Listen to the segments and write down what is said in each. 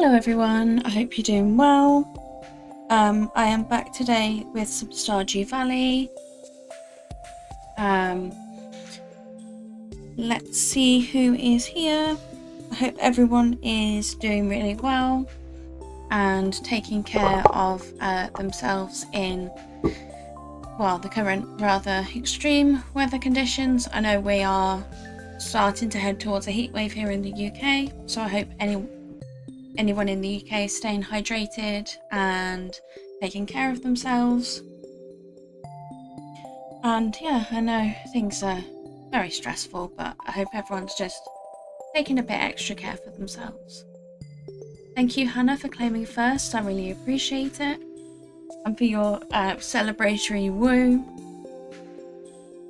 Hello everyone, I hope you're doing well. I am back today with some Stardew Valley. Let's see who is here. I hope everyone is doing really well and taking care of themselves in, well, the current rather extreme weather conditions. I know we are starting to head towards a heat wave here in the UK, so I hope anyone in the UK is staying hydrated and taking care of themselves. And yeah, I know things are very stressful, but I hope everyone's just taking a bit extra care for themselves. Thank you, Hannah, for claiming first. I really appreciate it. And for your celebratory woo.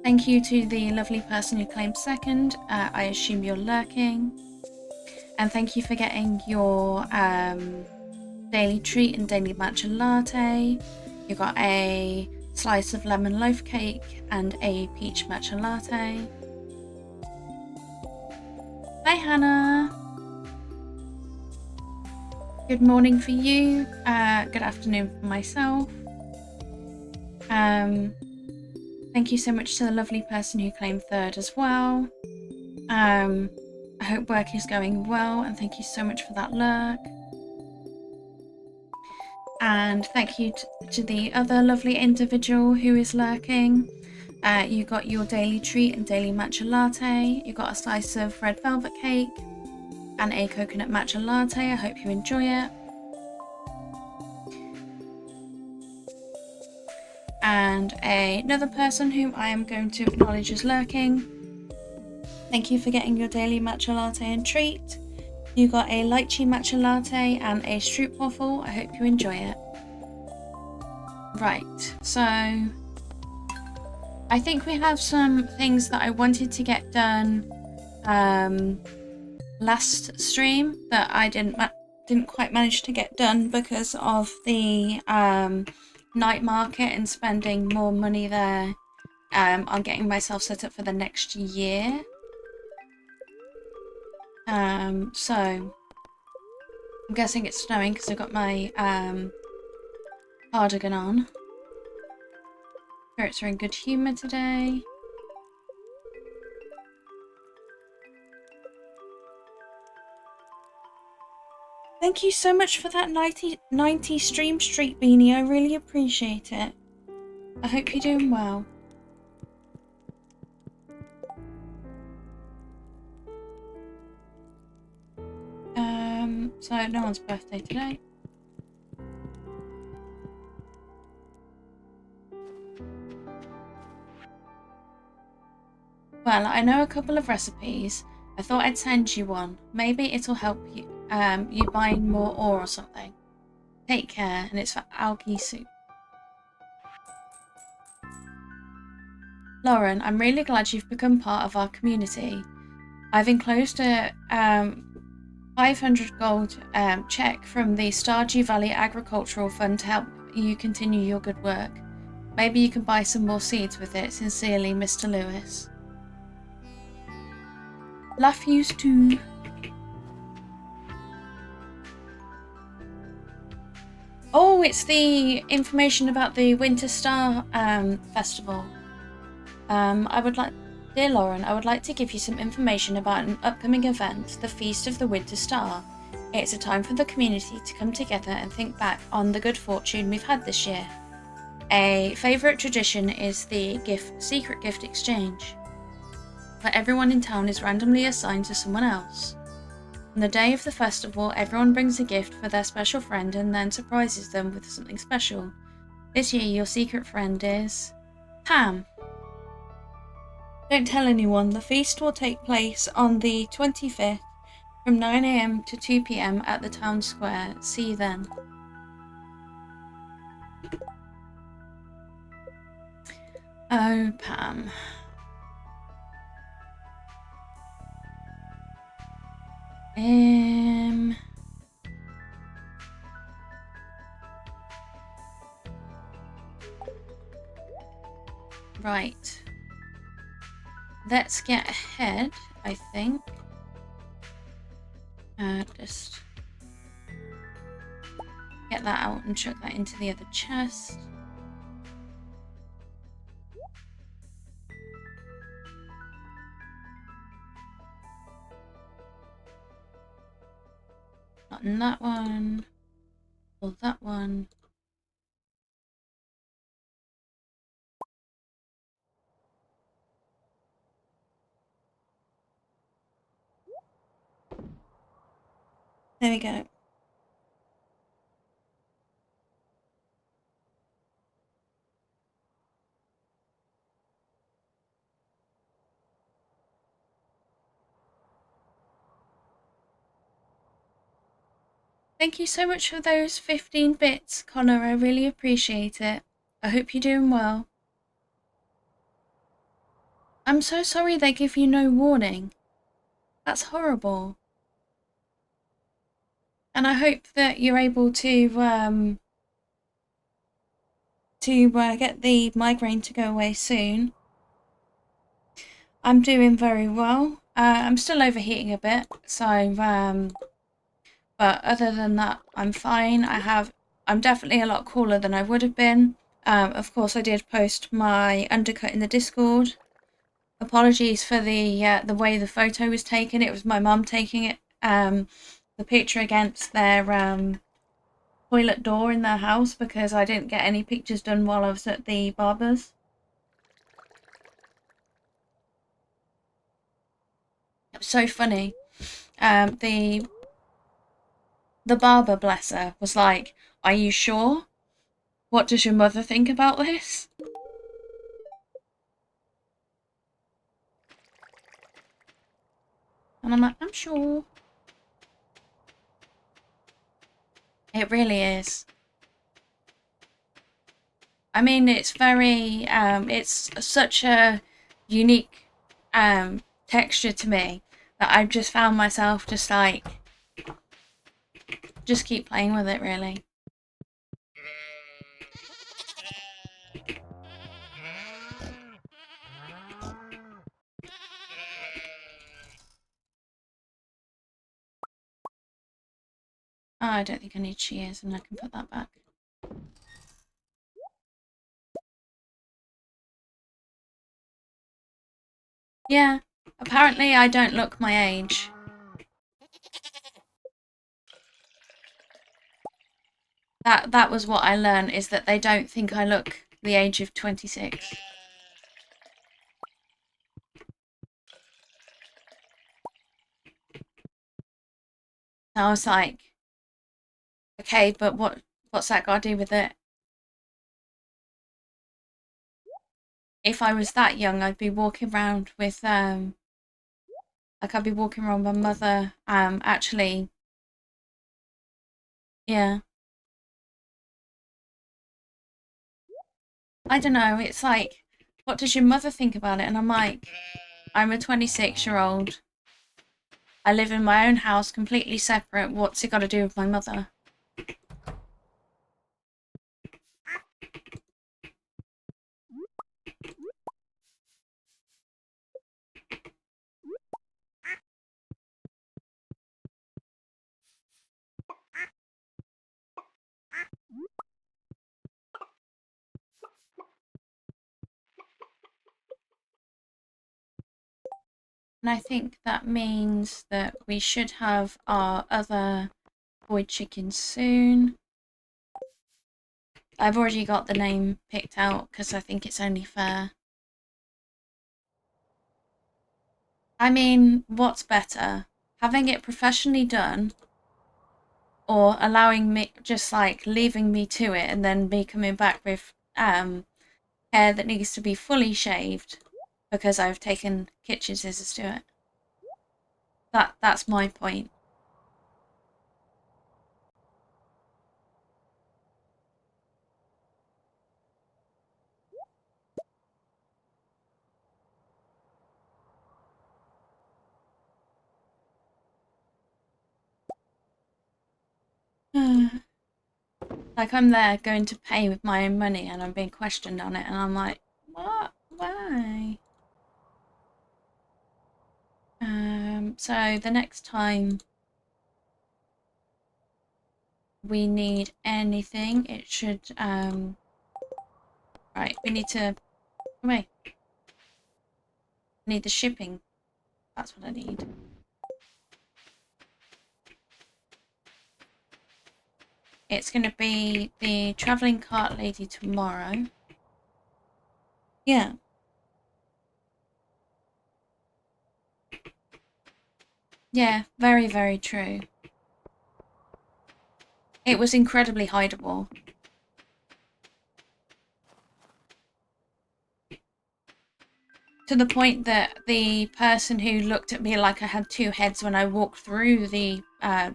Thank you to the lovely person who claimed second. I assume you're lurking. And thank you for getting your daily treat and daily matcha latte. You got a slice of lemon loaf cake and a peach matcha latte. Hi Hannah. Good morning for you. Good afternoon for myself. Thank you so much to the lovely person who claimed third as well. I hope work is going well, and thank you so much for that lurk. And thank you to the other lovely individual who is lurking. You got your daily treat and daily matcha latte. You got a slice of red velvet cake and a coconut matcha latte. I hope you enjoy it. And another person whom I am going to acknowledge as lurking. Thank you for getting your daily matcha latte and treat. You got a lychee matcha latte and a stroop waffle. I hope you enjoy it. Right, so I think we have some things that I wanted to get done last stream that I didn't quite manage to get done because of the night market and spending more money there on getting myself set up for the next year. So I'm guessing it's snowing because I've got my cardigan on. Spirits are in good humour today. Thank you so much for that 90 stream streak beanie. I really appreciate it. I hope you're doing well. So no one's birthday today. Well, I know a couple of recipes. I thought I'd send you one. Maybe it'll help you you buying more ore or something. Take care, and it's for algae soup. Lauren, I'm really glad you've become part of our community. I've enclosed a 500 gold check from the Stardew Valley Agricultural Fund to help you continue your good work. Maybe you can buy some more seeds with it. Sincerely, Mr. Lewis. Laugh used to. Oh, it's the information about the Winter Star Festival. Dear Lauren, I would like to give you some information about an upcoming event, the Feast of the Winter Star. It's a time for the community to come together and think back on the good fortune we've had this year. A favourite tradition is the secret gift exchange, where everyone in town is randomly assigned to someone else. On the day of the festival, everyone brings a gift for their special friend and then surprises them with something special. This year, your secret friend is Pam. Don't tell anyone. The feast will take place on the 25th from 9 AM to 2 PM at the town square. See you then. Oh, Pam. Right. Let's get ahead, I think. Just get that out and chuck that into the other chest. Not in that one. Or that one. There we go. Thank you so much for those 15 bits, Connor. I really appreciate it. I hope you're doing well. I'm so sorry they give you no warning. That's horrible. And I hope that you're able to get the migraine to go away soon. I'm doing very well. I'm still overheating a bit, so but other than that, I'm fine. I'm definitely a lot cooler than I would have been. Of course, I did post my undercut in the Discord. Apologies for the way the photo was taken. It was my mum taking it. The picture against their toilet door in their house because I didn't get any pictures done while I was at the barber's. It was so funny. The barber, bless her, was like, "Are you sure? What does your mother think about this?" And I'm like, "I'm sure." It really is. I mean, it's very, it's such a unique texture to me that I've just found myself just like, just keep playing with it, really. Oh, I don't think I need shears, and I can put that back. Yeah, apparently I don't look my age. That was what I learned, is that they don't think I look the age of 26. And I was like, okay, but what's that got to do with it? If I was that young, I'd be walking around with like I'd be walking around with my mother. Actually, yeah. I don't know. It's like, what does your mother think about it? And I'm like, I'm a 26-year-old. I live in my own house, completely separate. What's it got to do with my mother? And I think that means that we should have our other boy chicken soon. I've already got the name picked out because I think it's only fair. I mean, what's better? Having it professionally done, or allowing me, just like leaving me to it and then me coming back with hair that needs to be fully shaved because I've taken kitchen scissors to it. That's my point. Like, I'm there going to pay with my own money and I'm being questioned on it, and I'm like, what? Why? So the next time we need anything, it should, right, we need to, come here. I need the shipping. That's what I need. It's going to be the travelling cart lady tomorrow. Yeah. Yeah, very, very true. It was incredibly hideable. To the point that the person who looked at me like I had two heads when I walked through the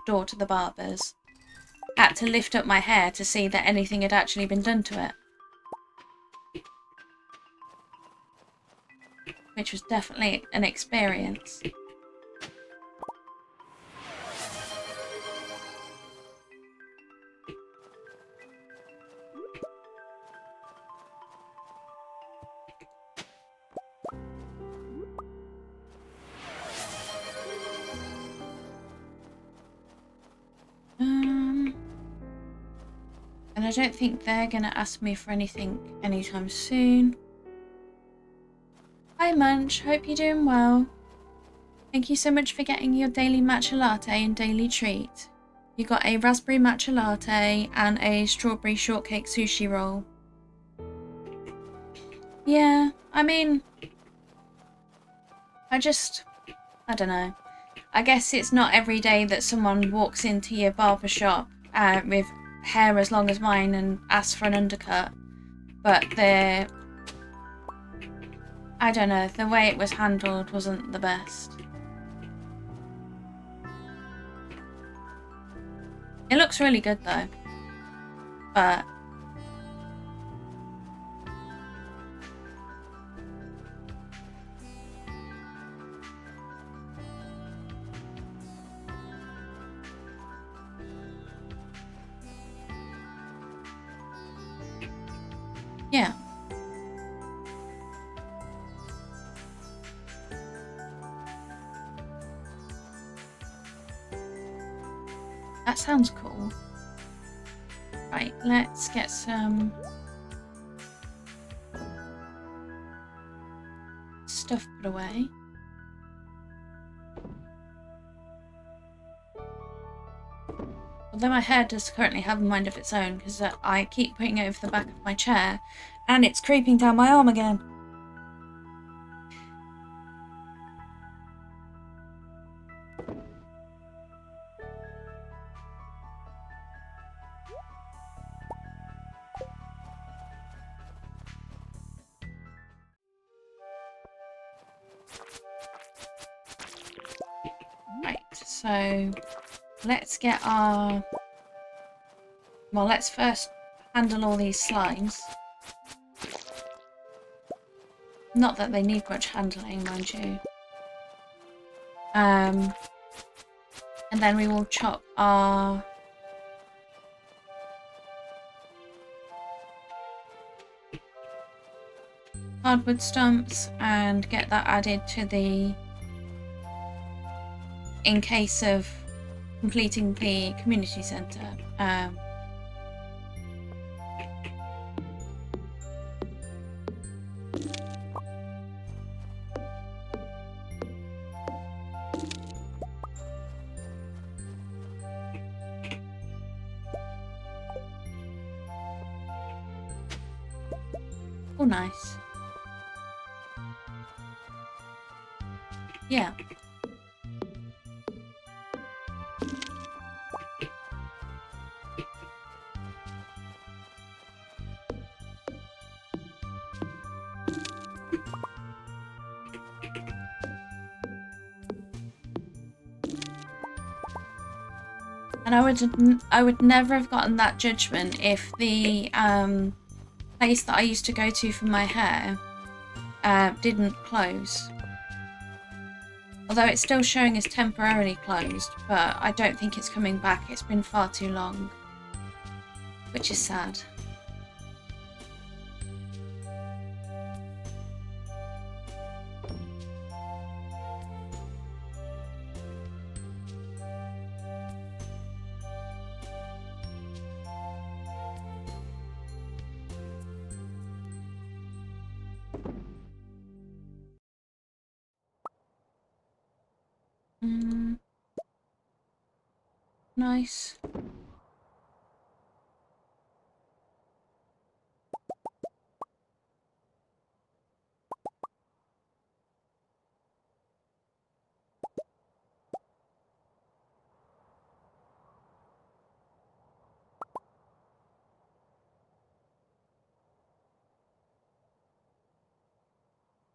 door to the barber's had to lift up my hair to see that anything had actually been done to it. Which was definitely an experience. And I don't think they're going to ask me for anything anytime soon. Hi Munch, hope you're doing well. Thank you so much for getting your daily matcha latte and daily treat. You got a raspberry matcha latte and a strawberry shortcake sushi roll. Yeah, I mean, I don't know. I guess it's not every day that someone walks into your barber shop with hair as long as mine and asks for an undercut. But I don't know, the way it was handled wasn't the best. It looks really good though. But yeah. That sounds cool. Right, let's get some stuff put away. Although my hair does currently have a mind of its own because I keep putting it over the back of my chair and it's creeping down my arm again. Right, so let's get our... Well, let's first handle all these slimes. Not that they need much handling, mind you. And then we will chop our... hardwood stumps and get that added to the... in case of completing the community centre. Oh, nice. Yeah. And I would never have gotten that judgment if the place that I used to go to for my hair didn't close. Although it's still showing as temporarily closed, but I don't think it's coming back. It's been far too long, which is sad. Nice.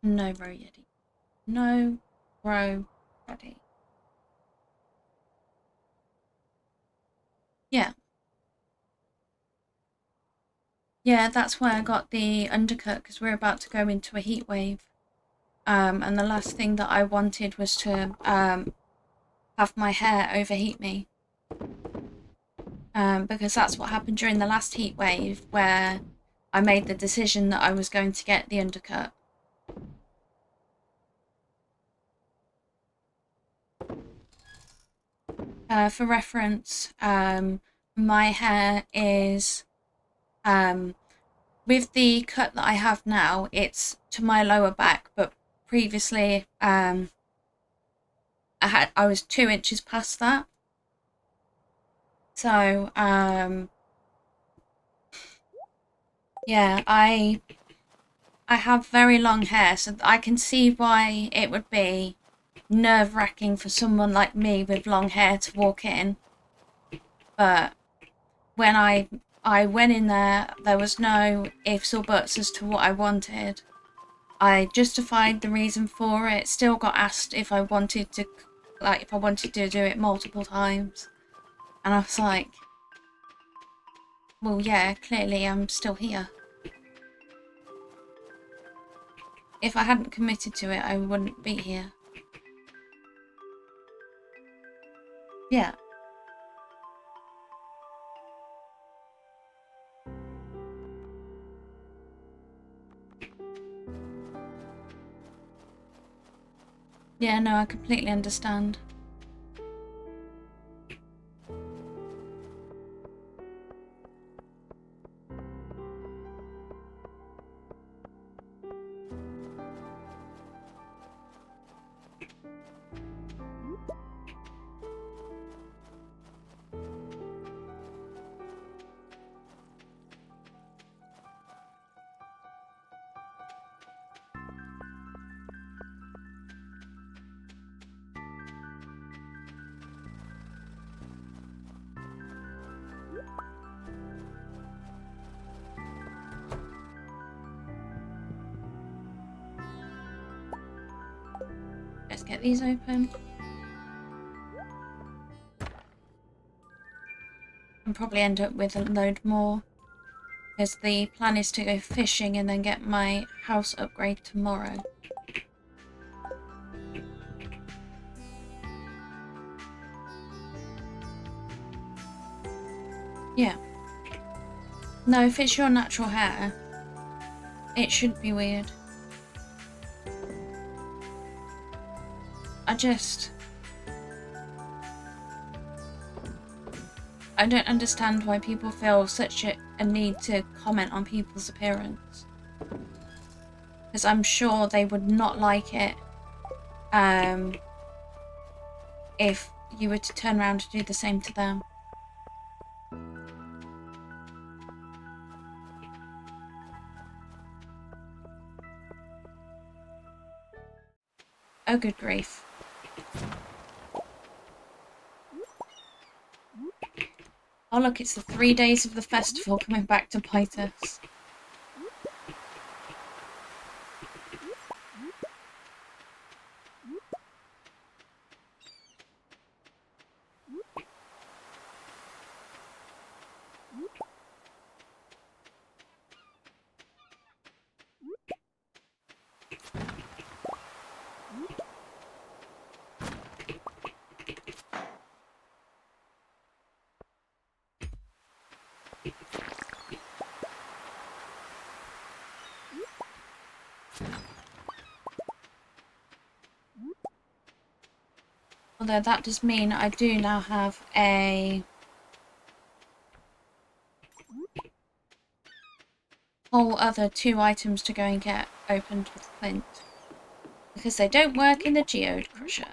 No bro yeti. No bro ready. Yeah. Yeah, that's why I got the undercut, because we're about to go into a heat wave. And the last thing that I wanted was to have my hair overheat me. Because that's what happened during the last heat wave, where I made the decision that I was going to get the undercut. For reference, my hair is, with the cut that I have now, it's to my lower back, but previously, I was 2 inches past that. So, yeah, I have very long hair, so I can see why it would be nerve-wracking for someone like me with long hair to walk in. But when I went in there was no ifs or buts as to what I wanted. I justified the reason for it, still got asked if I wanted to do it multiple times. And I was like, well, yeah, clearly I'm still here. If I hadn't committed to it, I wouldn't be here. Yeah. Yeah, no, I completely understand. Let's get these open. And probably end up with a load more, because the plan is to go fishing and then get my house upgrade tomorrow. Yeah. No, if it's your natural hair, it shouldn't be weird. I don't understand why people feel such a need to comment on people's appearance. Because I'm sure they would not like it if you were to turn around and do the same to them. Oh, good grief. Oh look, it's the 3 days of the festival coming back to bite us. Although that does mean I do now have a whole other 2 items to go and get opened with flint. Because they don't work in the geode crusher.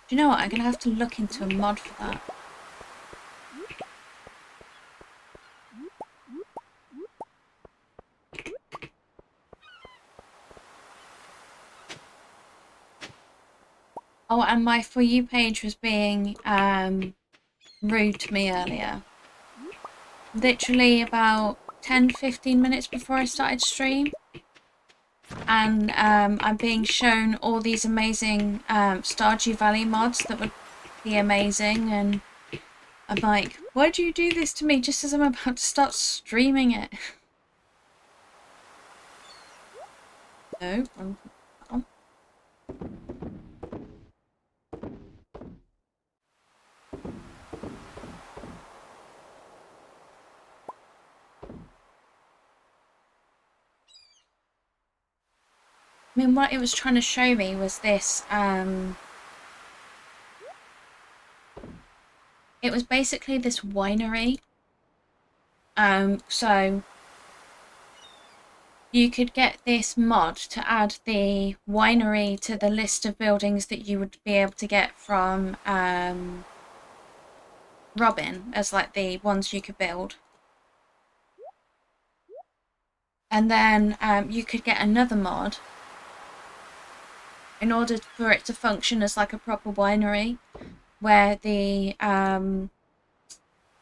Do you know what? I'm going to have to look into a mod for that. Oh, and my For You page was being rude to me earlier. Literally about 10-15 minutes before I started stream. And I'm being shown all these amazing Stardew Valley mods that would be amazing, and I'm like, why do you do this to me just as I'm about to start streaming it? No, wrong. Oh. I mean, what it was trying to show me was this, it was basically this winery. So you could get this mod to add the winery to the list of buildings that you would be able to get from Robin as like the ones you could build. And then you could get another mod in order for it to function as like a proper winery, where the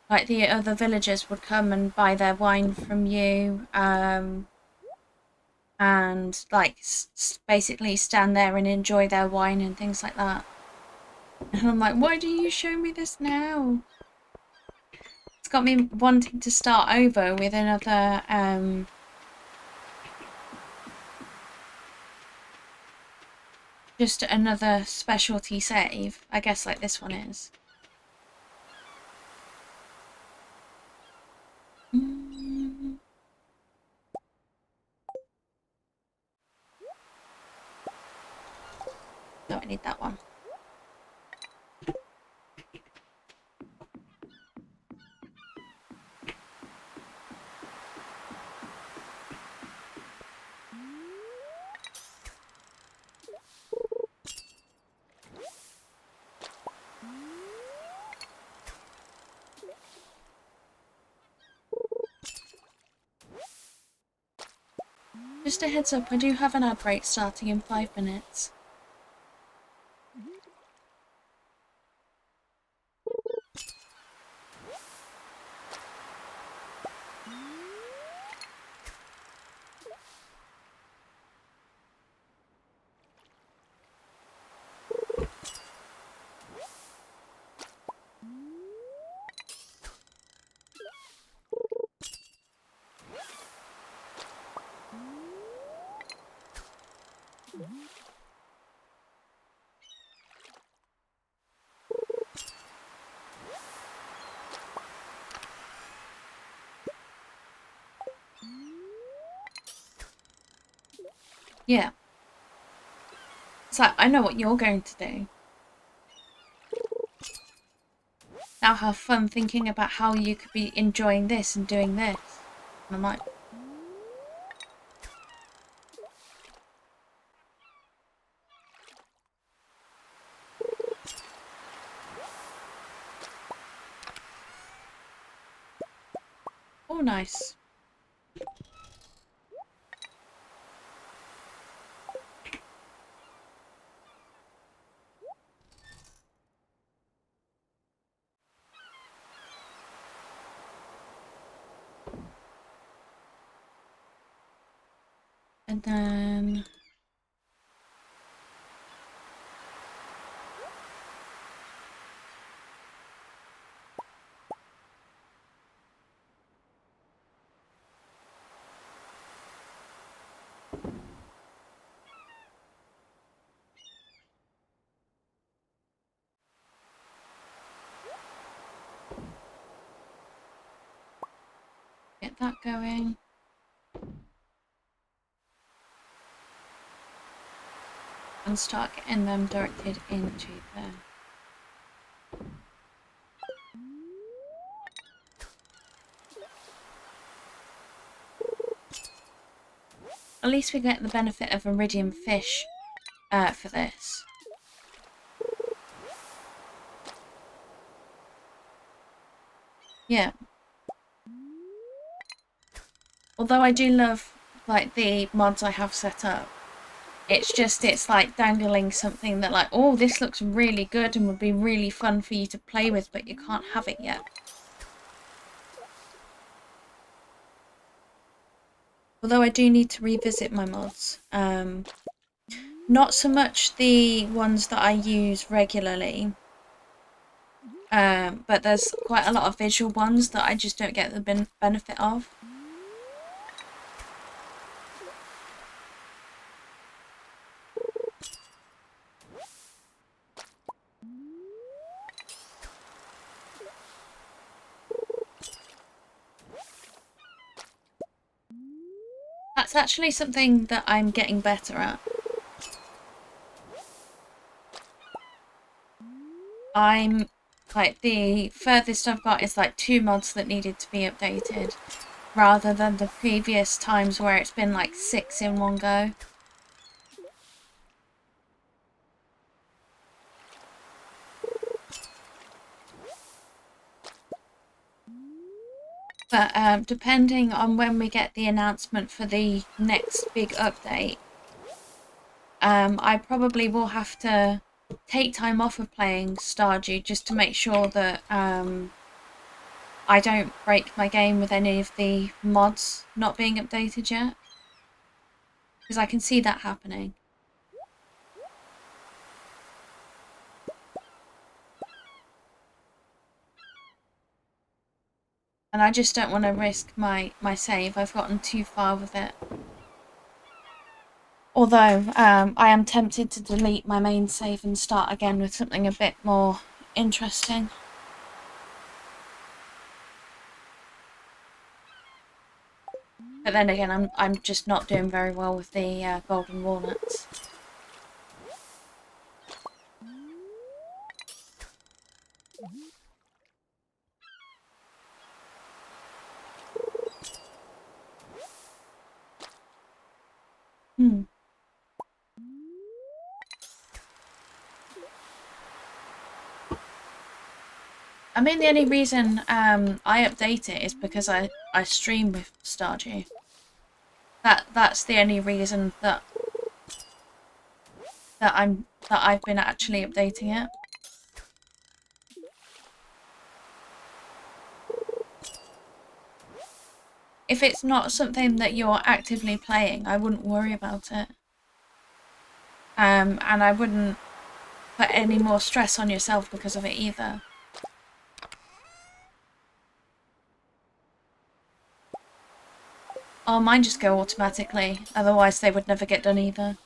like the other villagers would come and buy their wine from you, and like basically stand there and enjoy their wine and things like that. And I'm like, why do you show me this now? It's got me wanting to start over with another just another specialty save, I guess, like this one is. No, I need that one. Just a heads up, I do have an ad break starting in 5 minutes. Yeah. It's like, I know what you're going to do. Now have fun thinking about how you could be enjoying this and doing this. And I'm like, oh, nice. And then get that going. And start getting them directed into there. At least we get the benefit of iridium fish for this. Yeah. Although I do love, like, the mods I have set up. It's like dangling something that, like, oh, this looks really good and would be really fun for you to play with, but you can't have it yet. Although I do need to revisit my mods. Not so much the ones that I use regularly. But there's quite a lot of visual ones that I just don't get the benefit of. That's actually something that I'm getting better at. I'm, like, the furthest I've got is like 2 mods that needed to be updated, rather than the previous times where it's been like 6 in one go. But depending on when we get the announcement for the next big update, I probably will have to take time off of playing Stardew just to make sure that I don't break my game with any of the mods not being updated yet. Because I can see that happening. And I just don't want to risk my save. I've gotten too far with it. Although, I am tempted to delete my main save and start again with something a bit more interesting. But then again, I'm just not doing very well with the golden walnuts. I mean, the only reason I update it is because I stream with Stardew. That's the only reason that I've been actually updating it. If it's not something that you're actively playing, I wouldn't worry about it. And I wouldn't put any more stress on yourself because of it either. Oh, mine just go automatically, otherwise they would never get done either.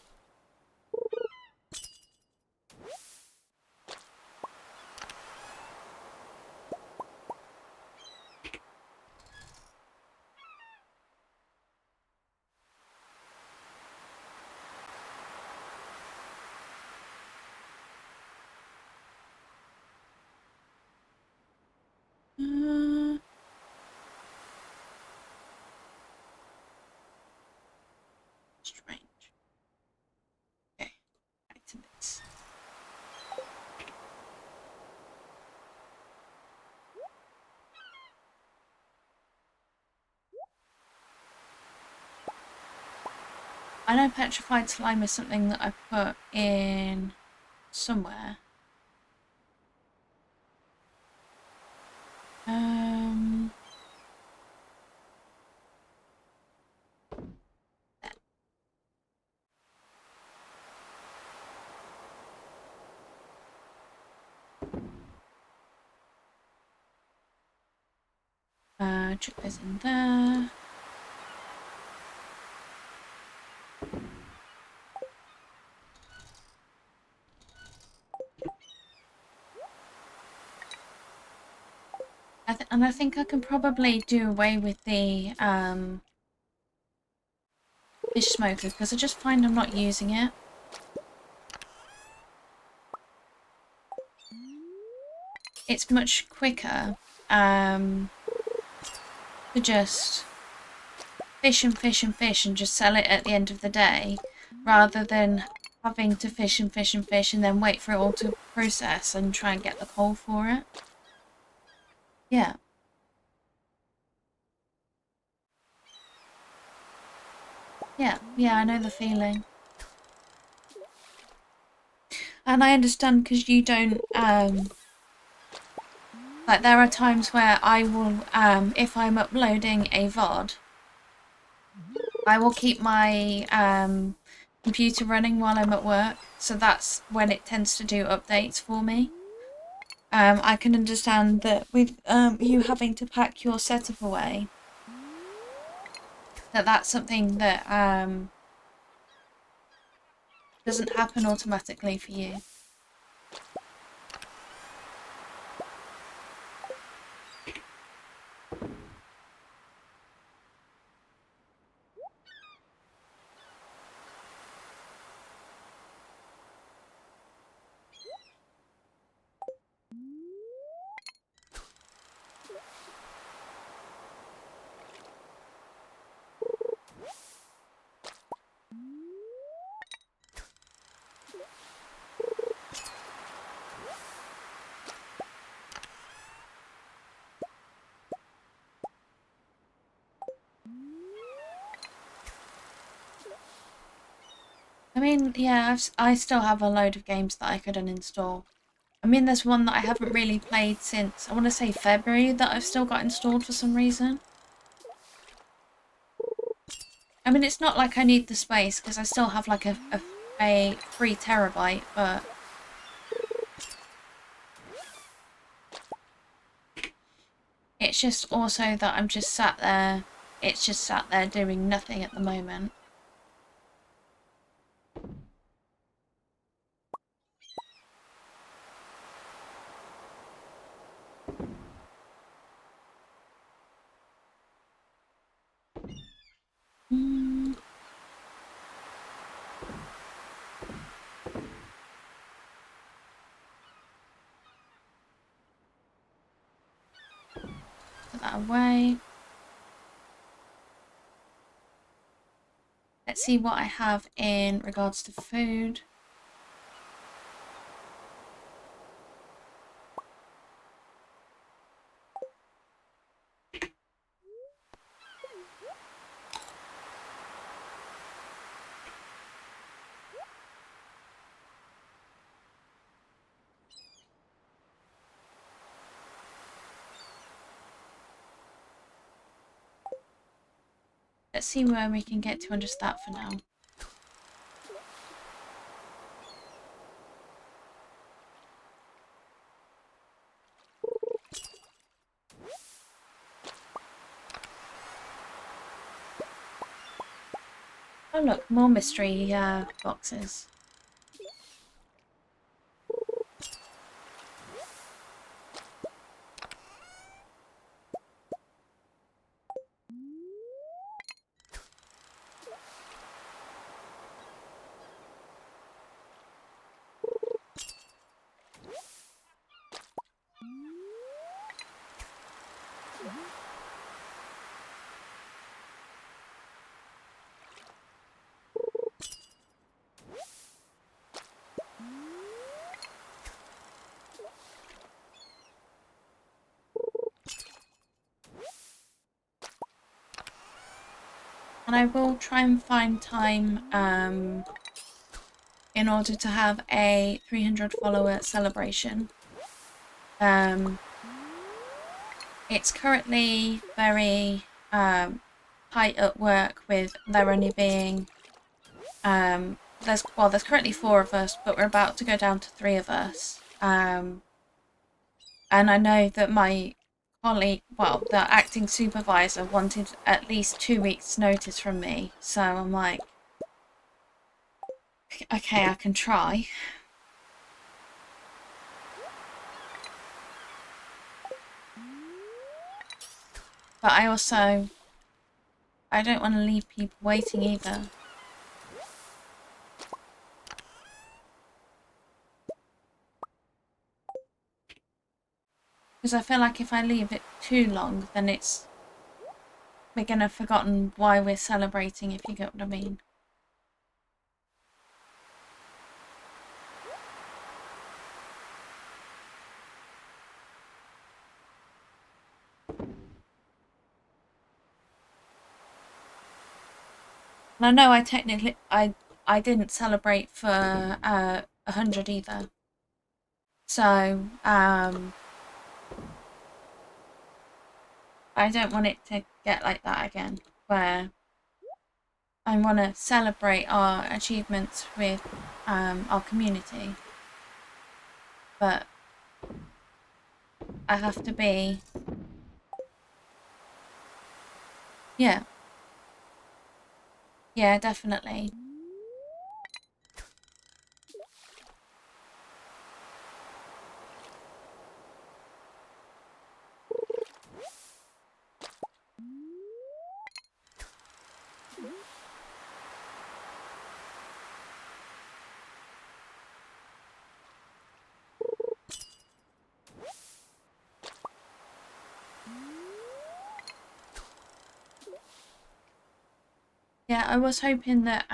Strange. Okay, back to this. I know petrified slime is something that I put in somewhere. Chuck those in there. And I think I can probably do away with the fish smoker because I just find I'm not using it. It's much quicker to just fish and fish and fish and just sell it at the end of the day, rather than having to fish and fish and fish and then wait for it all to process and try and get the coal for it. Yeah. Yeah, I know the feeling. And I understand because you don't, like there are times where I will, if I'm uploading a VOD, I will keep my computer running while I'm at work. So that's when it tends to do updates for me. I can understand that with you having to pack your setup away, that's something that doesn't happen automatically for you. I mean, yeah, I still have a load of games that I could uninstall. I mean, there's one that I haven't really played since, I want to say February, that I've still got installed for some reason. I mean, it's not like I need the space, because I still have like a 3 terabyte, but it's just also that I'm just sat there, it's just sat there doing nothing at the moment. Put that away. Let's see what I have in regards to food. Let's see where we can get to on just that for now. Oh look, more mystery boxes. And I will try and find time in order to have a 300 follower celebration. It's currently very tight at work with there only being there's currently 4 of us, but we're about to go down to 3 of us. And I know that my colleague, well, the acting supervisor wanted at least 2 weeks notice from me, so I'm like, okay, I can try. But I don't want to leave people waiting either. Because I feel like if I leave it too long, then we're going to have forgotten why we're celebrating, if you get what I mean. And I know I technically I didn't celebrate for 100 either. So I don't want it to get like that again, where I want to celebrate our achievements with our community, but I have to be, yeah, yeah, definitely. Yeah, I was hoping that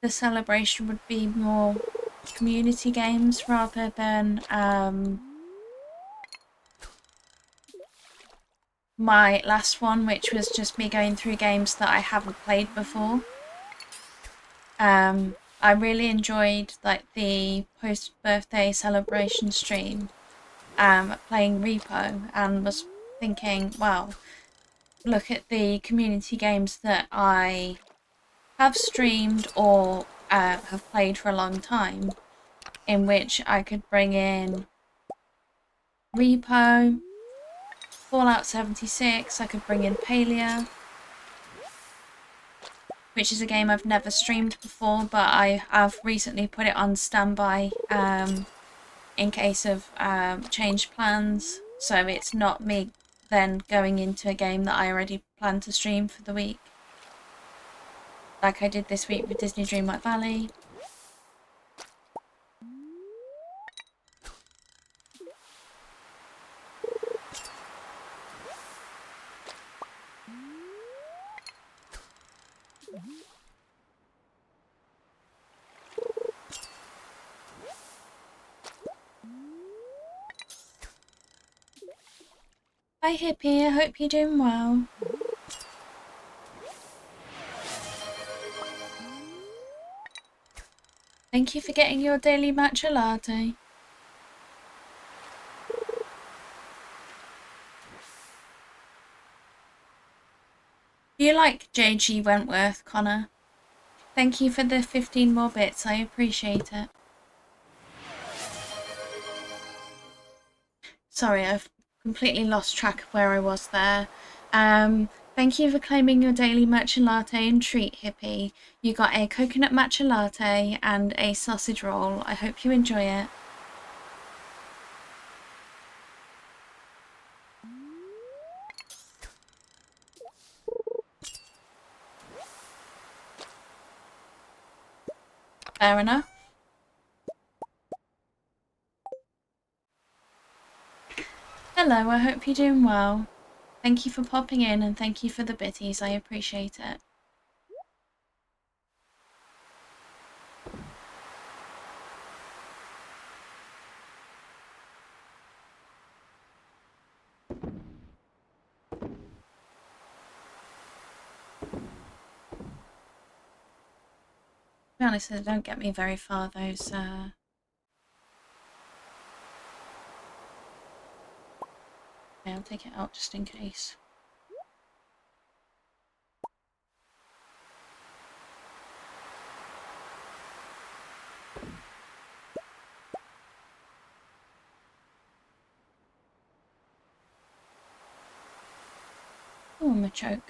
the celebration would be more community games rather than my last one, which was just me going through games that I haven't played before. I really enjoyed like the post-birthday celebration stream, playing Repo, and was thinking, wow, look at the community games that I have streamed or have played for a long time, in which I could bring in Repo, Fallout 76, I could bring in Palia, which is a game I've never streamed before, but I have recently put it on standby in case of changed plans, so it's not me then going into a game that I already planned to stream for the week, like I did this week with Disney Dreamlight Valley. Hi Hippie, I hope you're doing well. Thank you for getting your daily matcha latte. You like JG Wentworth, Connor? Thank you for the 15 more bits, I appreciate it. Sorry, I've completely lost track of where I was there. Thank you for claiming your daily matcha latte and treat, Hippie. You got a coconut matcha latte and a sausage roll. I hope you enjoy it. Fair enough. Hello, I hope you're doing well. Thank you for popping in and thank you for the bitties. I appreciate it. To be honest, they don't get me very far, those yeah, I'll take it out just in case. Oh, I'm a choke.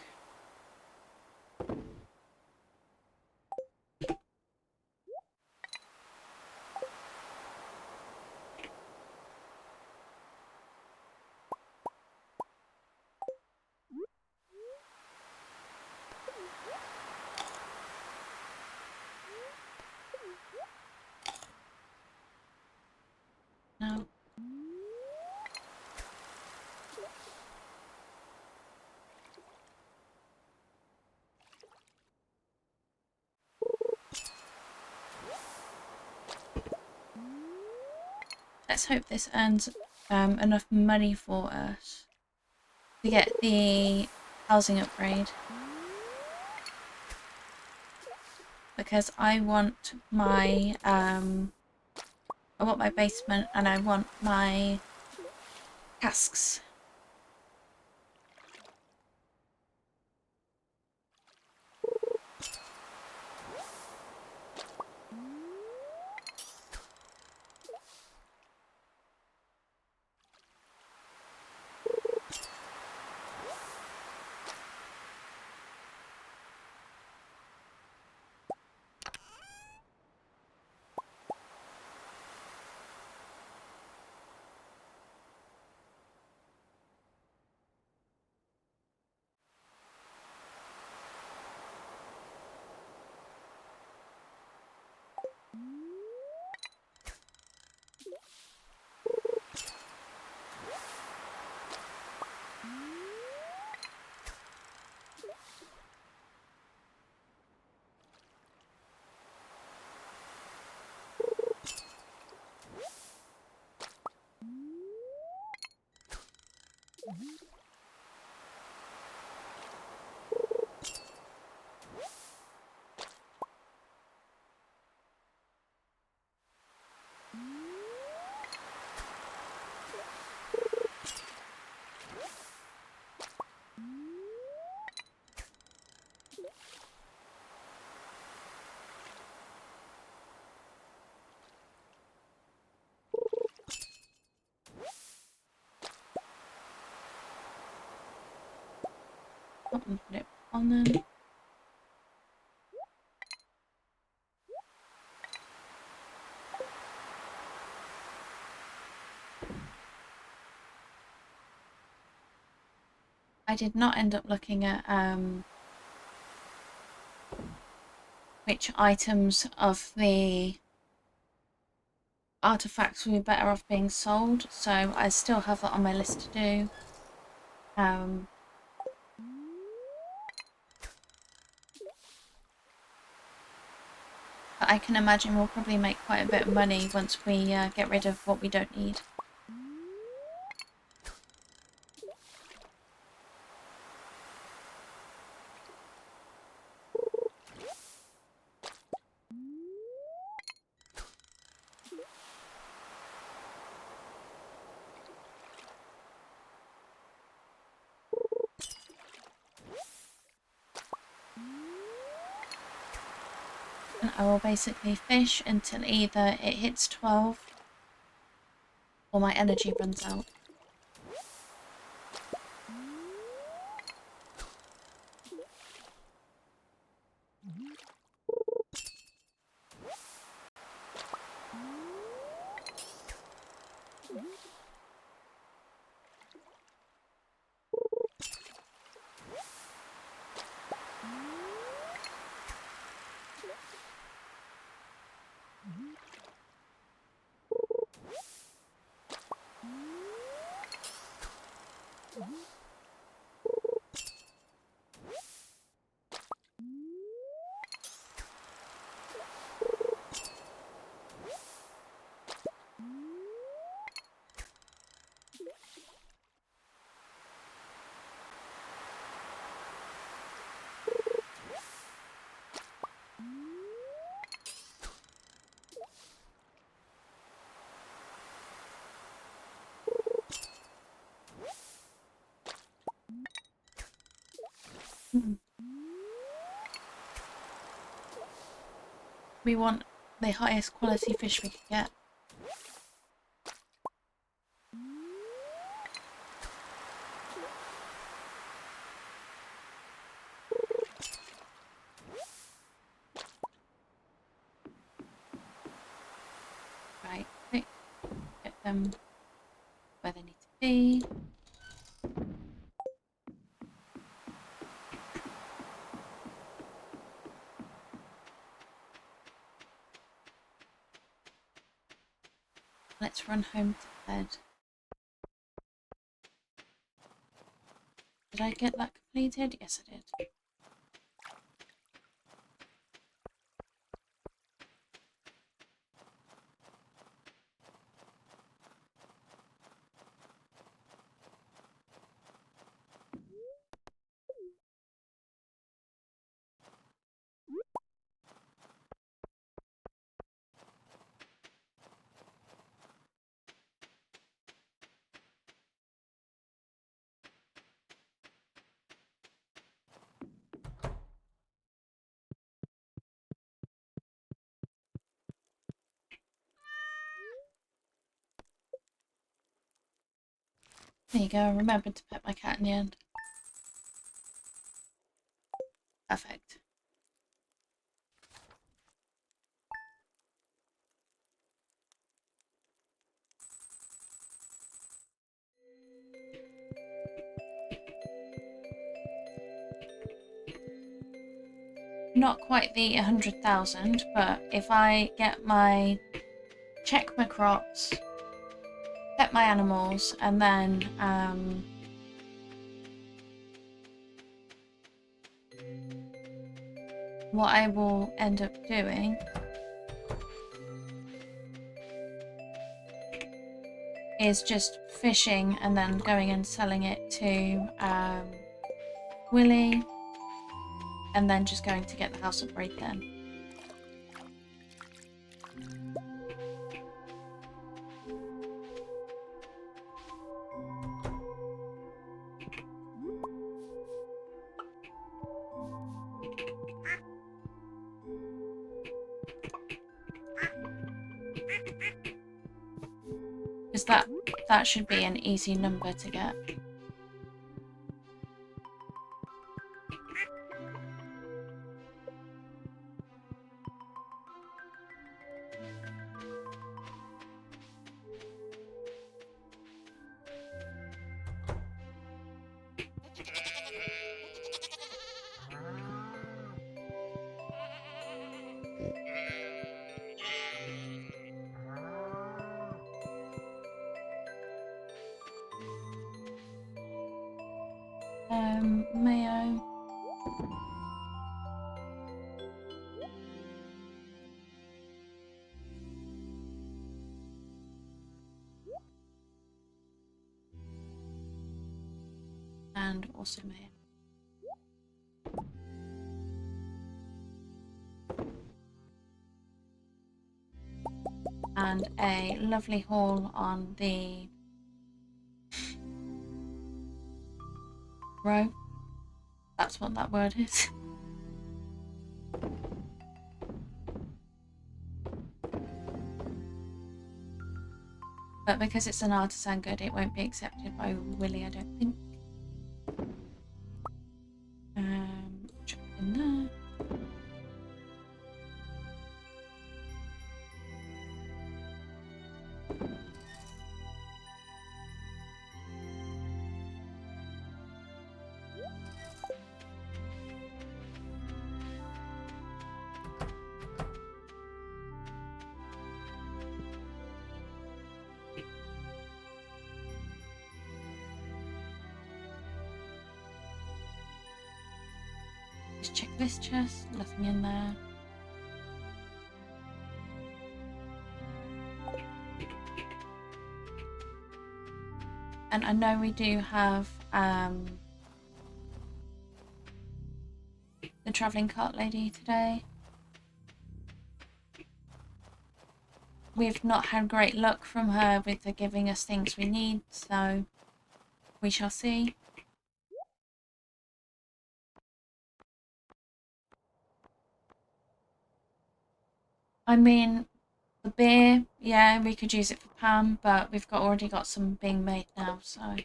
No. Let's hope this earns enough money for us to get the housing upgrade. because I want my basement and I want my casks. Put it on then. I did not end up looking at which items of the artifacts would be better off being sold, so I still have that on my list to do. But I can imagine we'll probably make quite a bit of money once we get rid of what we don't need. And I will basically fish until either it hits 12 or my energy runs out. We want the highest quality fish we can get. Right, quick, get them where they need to be. Let's run home to bed. Did I get that completed? Yes, I did. There you go, I remembered to pet my cat in the end. Perfect. Not quite the 100,000, but if I get check my crops, pet my animals, and then what I will end up doing is just fishing and then going and selling it to Willie, and then just going to get the house upgrade then. Because that should be an easy number to get. Mayo. And also mayo. And a lovely haul on the row. That's what that word is. But because it's an artisan good, it won't be accepted by Willie, I don't think. Chuck it in there. Just check this chest, nothing in there. And I know we do have the travelling cart lady today. We've not had great luck from her with her giving us things we need, so we shall see. I mean, the beer, yeah, we could use it for Pam, but we've already got some being made now, so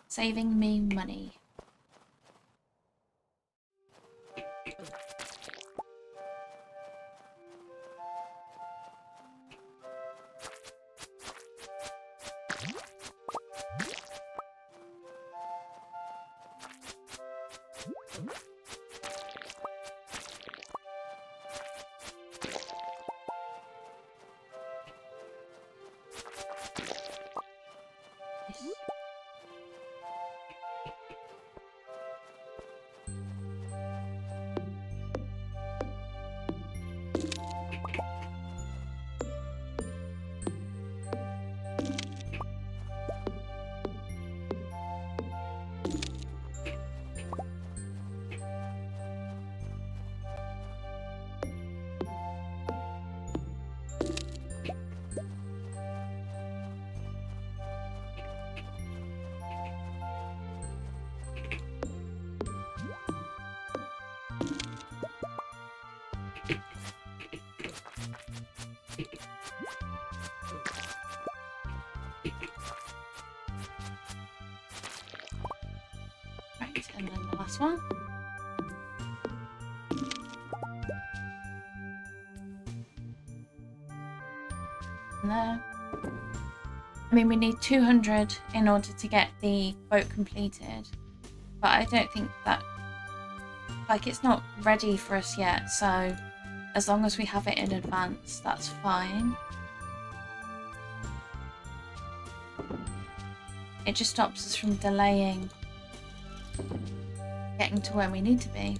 saving me money. and then the last one. And there. I mean, we need 200 in order to get the boat completed, but I don't think that, like, it's not ready for us yet, so as long as we have it in advance, that's fine. It just stops us from delaying getting to where we need to be.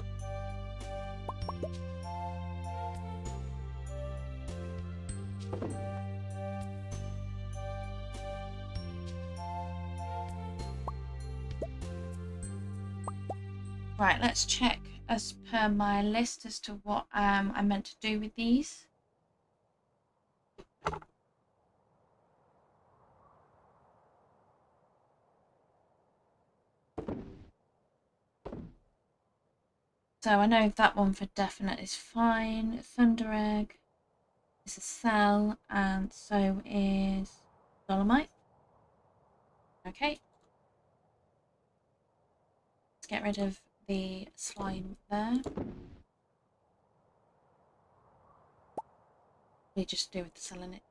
Right, let's check as per my list as to what I meant to do with these. So I know that one for definite is fine. Thunder Egg is a cell, and so is Dolomite. Okay. Let's get rid of the slime there. We just do with the cell in it.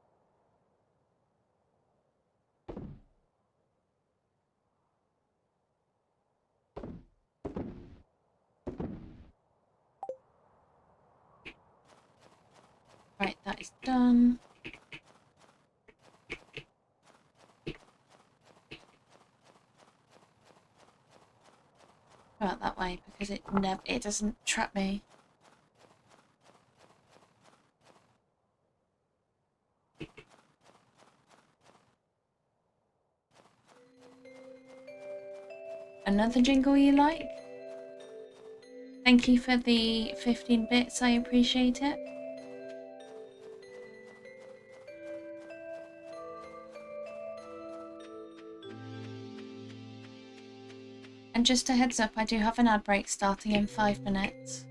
Right, that is done. Go out that way because it doesn't trap me. Another jingle you like? Thank you for the 15 bits, I appreciate it. And just a heads up, I do have an ad break starting in 5 minutes.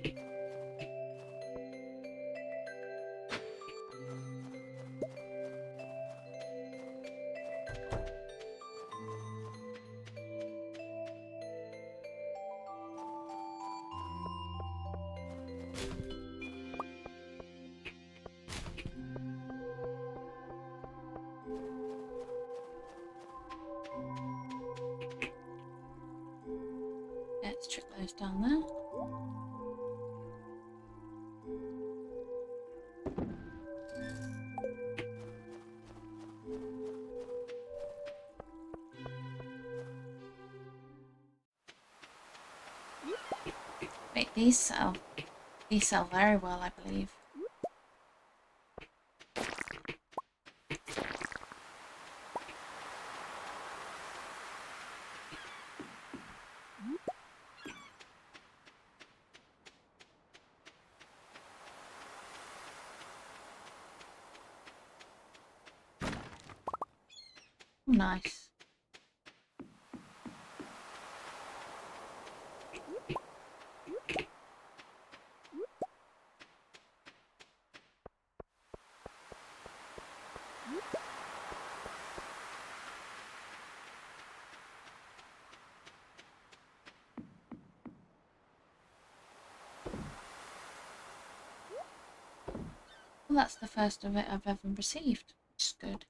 Let's chuck those down there. Wait, these sell very well, I believe. Nice. Well, that's the first of it I've ever received, which is good.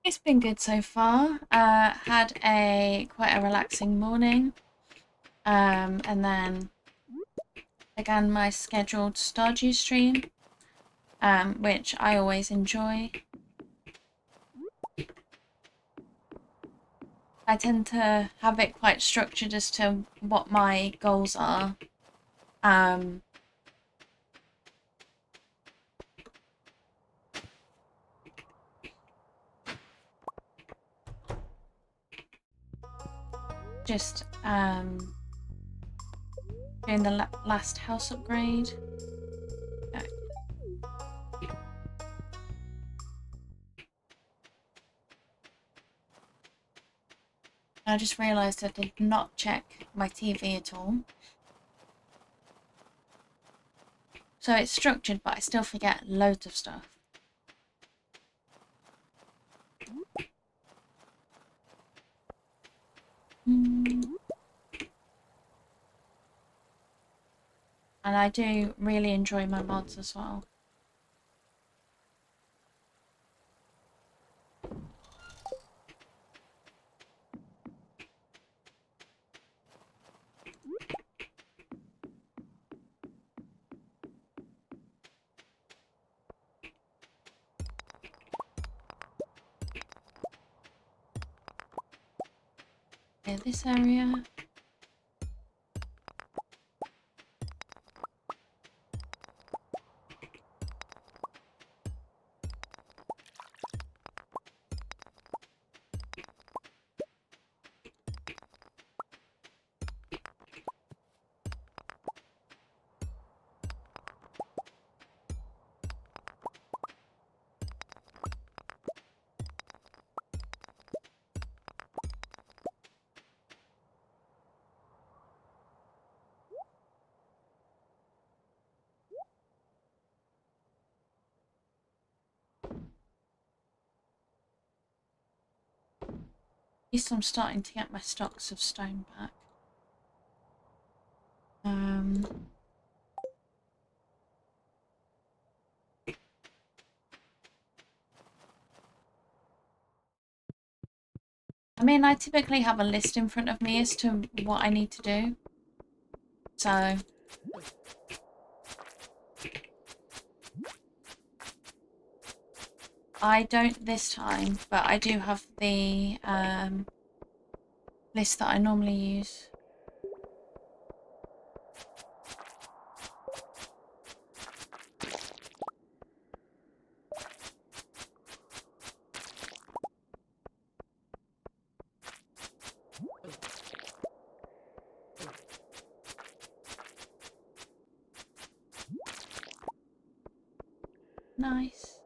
It's been good so far. Had quite a relaxing morning, and then began my scheduled Stardew stream. which I always enjoy. I tend to have it quite structured as to what my goals are. Just doing the last house upgrade. Okay. I just realised I did not check my TV at all. So it's structured, but I still forget loads of stuff. And I do really enjoy my mods as well. Yeah, this area. At least I'm starting to get my stocks of stone back. I mean, I typically have a list in front of me as to what I need to do. So I don't this time, but I do have the list that I normally use. Nice.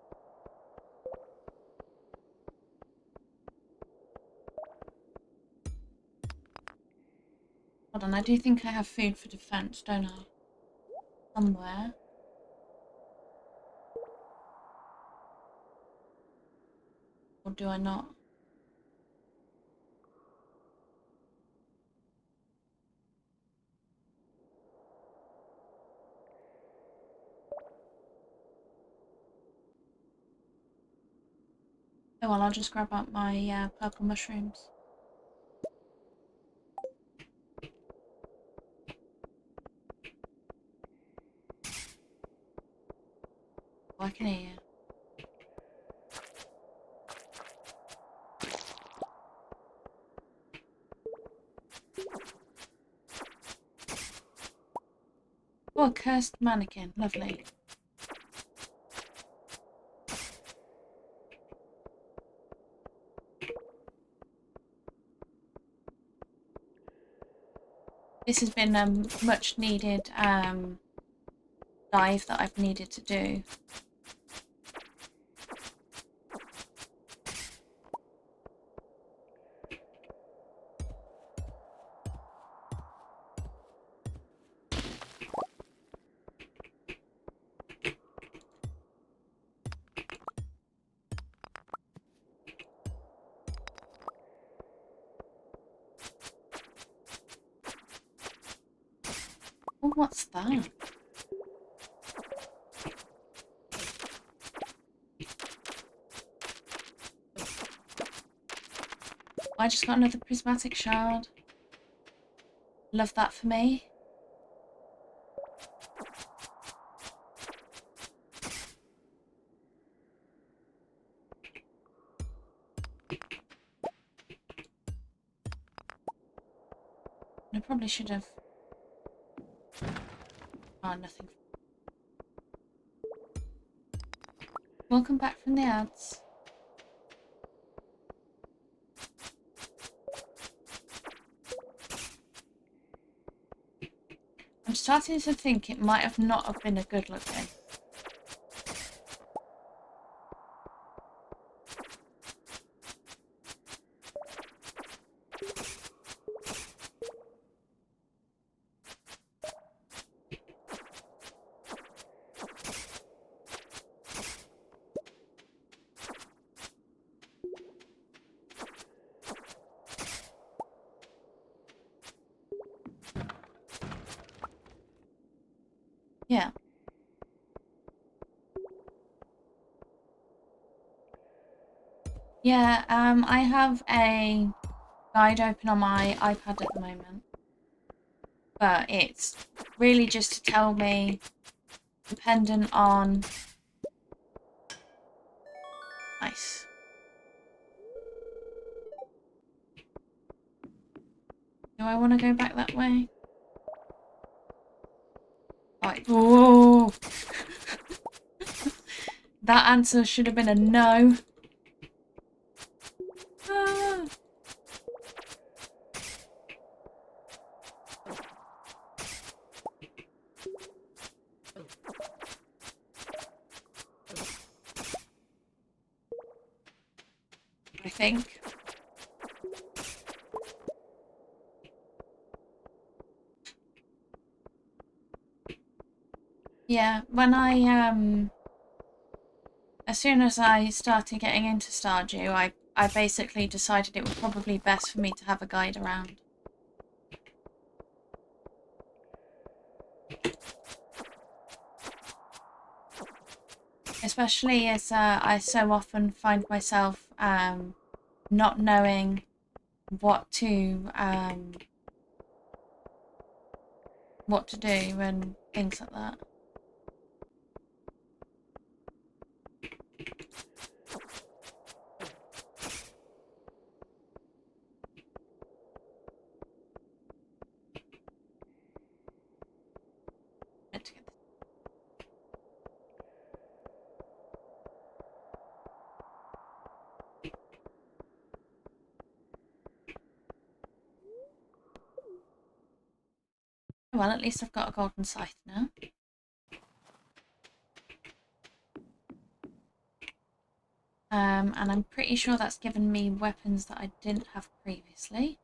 Hold on, I do think I have food for defense, don't I? Somewhere. Or do I not? Oh well, I'll just grab out my purple mushrooms. Oh, I can hear you. Oh, a cursed mannequin. Lovely. This has been a much needed dive that I've needed to do. Oh, what's that? I just got another prismatic shard. Love that for me. I probably should have... Oh, nothing. Welcome back from the ads. I'm starting to think it might have not have been a good look day. Yeah. Yeah, I have a guide open on my iPad at the moment. But it's really just to tell me, dependent on... Nice. Do I want to go back that way? Right. Oh! That answer should have been a no. Ah. I think. Yeah, when as soon as I started getting into Stardew, I basically decided it was probably best for me to have a guide around. Especially as I so often find myself not knowing what to do and things like that. Well, at least I've got a golden scythe now. And I'm pretty sure that's given me weapons that I didn't have previously.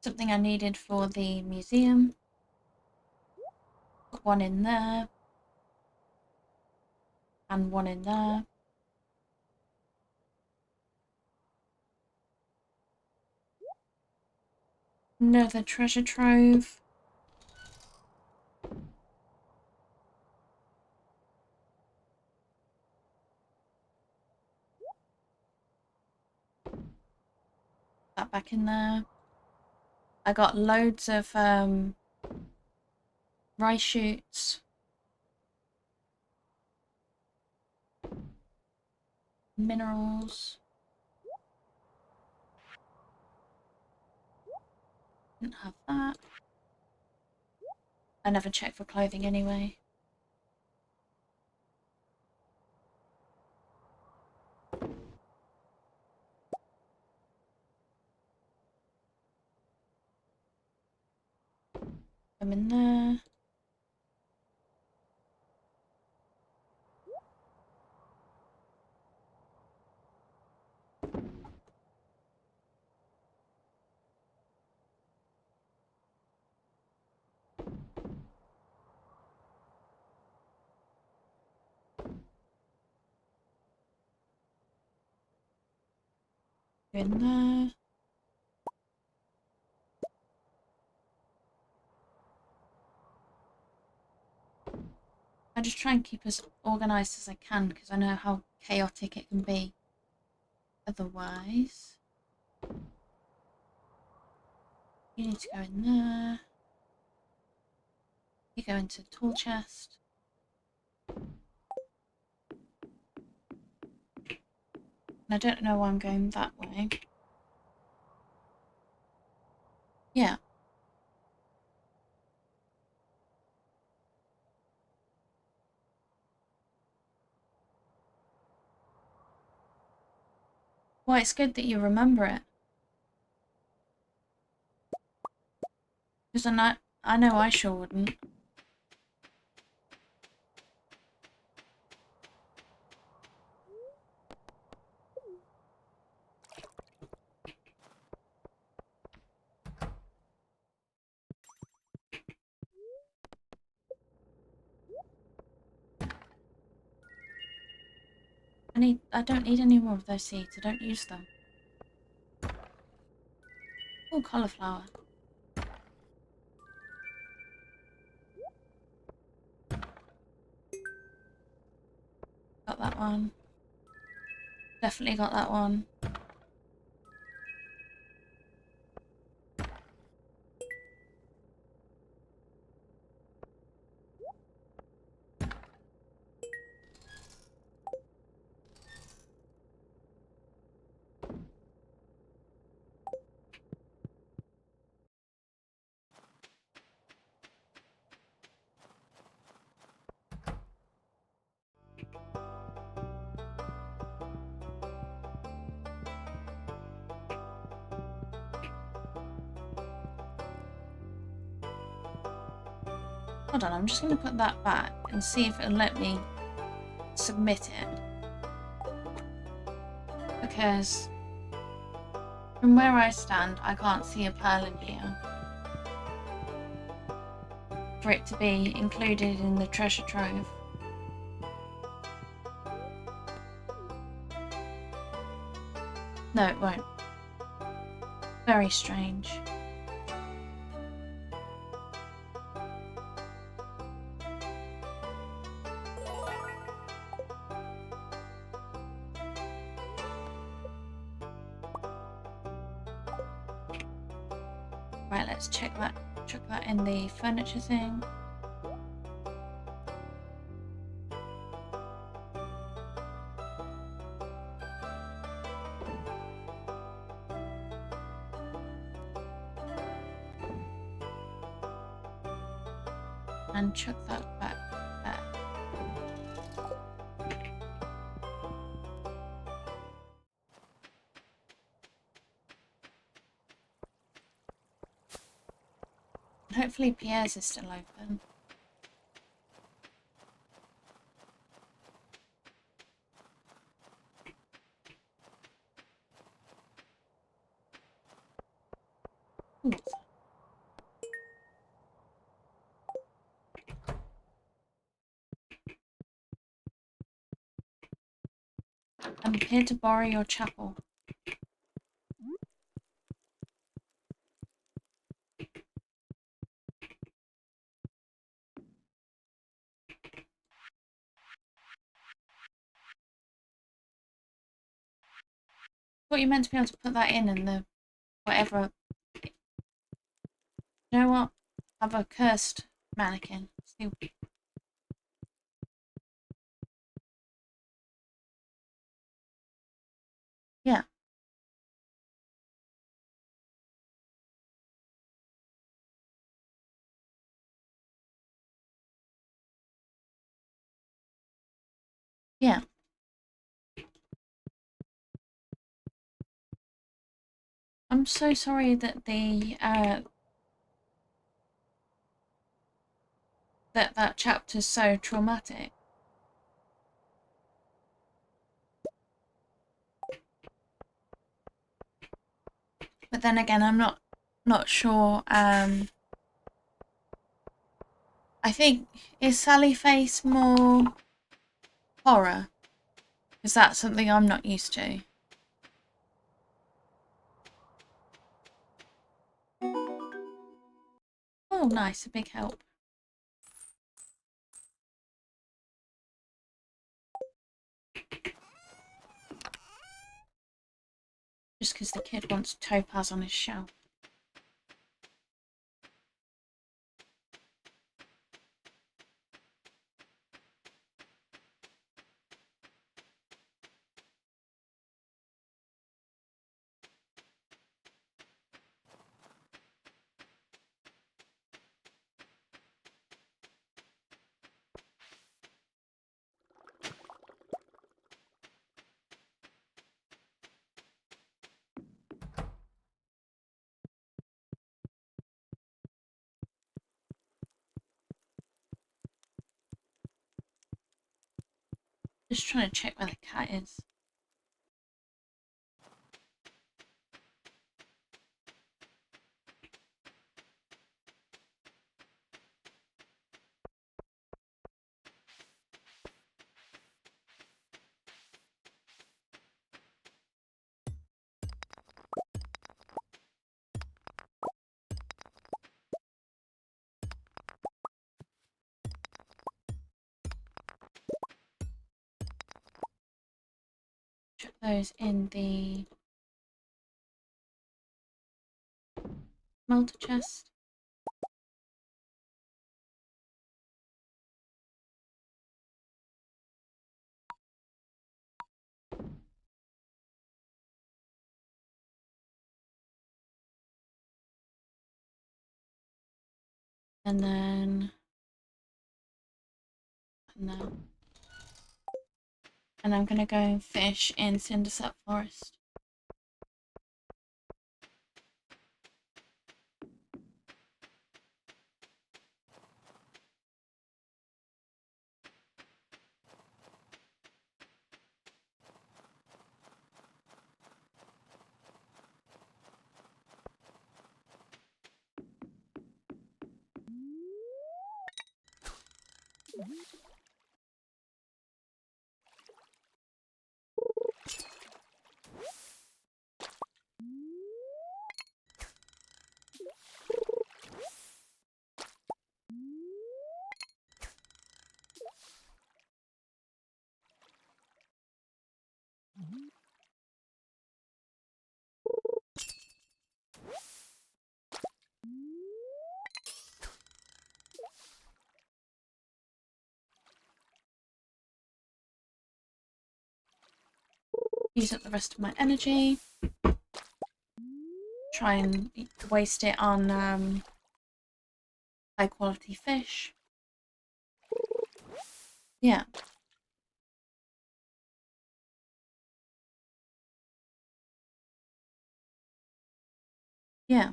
Something I needed for the museum. Put one in there. And one in there. Another treasure trove. That back in there. I got loads of rice shoots. Minerals. Didn't have that. I never check for clothing anyway. I'm in there. In there. I just try and keep as organised as I can because I know how chaotic it can be otherwise. You need to go in there. You go into the tool chest. And I don't know why I'm going that way. Yeah. Well, it's good that you remember it. Because I know I sure wouldn't. I don't need any more of those seeds. I don't use them. Oh, cauliflower. Got that one. Definitely got that one. Hold on, I'm just going to put that back and see if it'll let me submit it. Because from where I stand, I can't see a pearl in here for it to be included in the treasure trove. No, it won't. Very strange. Right, let's check that in the furniture thing. And chuck that back there. And hopefully Pierre's is still open. Ooh. I'm here to borrow your chapel. Thought you meant to be able to put that in the whatever. You know what? Have a cursed mannequin. See. Yeah. Yeah. I'm so sorry that that chapter's so traumatic. But then again, I'm not sure. I think, is Sally Face more horror? Is that something I'm not used to? Oh, nice, a big help. Just because the kid wants topaz on his shelf. Just trying to check where the cat is. Check those in the smelter chest. And then and I'm gonna go and fish in Cindersap Forest. Use up the rest of my energy. Try and waste it on high quality fish. Yeah. Yeah.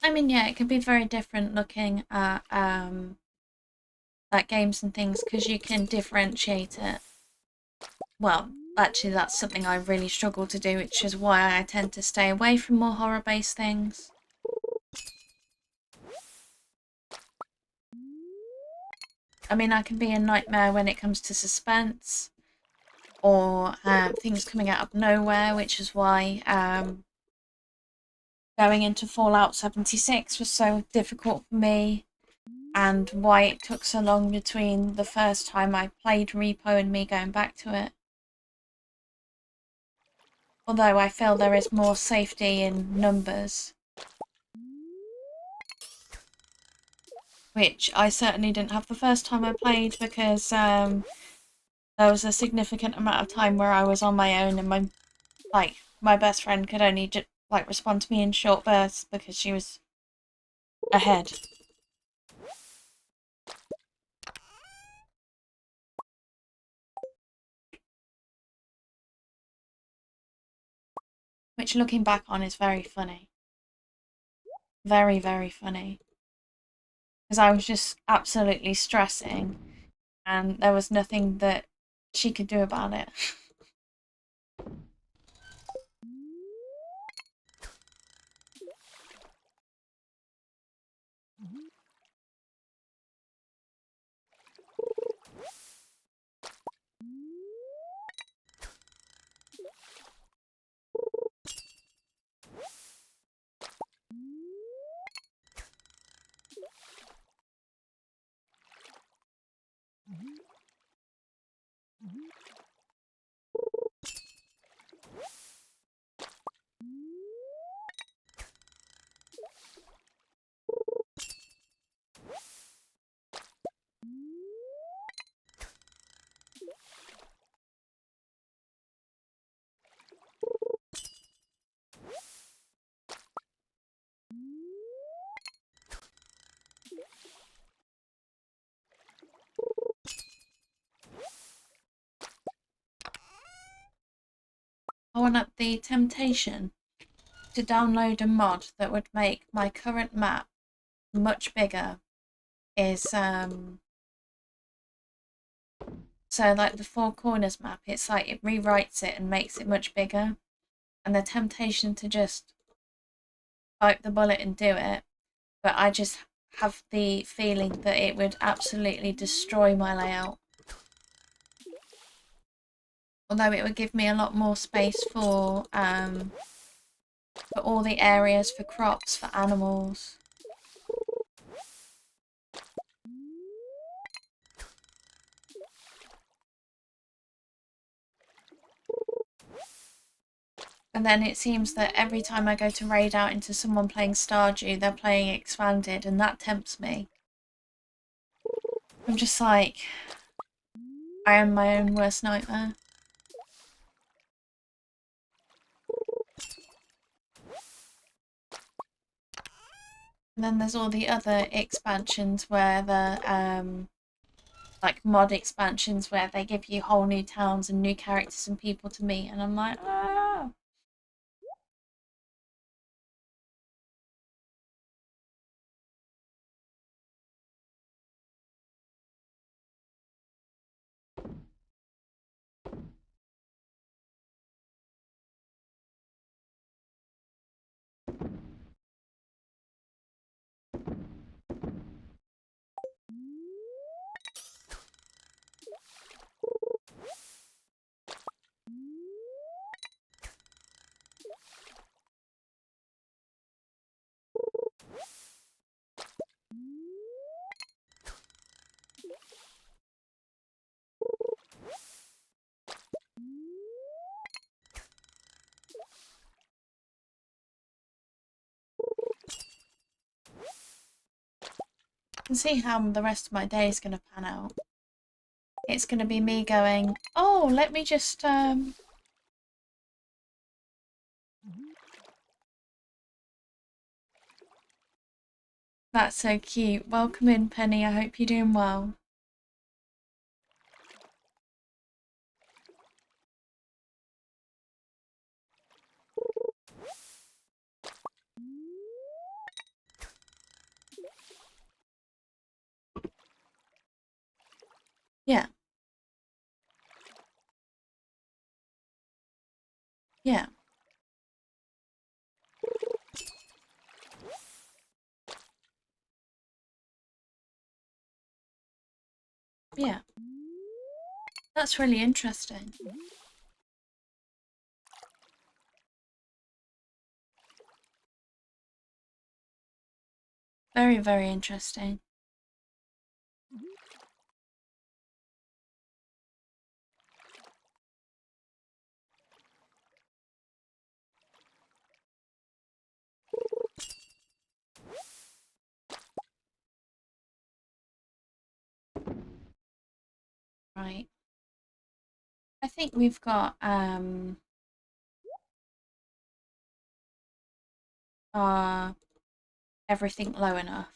I mean, yeah, it can be very different looking at like games and things because you can differentiate it. Well, actually, that's something I really struggle to do, which is why I tend to stay away from more horror-based things. I mean, I can be a nightmare when it comes to suspense or things coming out of nowhere, which is why going into Fallout 76 was so difficult for me, and why it took so long between the first time I played Repo and me going back to it. Although I feel there is more safety in numbers, which I certainly didn't have the first time I played because there was a significant amount of time where I was on my own and my best friend could only respond to me in short bursts because she was ahead. Which, looking back on, is very funny. Very, very funny. Because I was just absolutely stressing and there was nothing that she could do about it. one up the temptation to download a mod that would make my current map much bigger is so like the Four Corners map, it's like it rewrites it and makes it much bigger, and the temptation to just bite the bullet and do it, but I just have the feeling that it would absolutely destroy my layout. Although it would give me a lot more space for all the areas for crops, for animals. And then it seems that every time I go to raid out into someone playing Stardew, they're playing Expanded, and that tempts me. I'm just like, I am my own worst nightmare. And then there's all the other expansions where the like mod expansions where they give you whole new towns and new characters and people to meet, and I'm like, ah. I can see how the rest of my day is going to pan out. It's going to be me going, oh, let me just That's so cute. Welcome in, Penny. I hope you're doing well. Yeah. Yeah. Yeah. That's really interesting. Very, very interesting. Right. I think we've got uh everything low enough.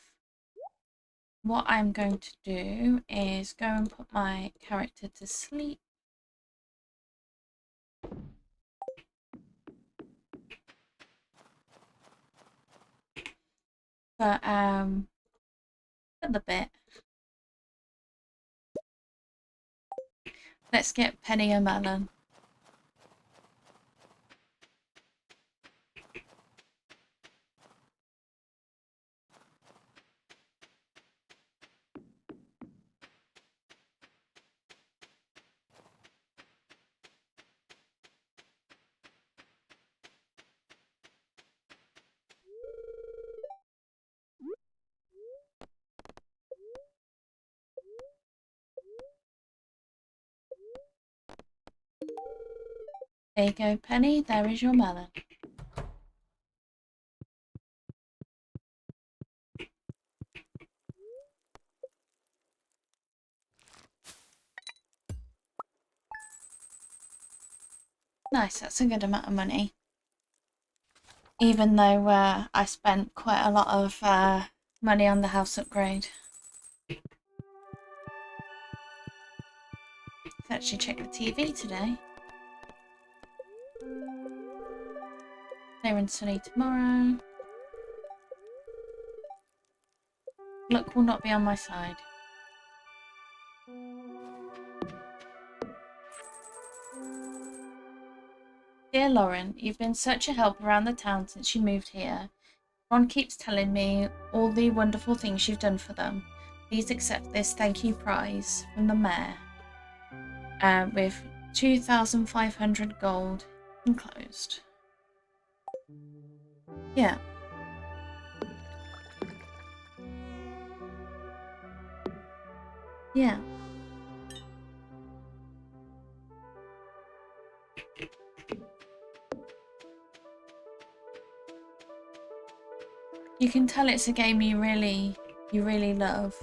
What I'm going to do is go and put my character to sleep. But for the bit, let's get Penny a melon. There you go, Penny. There is your melon. Nice, that's a good amount of money. Even though I spent quite a lot of money on the house upgrade. Let's actually check the TV today. Clear and sunny tomorrow. Luck will not be on my side. Dear Lauren, you've been such a help around the town since you moved here. Ron keeps telling me all the wonderful things you've done for them. Please accept this thank you prize from the mayor with 2,500 gold enclosed. Yeah. Yeah. You can tell it's a game you really love.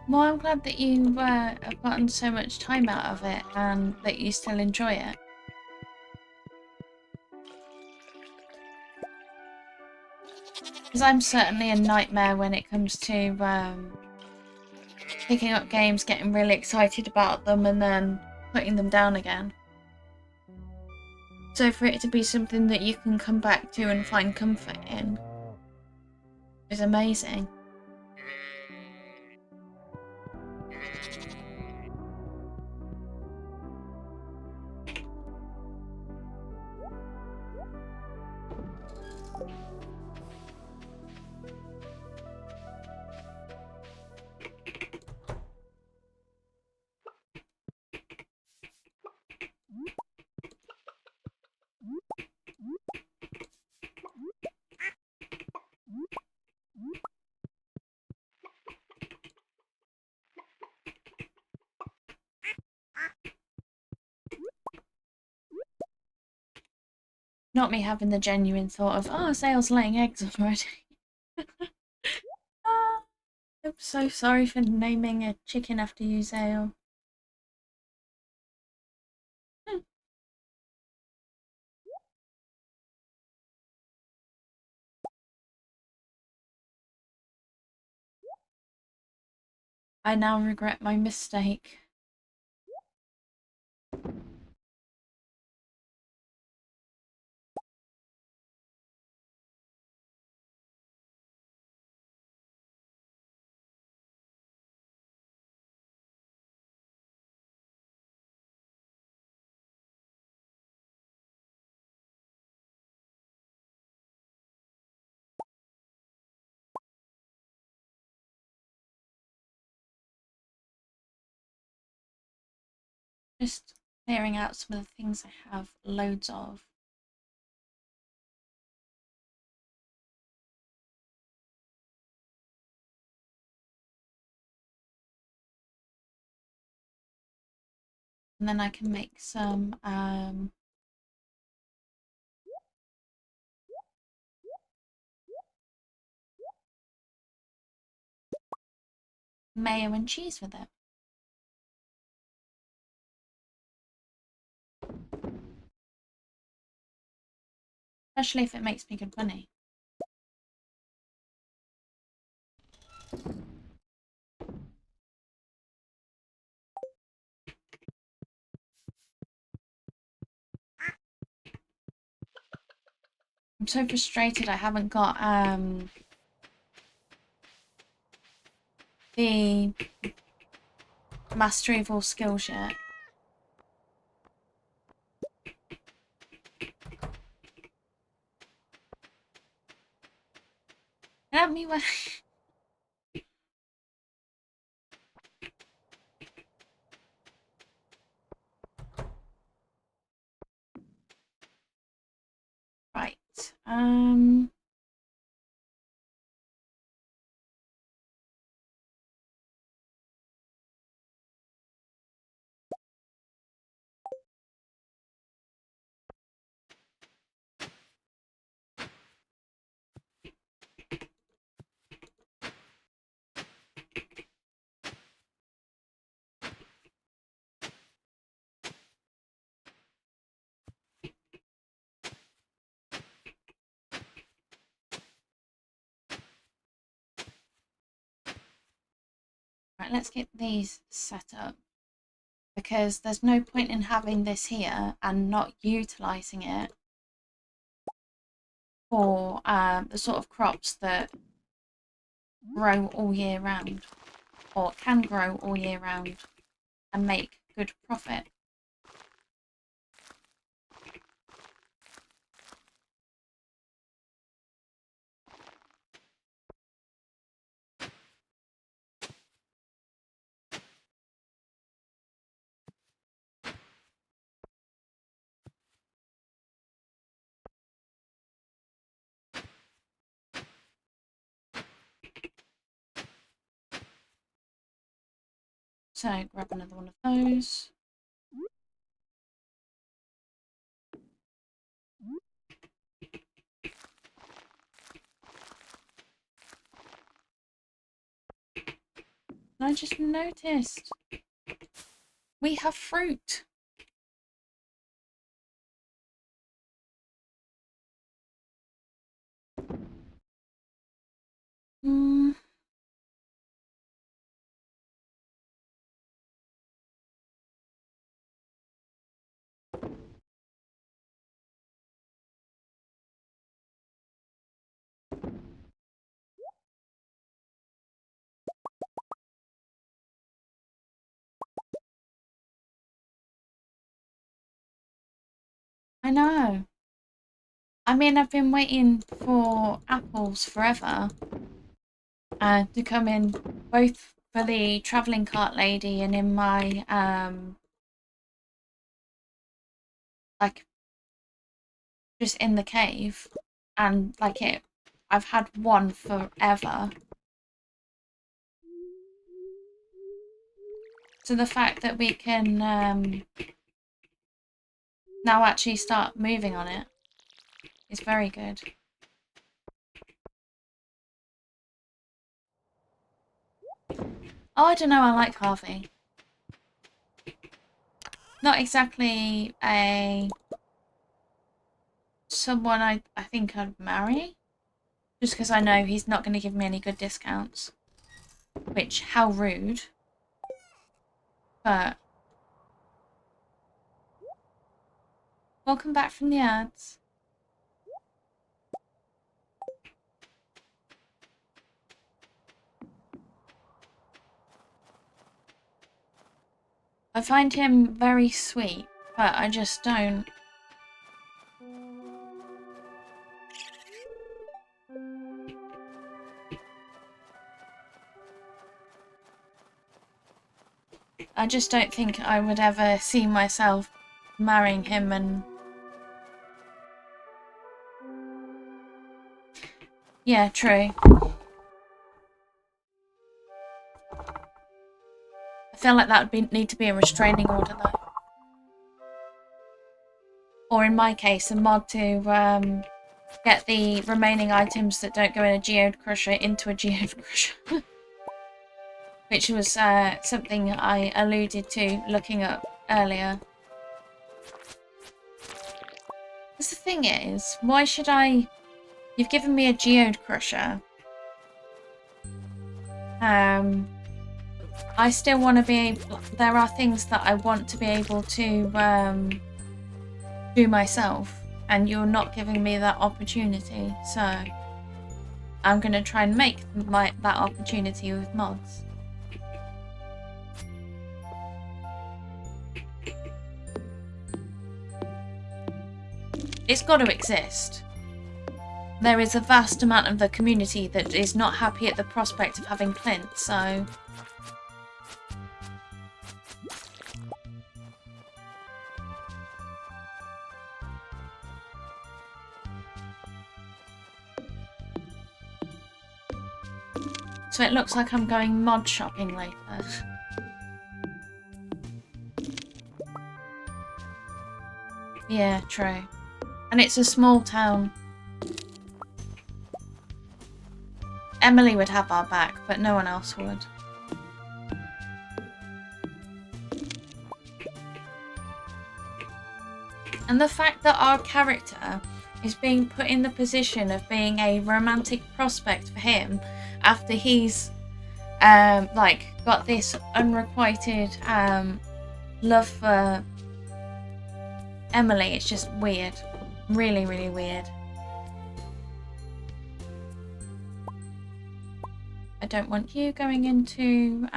Well, I'm glad that you have gotten so much time out of it and that you still enjoy it. Because I'm certainly a nightmare when it comes to picking up games, getting really excited about them and then putting them down again. So for it to be something that you can come back to and find comfort in is amazing. Not me having the genuine thought of, oh, Zale's laying eggs already. I'm so sorry for naming a chicken after you, Zale. I now regret my mistake. Just clearing out some of the things I have loads of. And then I can make some mayo and cheese with it. Especially if it makes me good money. I'm so frustrated I haven't got the mastery of all skills yet. Help me with... Right. Right, let's get these set up. Because there's no point in having this here and not utilising it for the sort of crops that grow all year round, or can grow all year round and make good profit. So grab another one of those. I just noticed we have fruit. I know. I mean, I've been waiting for apples forever to come in, both for the travelling cart lady and in my like just in the cave, and like I've had one forever. So the fact that we can now actually start moving on it is very good. Oh, I don't know, I like Harvey. Not exactly someone I think I'd marry, just because I know he's not going to give me any good discounts. Which, how rude. But welcome back from the ads. I find him very sweet, but I just don't. I just don't think I would ever see myself marrying him and... Yeah, true. I feel like that would need to be a restraining order though. Or in my case, a mod to get the remaining items that don't go in a geode crusher into a geode crusher. Which was something I alluded to looking up earlier. Because the thing is, why should I... You've given me a geode crusher. I still want to be able... There are things that I want to be able to do myself. And you're not giving me that opportunity. So I'm going to try and make that opportunity with mods. It's got to exist. there is a vast amount of the community that is not happy at the prospect of having Clint, so... So it looks like I'm going mod shopping later. Yeah, true. And it's a small town. Emily would have our back, but no one else would. And the fact that our character is being put in the position of being a romantic prospect for him after he's like got this unrequited love for Emily, it's just weird. Really, really weird. I don't want you going into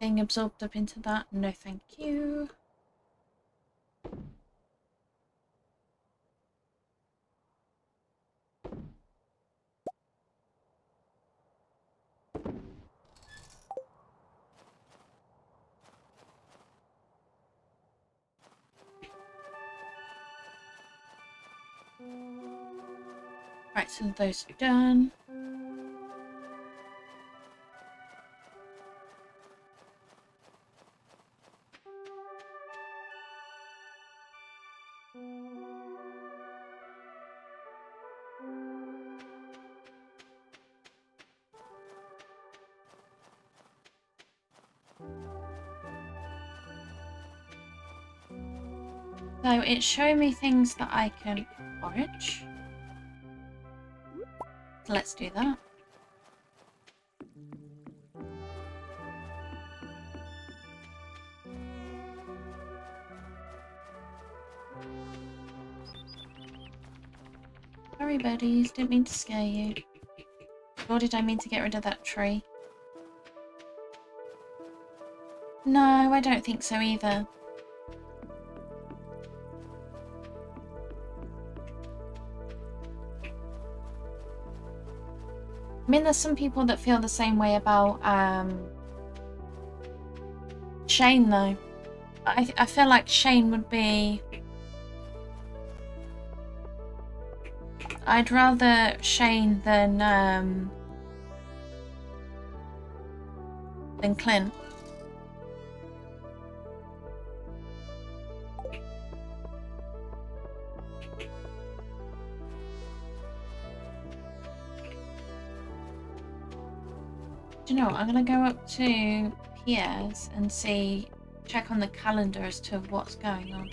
being absorbed up into that. No, thank you. Right, so those are done. So it's showing me things that I can forage. So let's do that. Sorry buddies, didn't mean to scare you. Or did I mean to get rid of that tree? No, I don't think so either. I mean, there's some people that feel the same way about Shane, though. I feel like Shane would be... I'd rather Shane than Clint. Do you know what? I'm gonna go up to Pierre's and see, check on the calendar as to what's going on.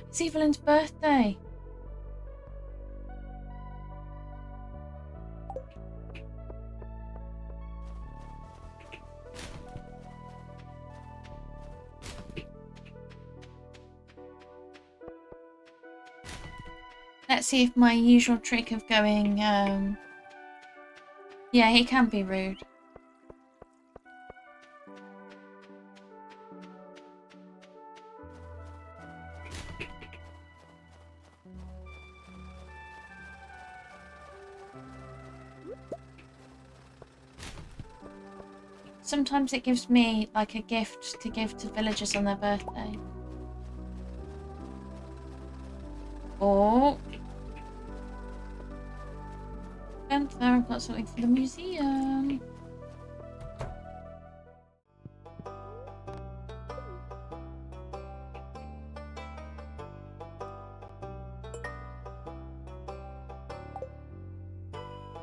It's Evelyn's birthday! Let's see if my usual trick of going, yeah, he can be rude. Sometimes it gives me like a gift to give to villagers on their birthday. Oh. And there, I've got something for the museum.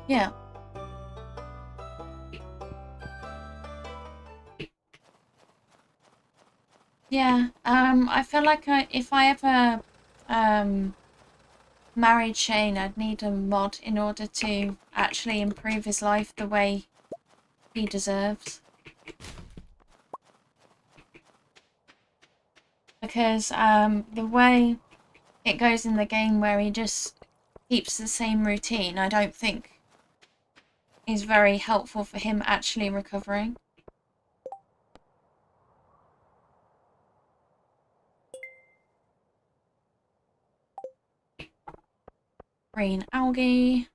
Yeah. Yeah, I feel like if I ever married Shane, I'd need a mod in order to actually improve his life the way he deserves. Because the way it goes in the game where he just keeps the same routine, I don't think is very helpful for him actually recovering. green algae.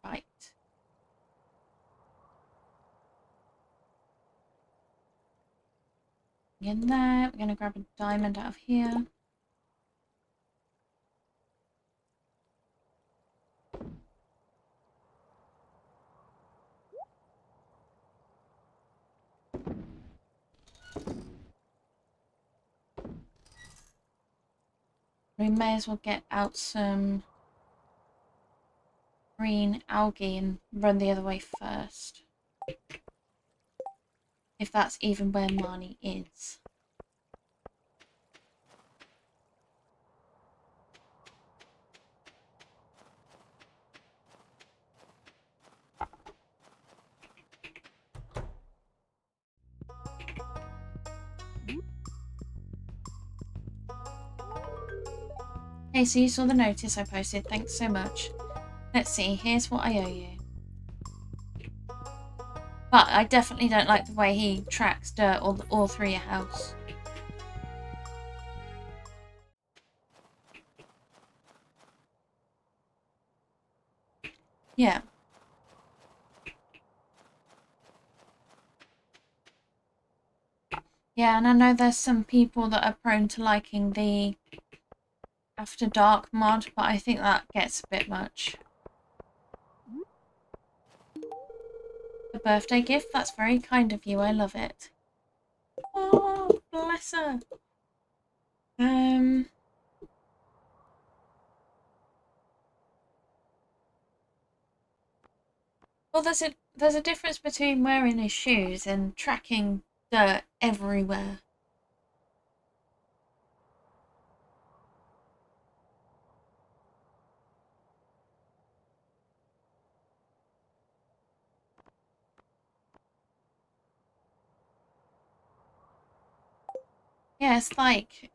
Right. In there, we're going to grab a diamond out of here. We may as well get out some green algae and run the other way first. If that's even where Marnie is. Hey, so you saw the notice I posted. Thanks so much. Let's see, here's what I owe you. But I definitely don't like the way he tracks dirt all through your house. Yeah. Yeah, and I know there's some people that are prone to liking the After Dark mod, but I think that gets a bit much. A birthday gift? That's very kind of you. I love it. Oh, bless her. Well, there's a difference between wearing his shoes and tracking dirt everywhere. Yeah, it's like,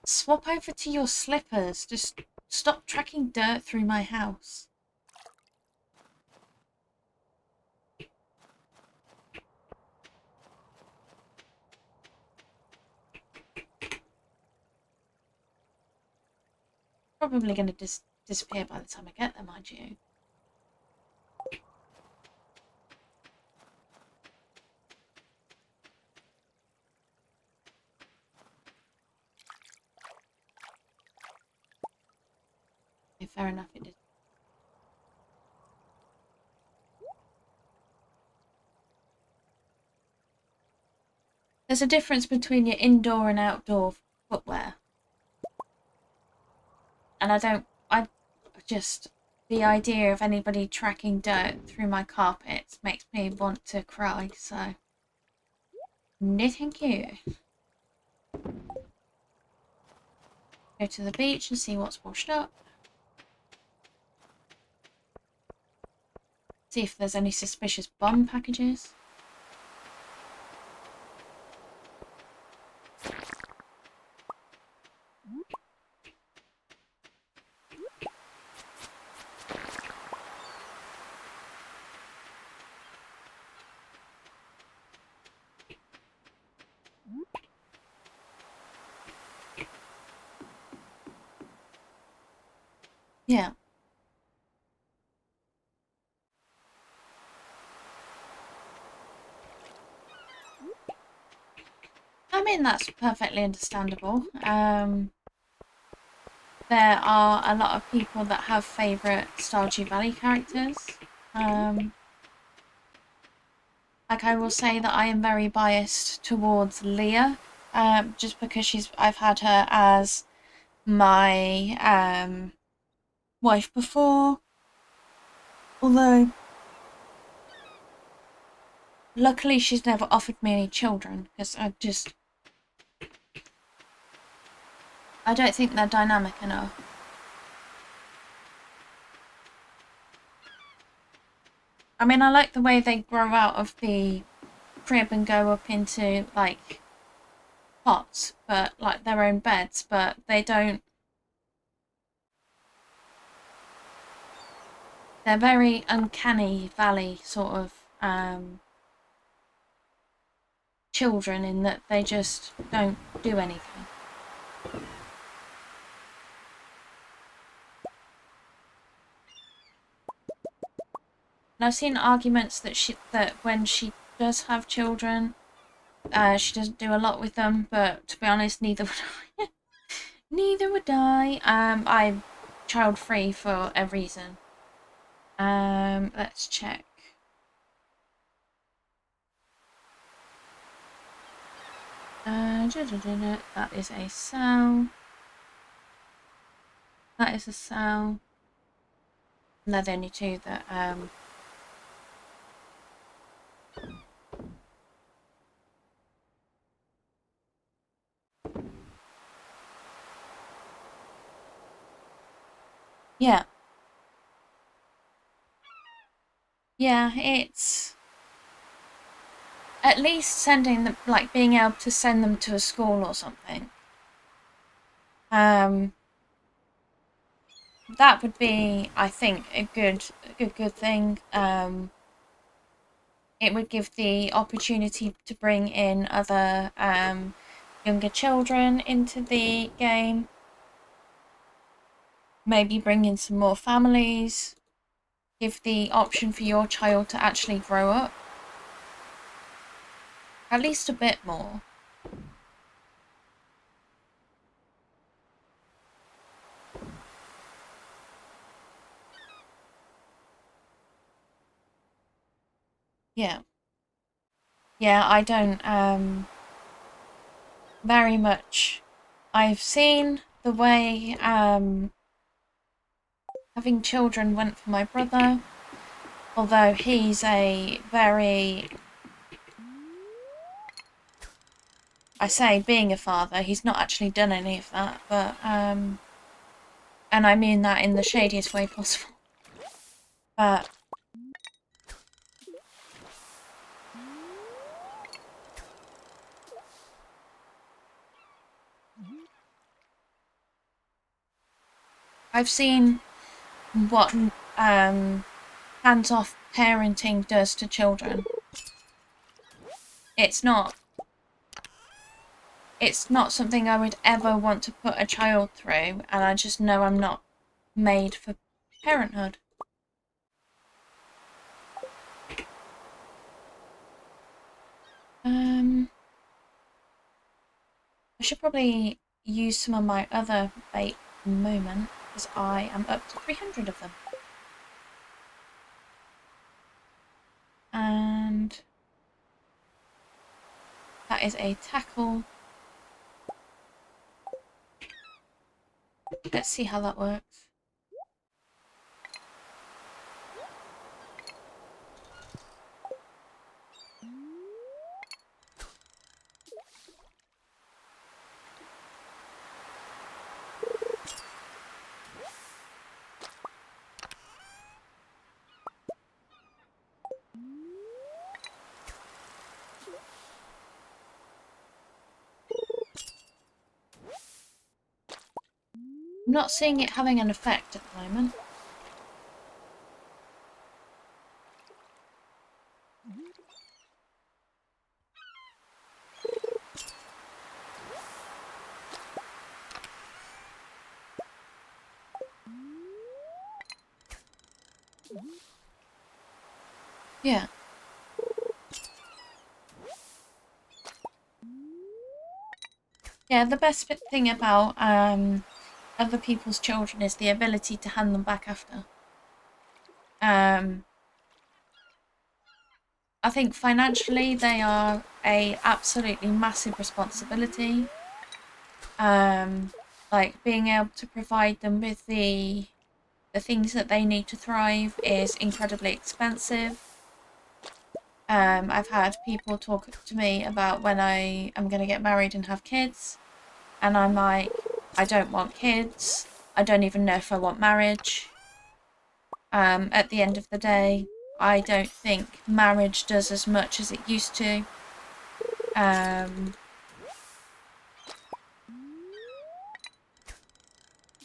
swap over to your slippers. Just stop tracking dirt through my house. Probably going to disappear by the time I get there, mind you. Okay, fair enough, it did. There's a difference between your indoor and outdoor footwear. And I just, the idea of anybody tracking dirt through my carpet makes me want to cry, so. No, thank you. Go to the beach and see what's washed up. See if there's any suspicious bomb packages. Yeah. I mean, that's perfectly understandable. There are a lot of people that have favourite Stardew Valley characters. Like, I will say that I am very biased towards Leah, just because I've had her as my wife before. Although, luckily she's never offered me any children, because I don't think they're dynamic enough. I mean, I like the way they grow out of the crib and go up into, like, pots, but, like, their own beds, but they don't. They're very uncanny valley sort of children in that they just don't do anything. And I've seen arguments that when she does have children, she doesn't do a lot with them. But to be honest, neither would I. Neither would I. I'm child free for a reason. Let's check. That is a sow. That is a sow. And they're the only two that yeah. Yeah, it's at least sending them, like being able to send them to a school or something. That would be, I think, a good thing. It would give the opportunity to bring in other younger children into the game. Maybe bring in some more families. Give the option for your child to actually grow up. At least a bit more. Yeah. Yeah, I don't very much. I've seen the way having children went for my brother, although he's a very, I say being a father, he's not actually done any of that, but and I mean that in the shadiest way possible. But I've seen what hands-off parenting does to children. It's not something I would ever want to put a child through, and I just know I'm not made for parenthood. I should probably use some of my other bait at the moment, because I am up to 300 of them. And that is a tackle. Let's see how that works. I'm not seeing it having an effect at the moment. Yeah. Yeah, the best thing about other people's children is the ability to hand them back after. I think financially they are a absolutely massive responsibility. Like being able to provide them with the things that they need to thrive is incredibly expensive. I've had people talk to me about when I am going to get married and have kids, and I'm like, I don't want kids. I don't even know if I want marriage. At the end of the day, I don't think marriage does as much as it used to.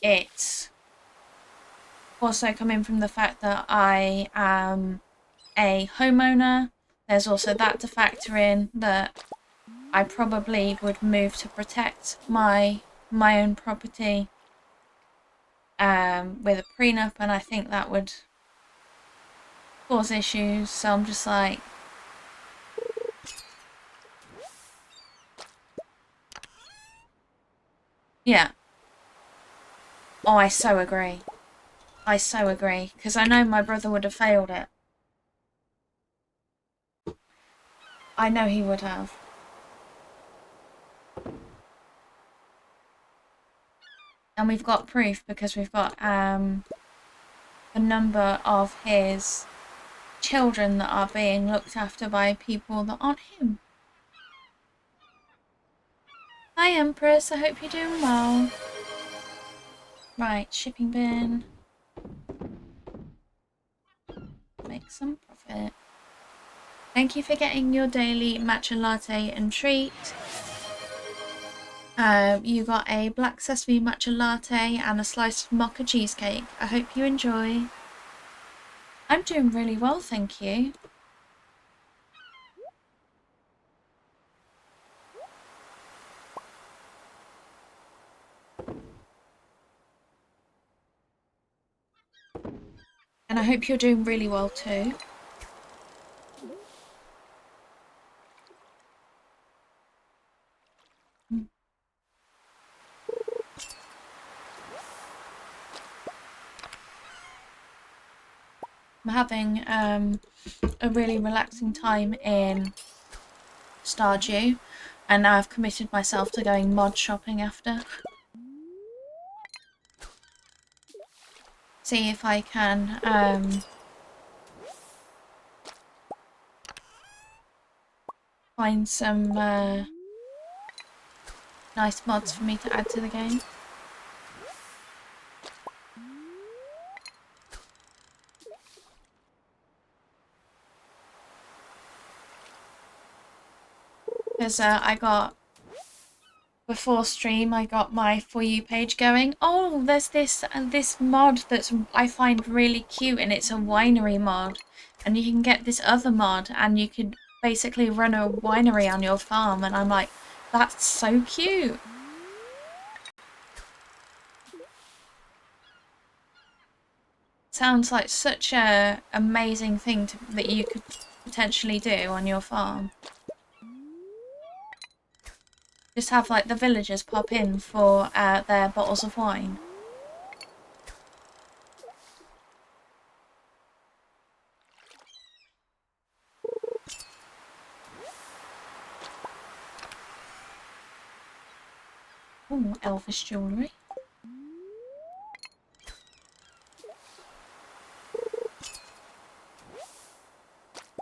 It's Also coming from the fact that I am a homeowner, there's also that to factor in, that I probably would move to protect my own property with a prenup, and I think that would cause issues. So I'm just like, yeah. Oh, I so agree. I so agree, because I know my brother would have failed it. I know he would have. And we've got proof because we've got a number of his children that are being looked after by people that aren't him. Hi Empress, I hope you're doing well. Right, shipping bin. Make some profit. Thank you for getting your daily matcha latte and treat. You got a black sesame matcha latte and a slice of mocha cheesecake. I hope you enjoy. I'm doing really well, thank you. And I hope you're doing really well too. I'm having a really relaxing time in Stardew, and now I've committed myself to going mod shopping after. See if I can find some nice mods for me to add to the game. Because I got, before stream, I got my For You page going. Oh, there's this mod that's I find really cute, and it's a winery mod. And you can get this other mod, and you could basically run a winery on your farm. And I'm like, that's so cute. Sounds like such a amazing thing that you could potentially do on your farm. Just have like the villagers pop in for their bottles of wine. Ooh, elvish jewellery.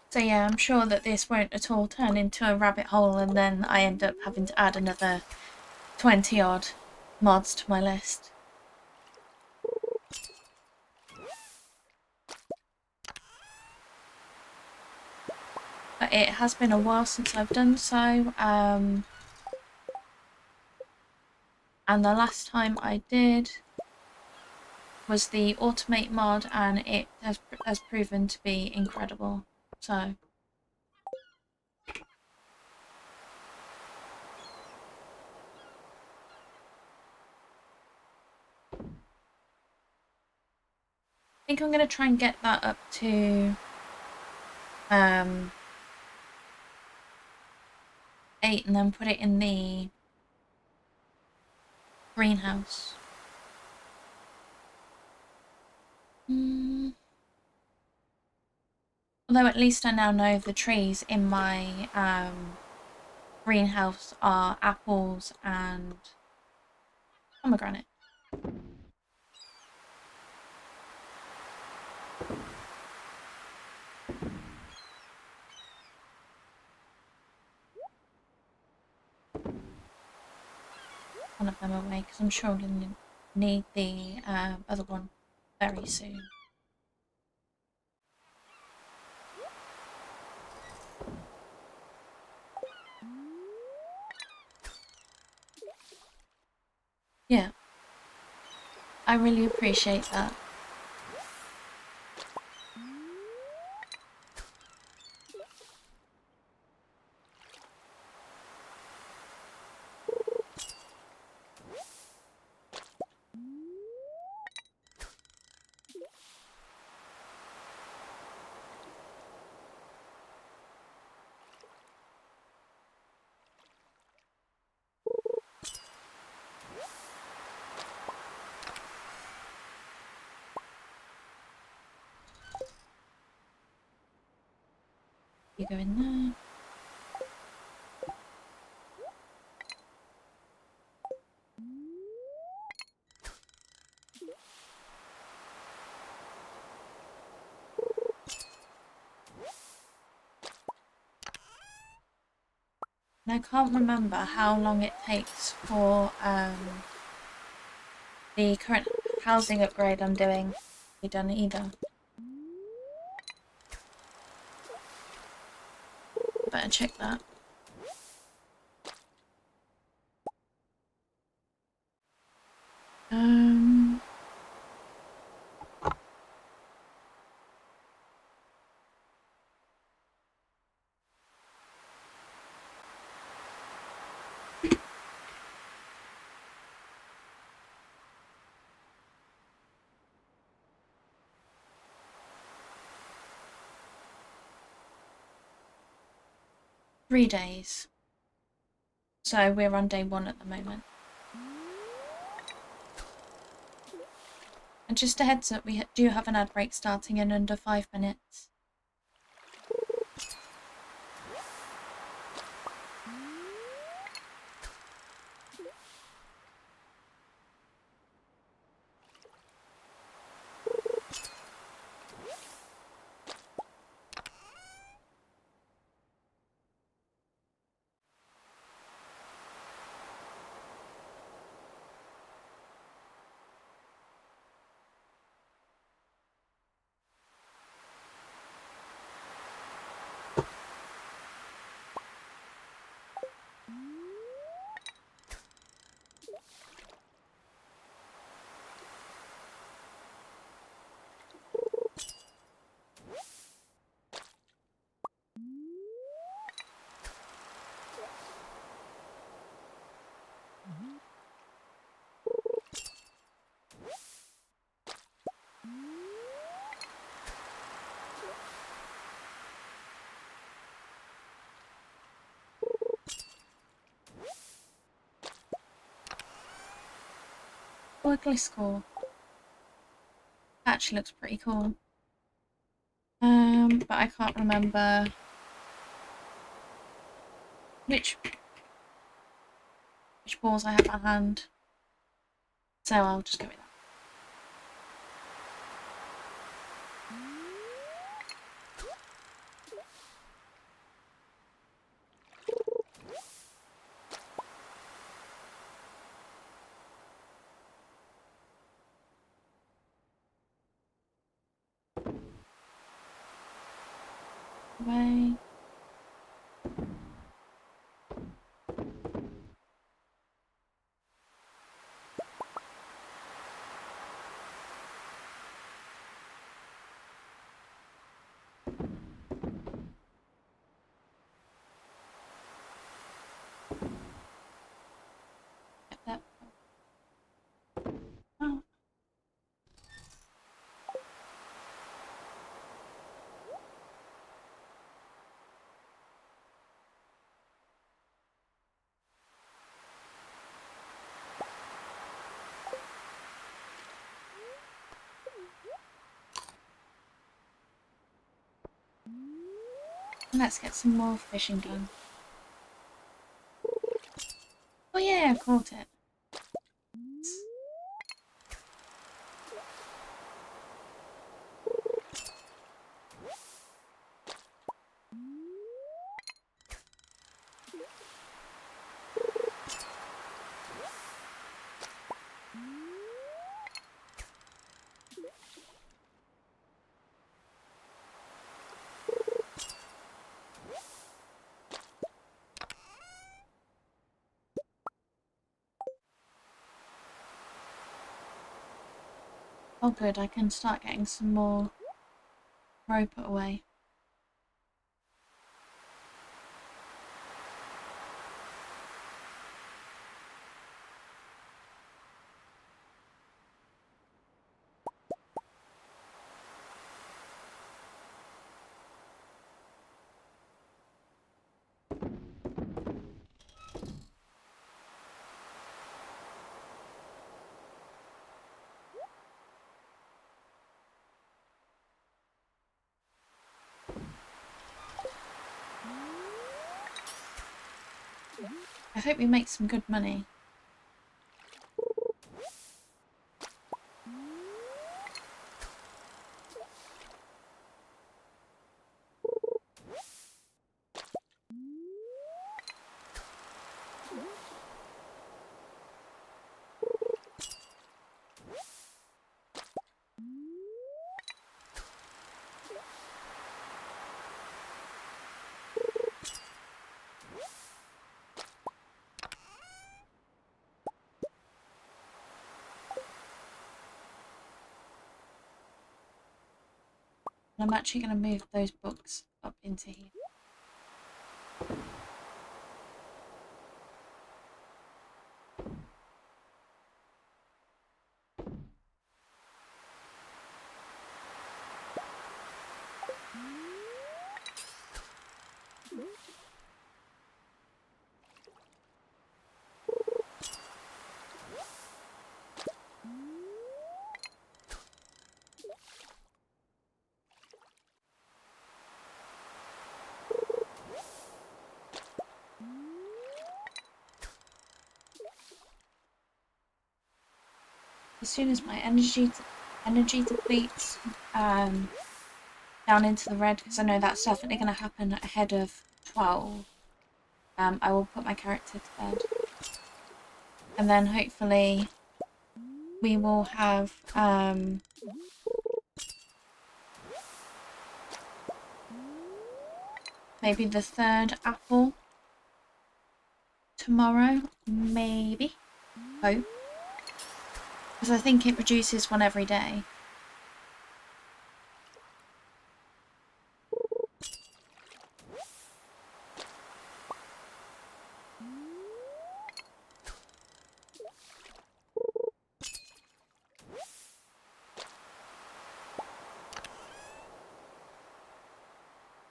So yeah, I'm sure that this won't at all turn into a rabbit hole and then I end up having to add another 20 odd mods to my list. But it has been a while since I've done so, and the last time I did was the Automate mod, and it has proven to be incredible. So I think I'm going to try and get that up to 8 and then put it in the greenhouse. Although at least I now know the trees in my greenhouse are apples and pomegranate. One of them away because I'm sure I'm going to need the other one very soon. Yeah, I really appreciate that. You go in there. And I can't remember how long it takes for the current housing upgrade I'm doing to be done either. Better check that. 3 days. So we're on day 1 at the moment. And just a heads up, we do have an ad break starting in under 5 minutes. Ugly score. Actually looks pretty cool. But I can't remember which balls I have at hand. So I'll just go with that. Away. Get that. Oh. Let's get some more fishing done. Oh yeah, I caught it. Oh good, I can start getting some more rope put away. I hope we make some good money. I'm actually going to move those books up into here. As soon as my energy depletes down into the red, because I know that's definitely going to happen ahead of 12, I will put my character to bed. And then hopefully we will have maybe the 3rd apple tomorrow, maybe. Hope. Because I think it produces one every day.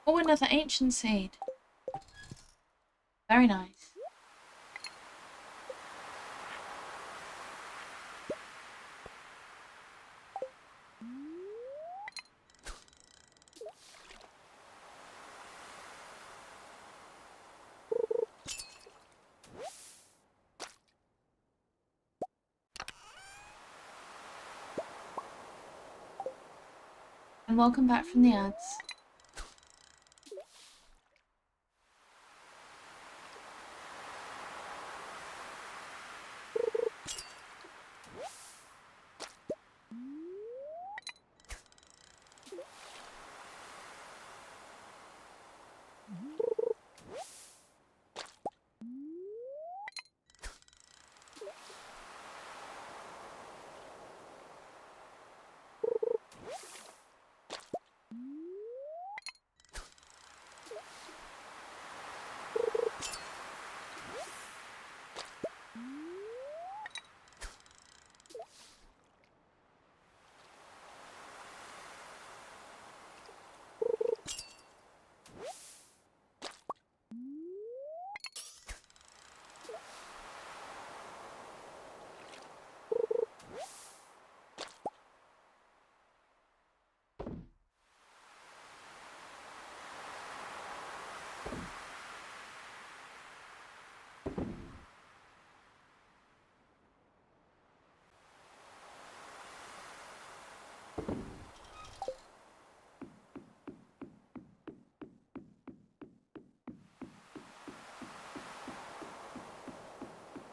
Oh, another ancient seed. Very nice. And welcome back from the ads.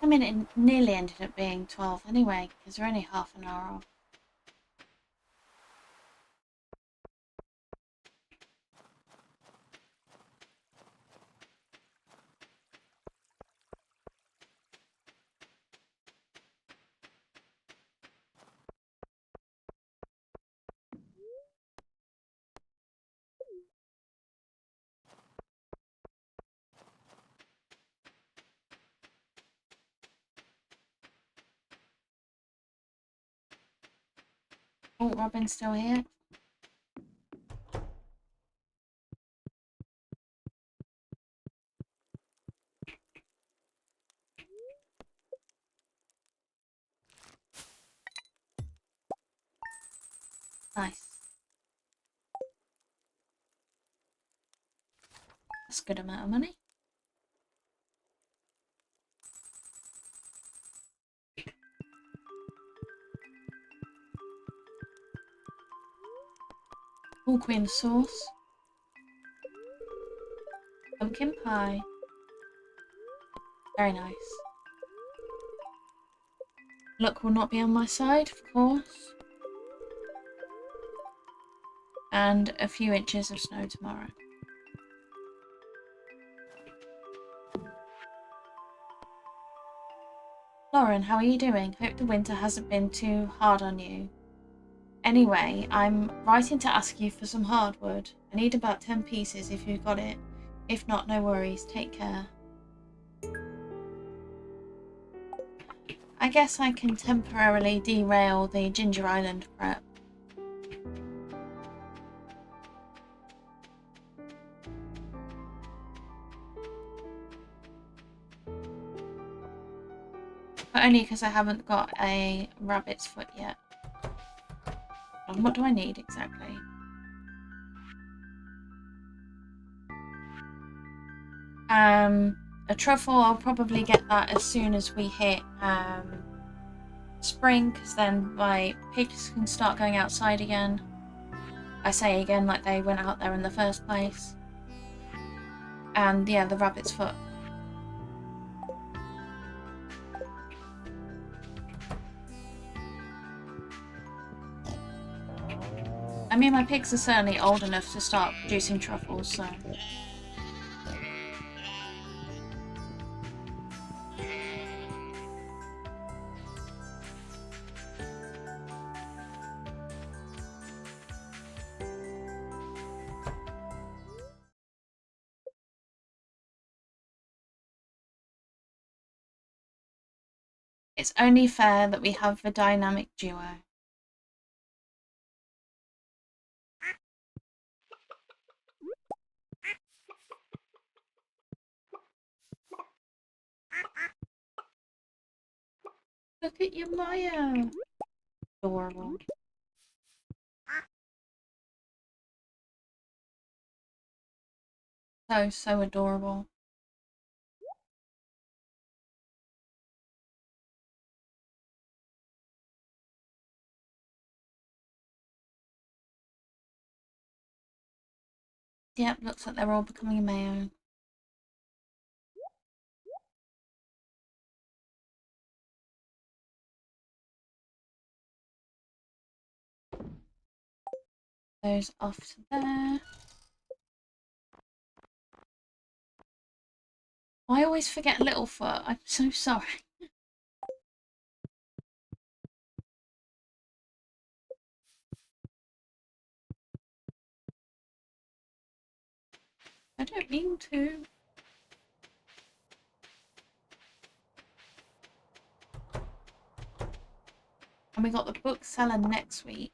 I mean, it nearly ended up being 12 anyway, because we're only half an hour off. Oh, Robin's still here. Nice. That's a good amount of money. All queen sauce. Pumpkin pie. Very nice. Luck will not be on my side, of course. And a few inches of snow tomorrow. Lauren, how are you doing? Hope the winter hasn't been too hard on you. Anyway, I'm writing to ask you for some hardwood. I need about 10 pieces if you've got it. If not, no worries. Take care. I guess I can temporarily derail the Ginger Island prep. But only because I haven't got a rabbit's foot yet. And what do I need exactly? A truffle, I'll probably get that as soon as we hit spring, because then my pigs can start going outside again. I say again like they went out there in the first place. And yeah, the rabbit's foot. I mean, my pigs are certainly old enough to start producing truffles, so... It's only fair that we have a dynamic duo. Look at you, Maya! Adorable. So adorable. Yep, looks like they're all becoming my own. Those off to there. I always forget Littlefoot. I'm so sorry. I don't mean to. And we got the bookseller next week.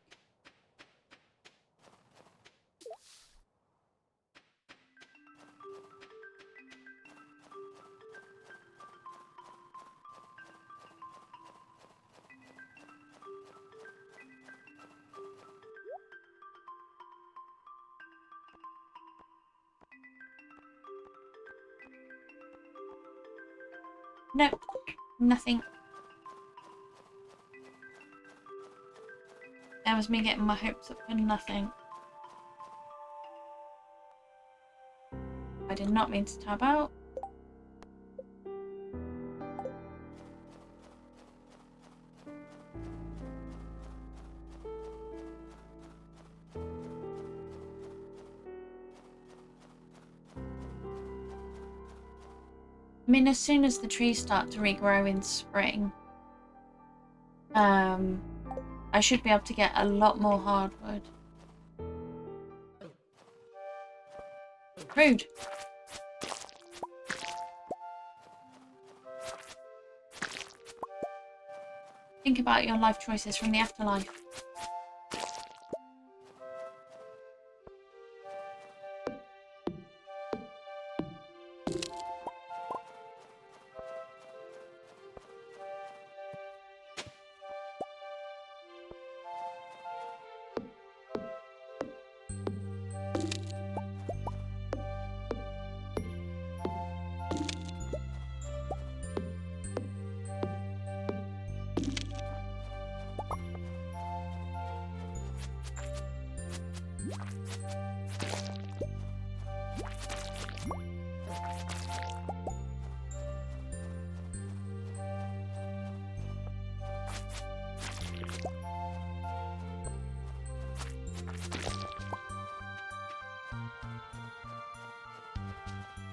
Nope, nothing. That was me getting my hopes up for nothing. I did not mean to tab out. I mean, as soon as the trees start to regrow in spring, I should be able to get a lot more hardwood. Rude. Think about your life choices from the afterlife.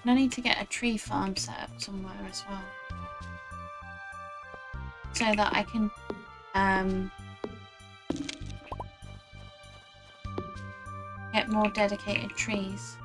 And I need to get a tree farm set up somewhere as well, so that I can get more dedicated trees.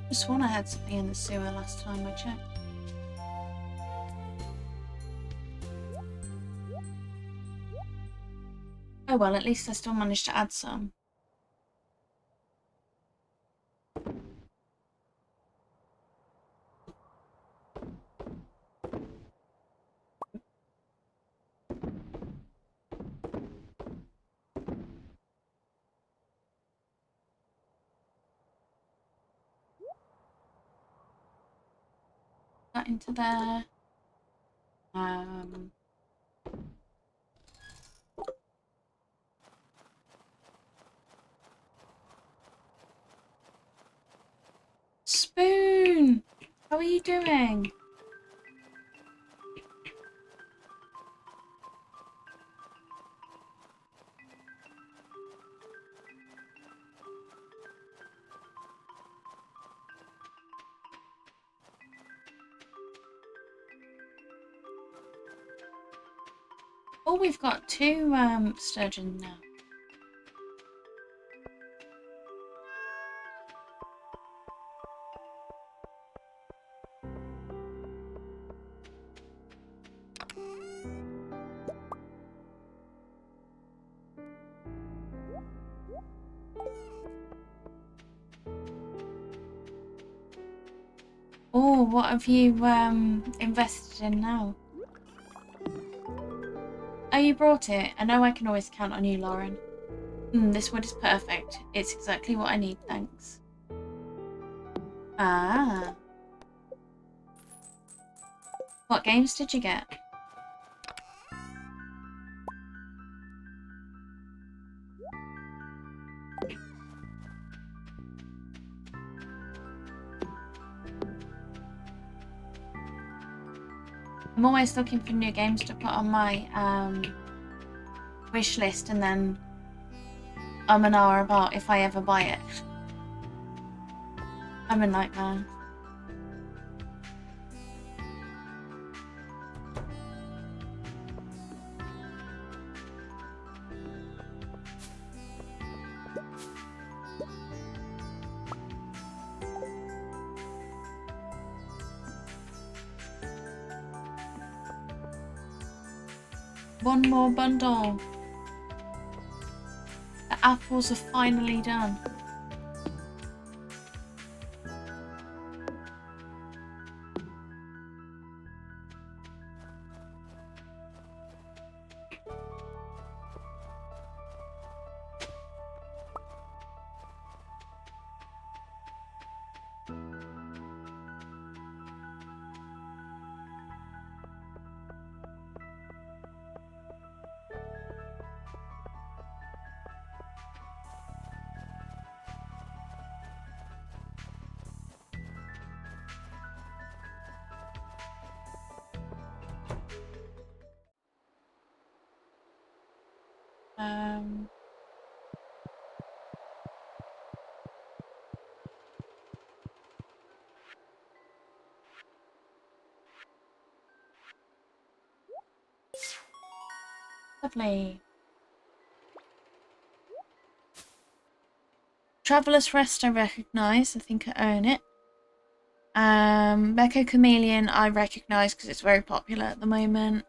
Just sworn I had something in the sewer last time I checked. Oh well, at least I still managed to add some. That into there. Spoon! How are you doing? Oh, we've got 2 sturgeon now. Oh, what have you invested in now? Oh, you brought it. I know I can always count on you, Lauren. This wood is perfect. It's exactly what I need, thanks. Ah. What games did you get? I'm always looking for new games to put on my wish list, and then an hour about if I ever buy it. I'm a nightmare. One more bundle. The apples are finally done. Lovely. Traveller's Rest I recognise. I think I own it. Mecha Chameleon I recognise because it's very popular at the moment.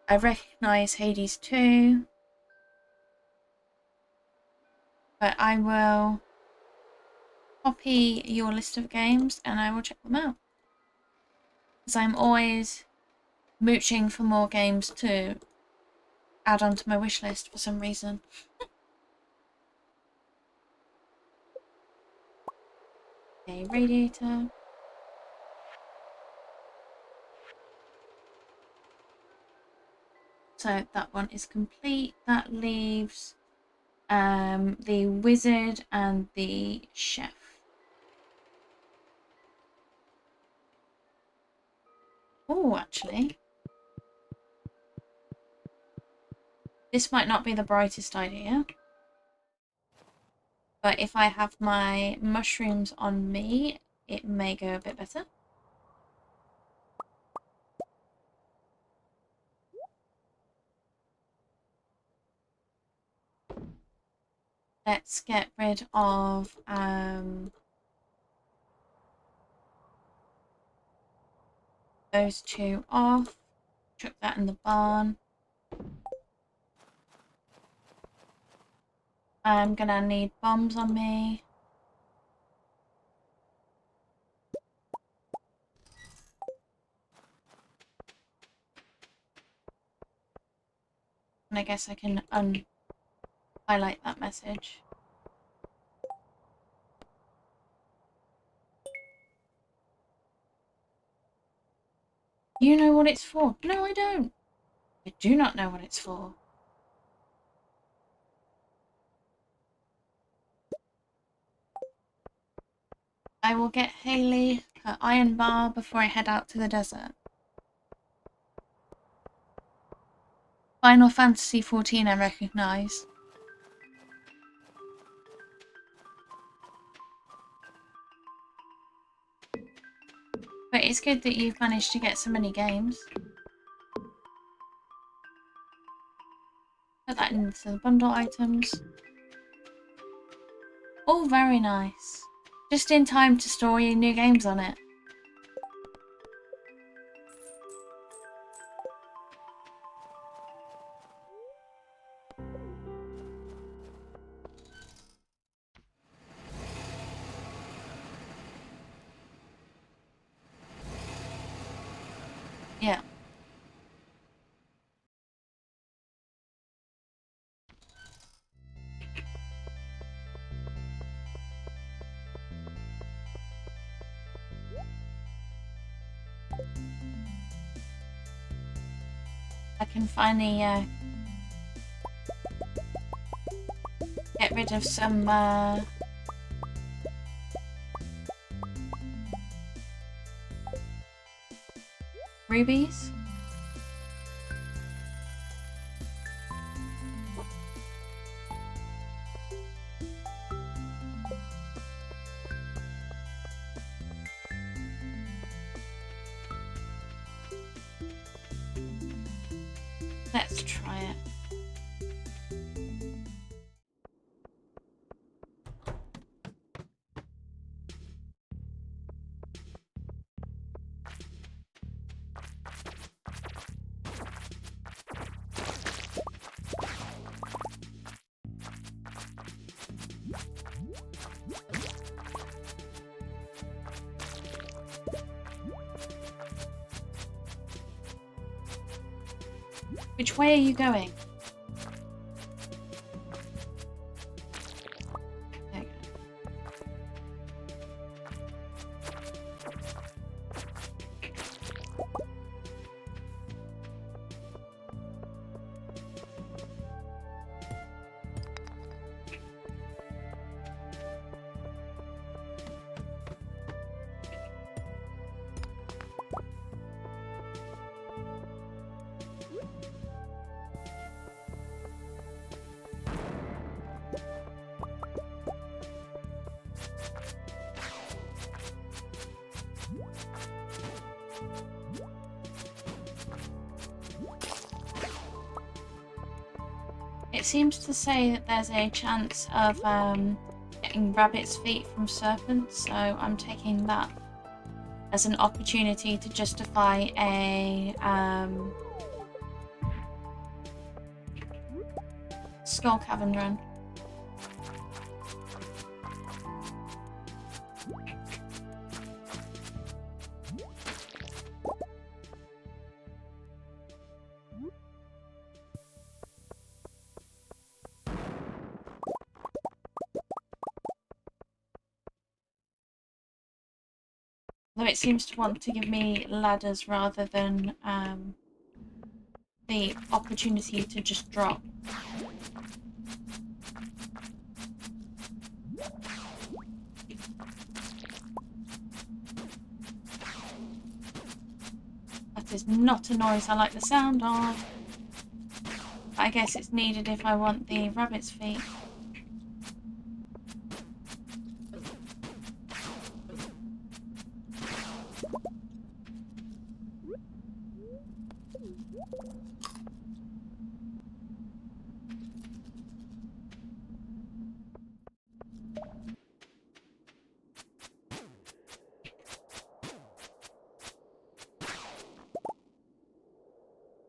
I recognise Hades 2. But I will copy your list of games and I will check them out. Because I'm always mooching for more games to add onto my wish list for some reason. a radiator. So that one is complete. That leaves the wizard and the chef. Oh, actually, this might not be the brightest idea, but if I have my mushrooms on me, it may go a bit better. Let's get rid of those two off. Chuck that in the barn. I'm gonna need bombs on me. And I guess I can highlight that message. You know what it's for? No, I don't. I do not know what it's for. I will get Haley her iron bar before I head out to the desert. Final Fantasy XIV I recognise. But it's good that you've managed to get so many games. Put that into the bundle items. All very nice. Just in time to store your new games on it. Yeah. I can finally get rid of some rubies. Let's try it. Which way are you going? There you go. It seems to say that there's a chance of getting rabbit's feet from serpents, so I'm taking that as an opportunity to justify a skull cavern run. it seems to want to give me ladders rather than the opportunity to just drop. That is not a noise I like the sound of. I guess it's needed if I want the rabbit's feet.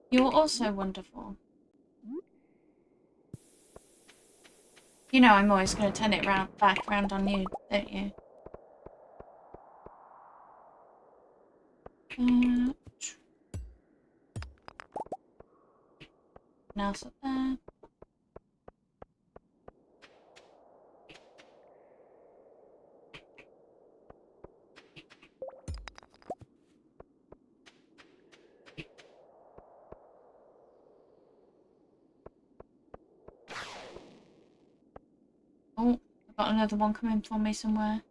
You're also wonderful. You know I'm always going to turn it back around on you, don't you? Now up there. Oh, I've got another one coming for me somewhere.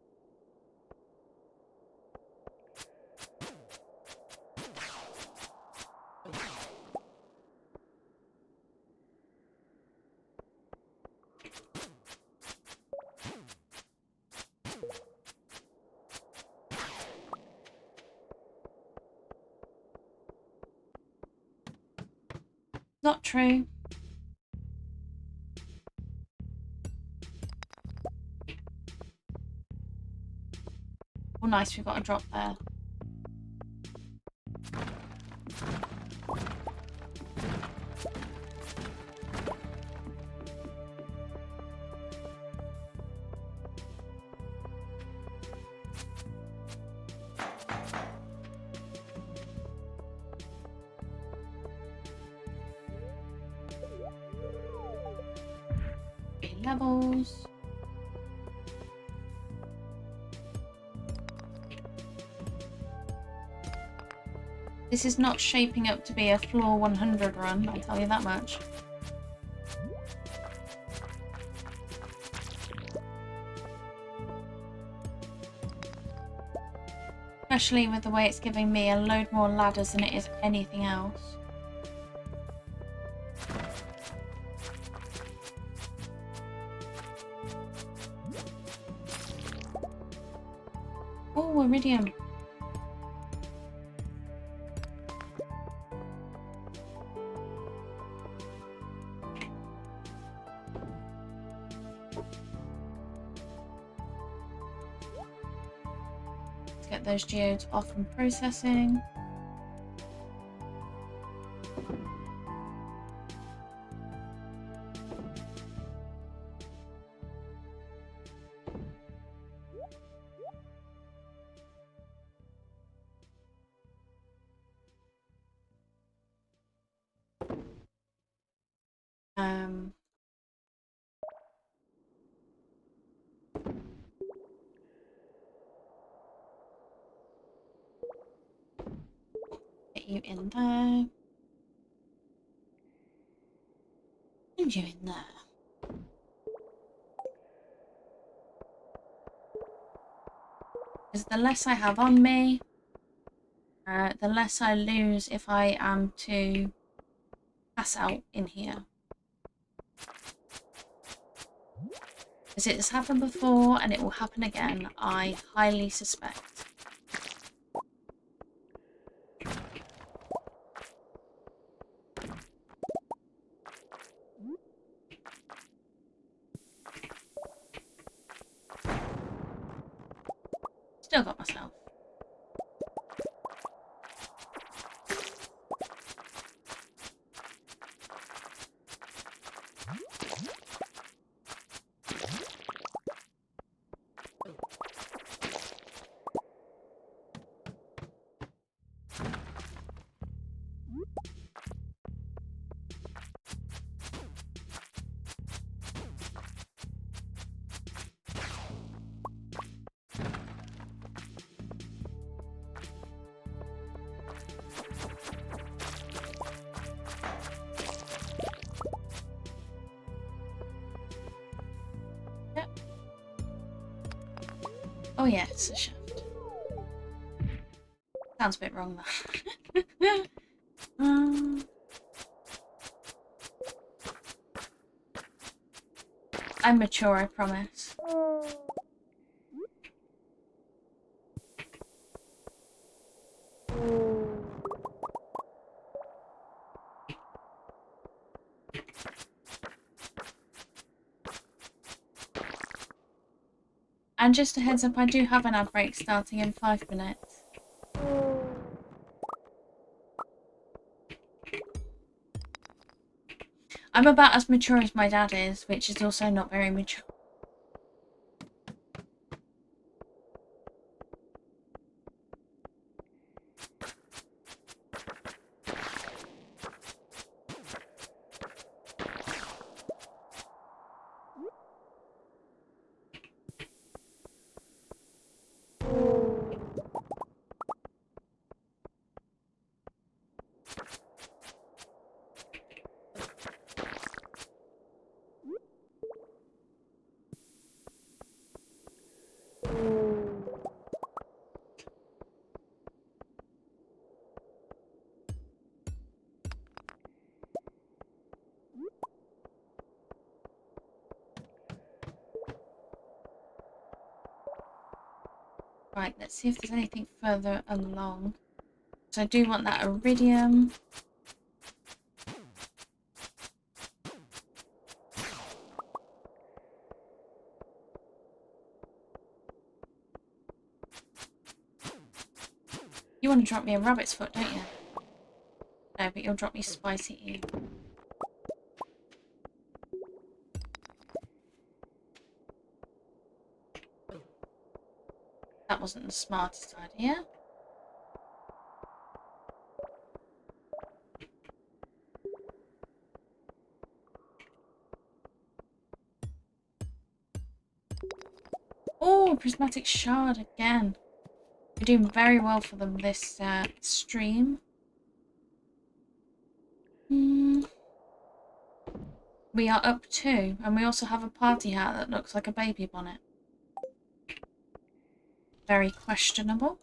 Not true. Oh, nice, we've got a drop there. Levels. This is not shaping up to be a floor 100 run, I'll tell you that much. Especially with the way it's giving me a load more ladders than it is anything else. Oh, iridium. Let's get those geodes off from processing. Get you in there. And you in there. Because the less I have on me, the less I lose if I am to pass out in here. Because it has happened before and it will happen again, I highly suspect. Still got myself. Oh yes, a shaft. Sounds a bit wrong though. I'm mature, I promise. And just a heads up, I do have an ad break starting in 5 minutes. I'm about as mature as my dad is, which is also not very mature. Right, let's see if there's anything further along. So I do want that iridium. You want to drop me a rabbit's foot, don't you? No, but you'll drop me spicy eel. That wasn't the smartest idea. Oh, prismatic shard again. We're doing very well for them this stream. We are up 2, and we also have a party hat that looks like a baby bonnet. Very questionable.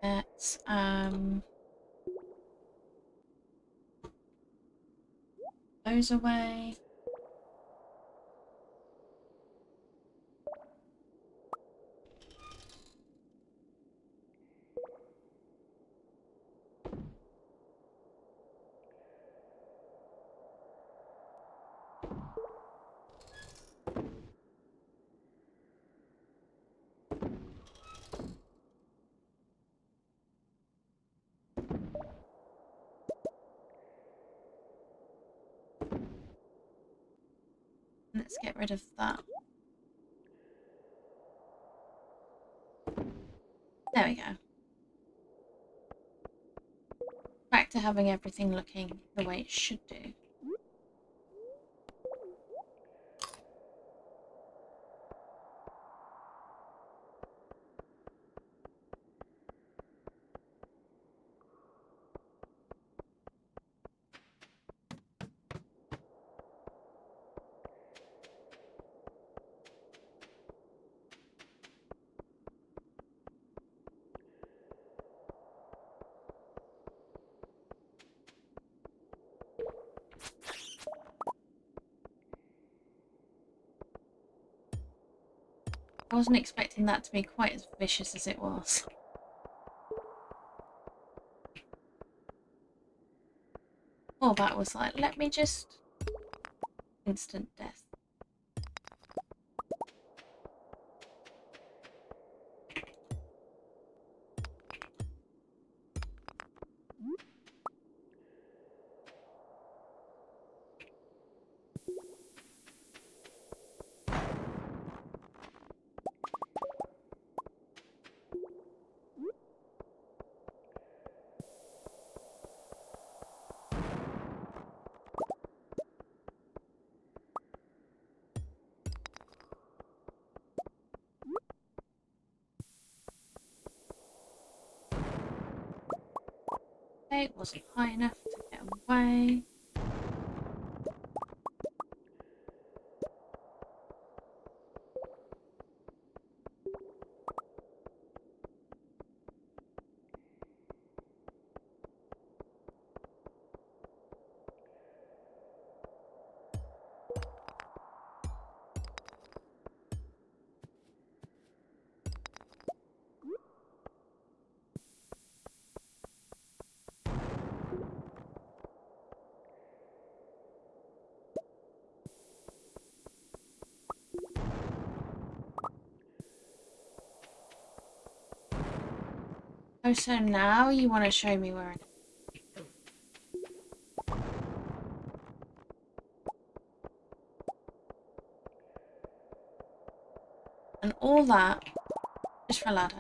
Let's those away. Let's get rid of that. There we go. Back to having everything looking the way it should do. I wasn't expecting that to be quite as vicious as it was. Oh, that was like, let me just... Instant death. Okay, it wasn't high enough to get away. Oh, so now you want to show me where it is. And all that is for a ladder.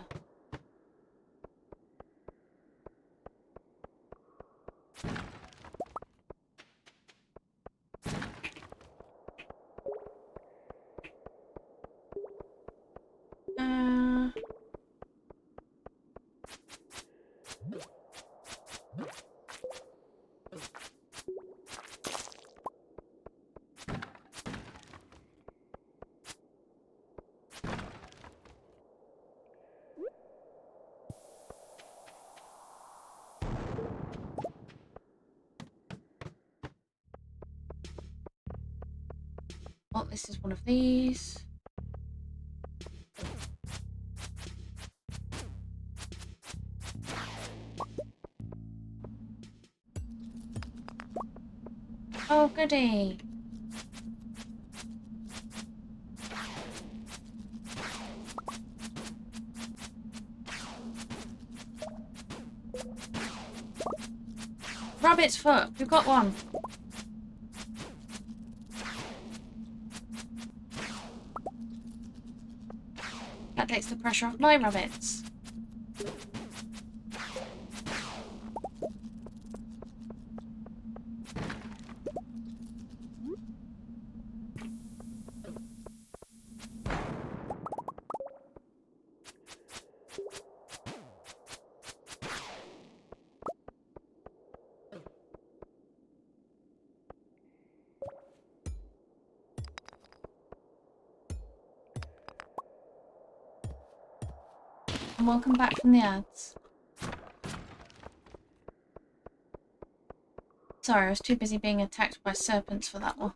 Uh, oh, this is one of these. Oh, goody. Rabbit's foot. We've got one. That takes the pressure off my rabbits. And welcome back from the ads. Sorry, I was too busy being attacked by serpents for that one.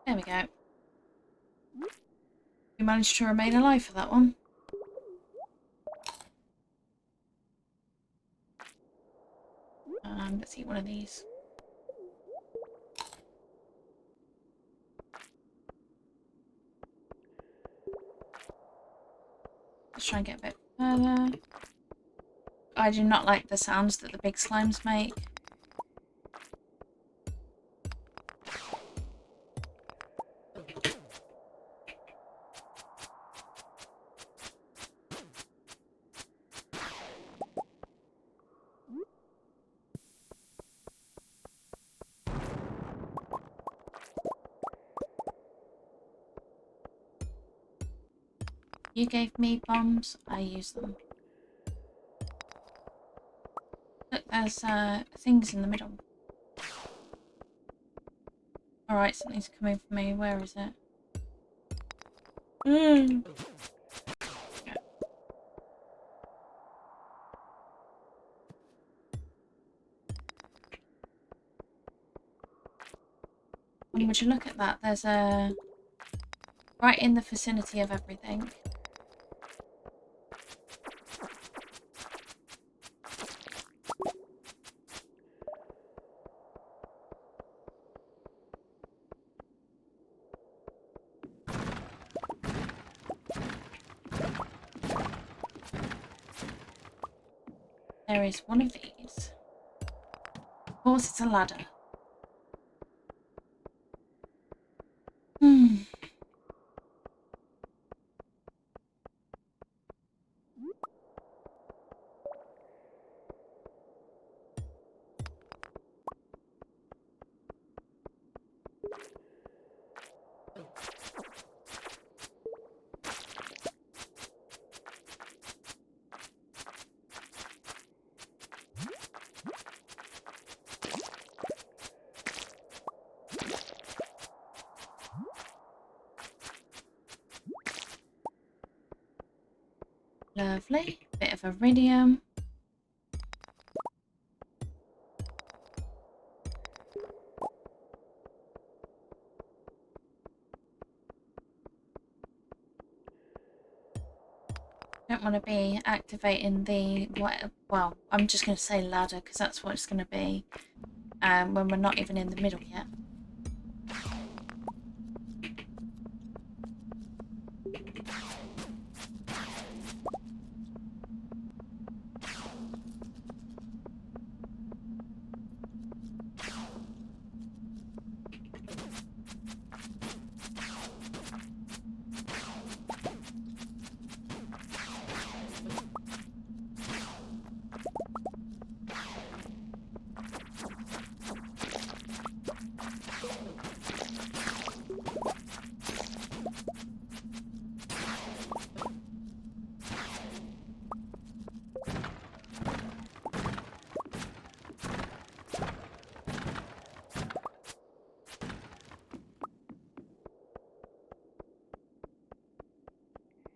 There we go. You managed to remain alive for that one. Let's eat one of these. Let's try and get a bit further. I do not like the sounds that the big slimes make. You gave me bombs, I use them. Look, there's things in the middle. Alright, something's coming for me. Where is it? Yeah. And would you look at that? There's a... right in the vicinity of everything. There is one of these. Of course, it's a ladder. Lovely. Bit of iridium. Don't want to be activating the, well, I'm just going to say ladder because that's what it's going to be when we're not even in the middle yet.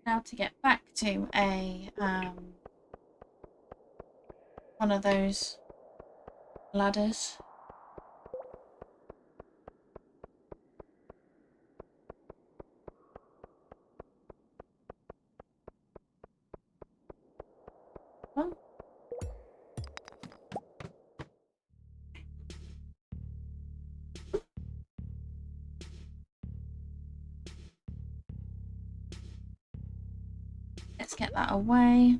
Now to get back to a one of those ladders. Well, let's get that away.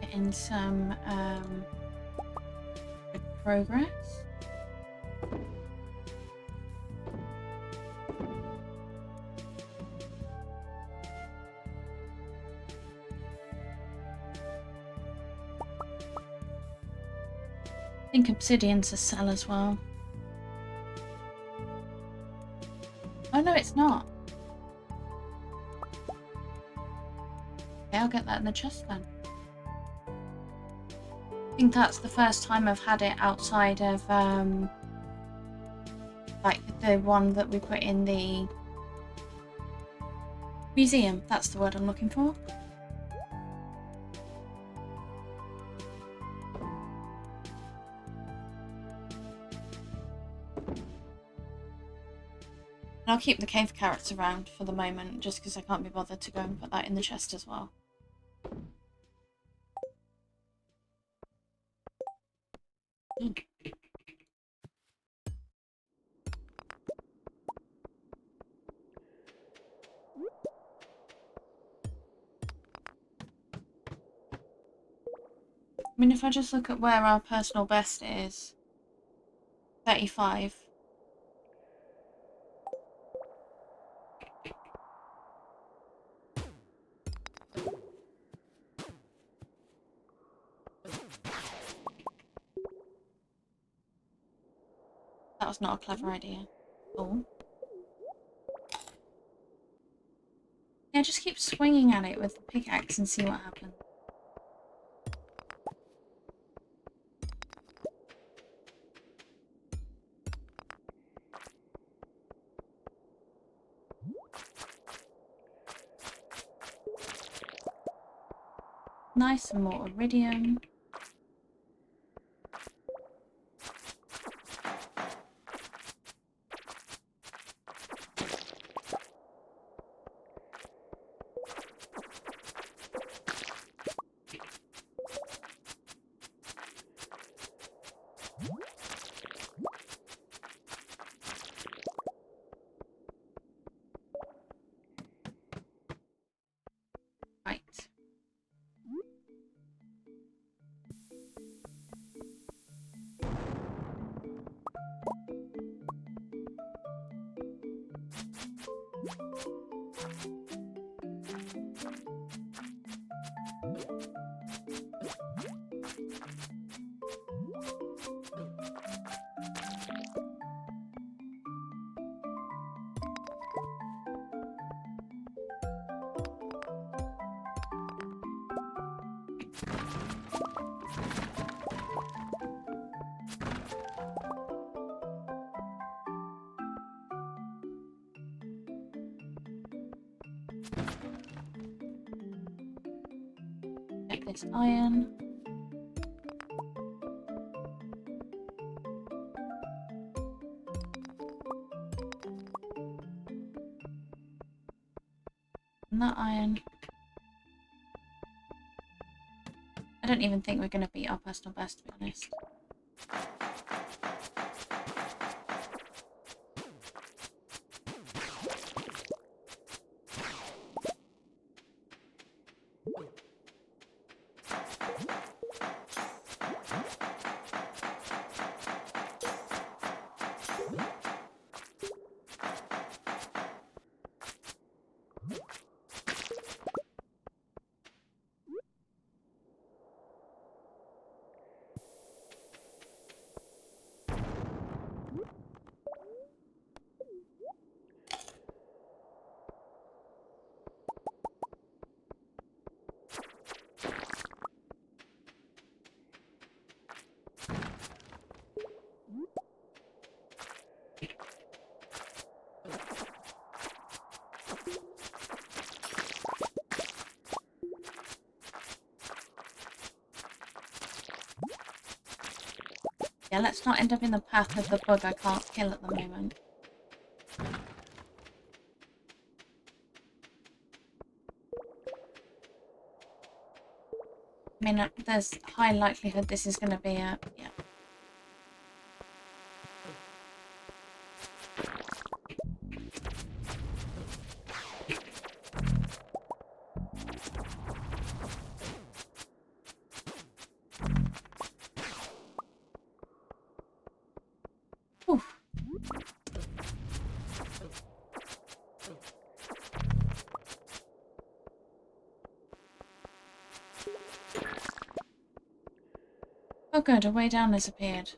Getting some good progress. I think obsidian's a sell as well. Oh no, it's not. Okay, I'll get that in the chest then. I think that's the first time I've had it outside of like the one that we put in the museum. That's the word I'm looking for. And I'll keep the cave carrots around for the moment, just because I can't be bothered to go and put that in the chest as well. I mean, if I just look at where our personal best is, 35. That was not a clever idea. Oh. Yeah, just keep swinging at it with the pickaxe and see what happens. Nice, and more iridium. Right. this iron. And that iron. I don't even think we're going to beat our personal best, to be honest. Yeah, let's not end up in the path of the bug I can't kill at the moment. I mean, there's high likelihood this is going to be a... yeah. Oof. Oh good, a way down has appeared.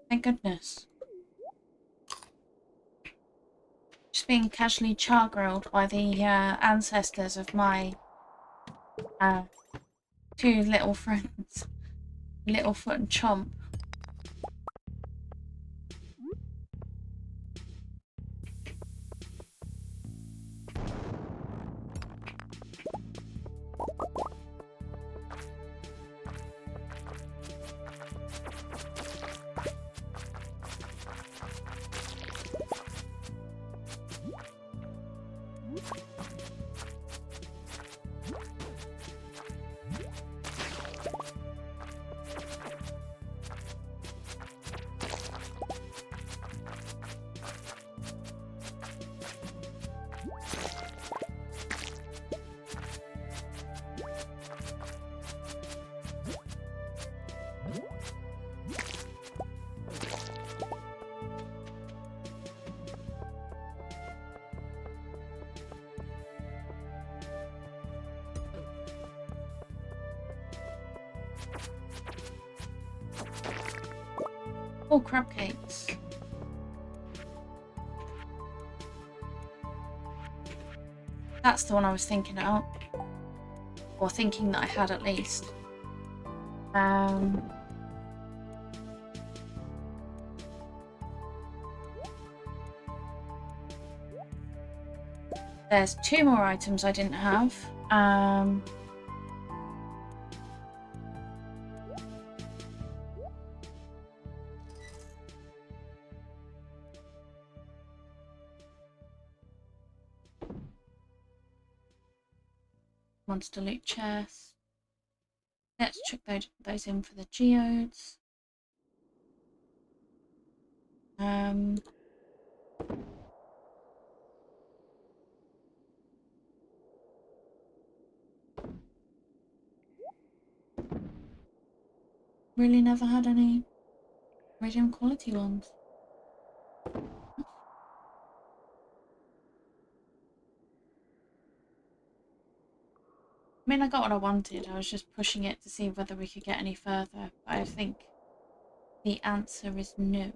Thank goodness. Just being casually char-grilled by the ancestors of my two little friends, Littlefoot and Chomp. Oh, crab cakes. That's the one I was thinking about. Or thinking that I had at least. There's two more items I didn't have. Monster loot chest. Let's chuck those in for the geodes. Really never had any medium quality ones. I mean, I got what I wanted. I was just pushing it to see whether we could get any further. But I think the answer is no.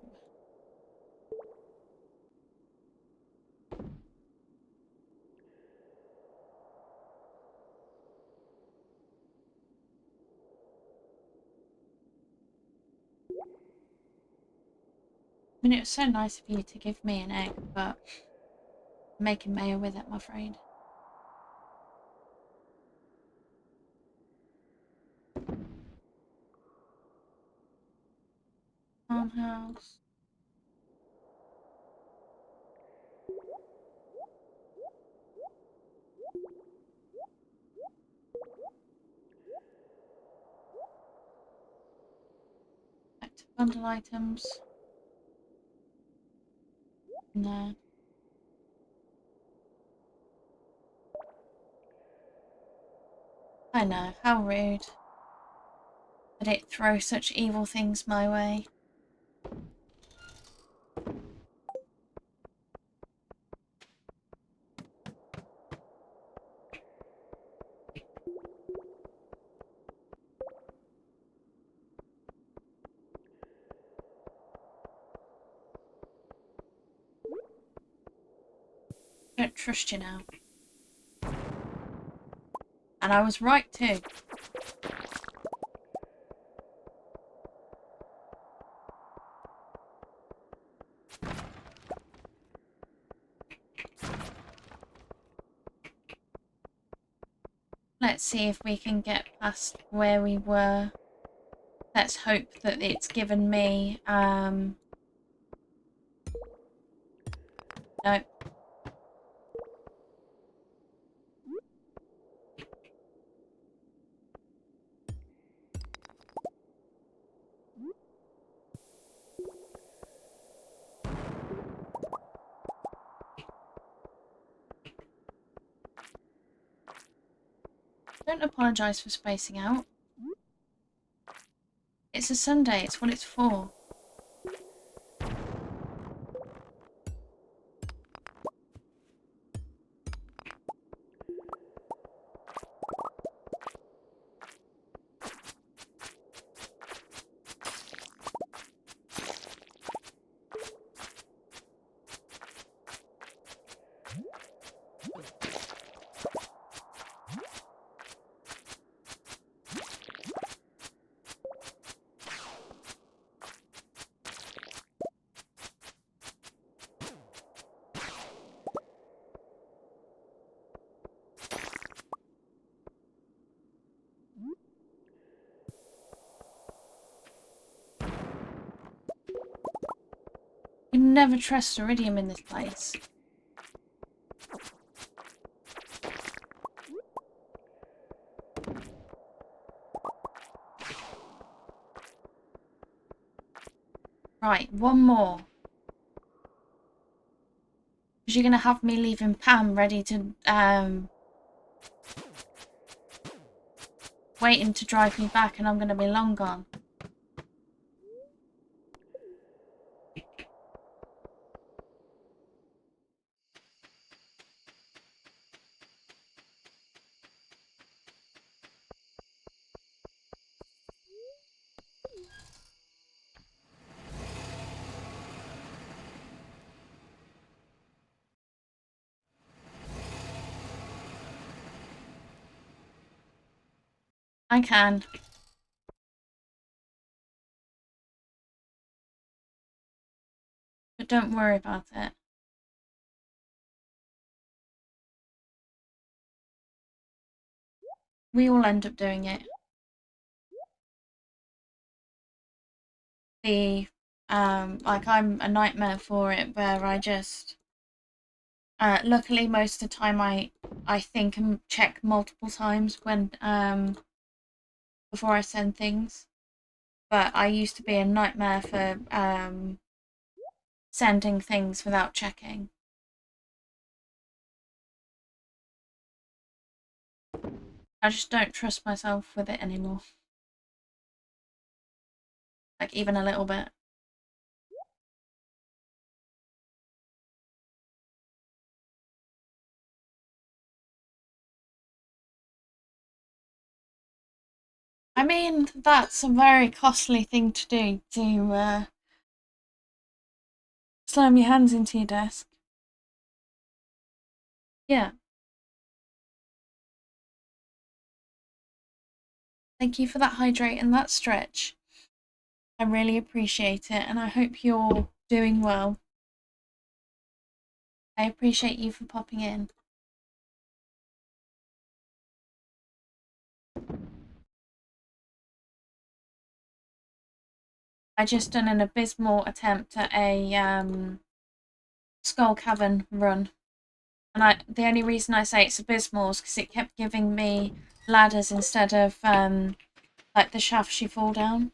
I mean, it was so nice of you to give me an egg, but making mayo with it, I'm afraid. Farmhouse. Back to bundle items. No. I know, how rude. Did it throw such evil things my way? I don't trust you now. And I was right too. Let's see if we can get past where we were. Let's hope that it's given me, no. Don't apologise for spacing out. It's a Sunday, it's what it's for. You never trust iridium in this place. Right, one more. Because you're going to have me leaving Pam ready to, waiting to drive me back and I'm going to be long gone. I can. But don't worry about it. We all end up doing it. Like I'm a nightmare for it where I just, luckily most of the time I think and check multiple times when, before I send things. But I used to be a nightmare for, sending things without checking. I just don't trust myself with it anymore. Like, even a little bit. I mean, that's a very costly thing to do, to slam your hands into your desk. Yeah. Thank you for that hydrate and that stretch. I really appreciate it, and I hope you're doing well. I appreciate you for popping in. I just done an abysmal attempt at a skull cavern run. And the only reason I say it's abysmal is because it kept giving me ladders instead of like the shafts you fall down.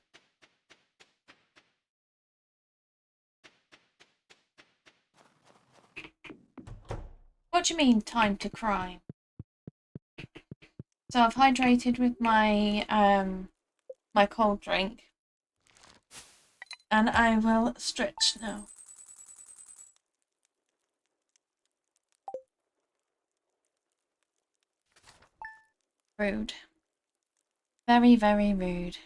What do you mean, time to crime? So I've hydrated with my my cold drink, and I will stretch now. Rude. Very, very rude.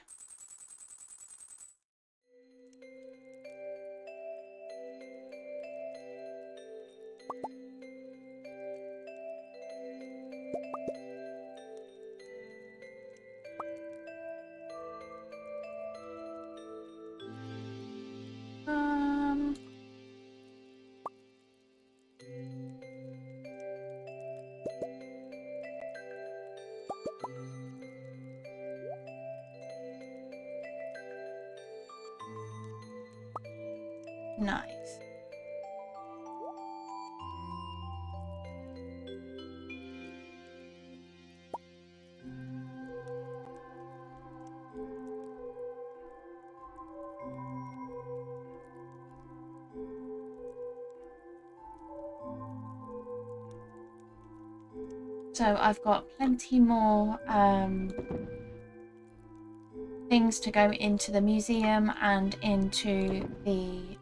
Nice. So I've got plenty more things to go into the museum and into the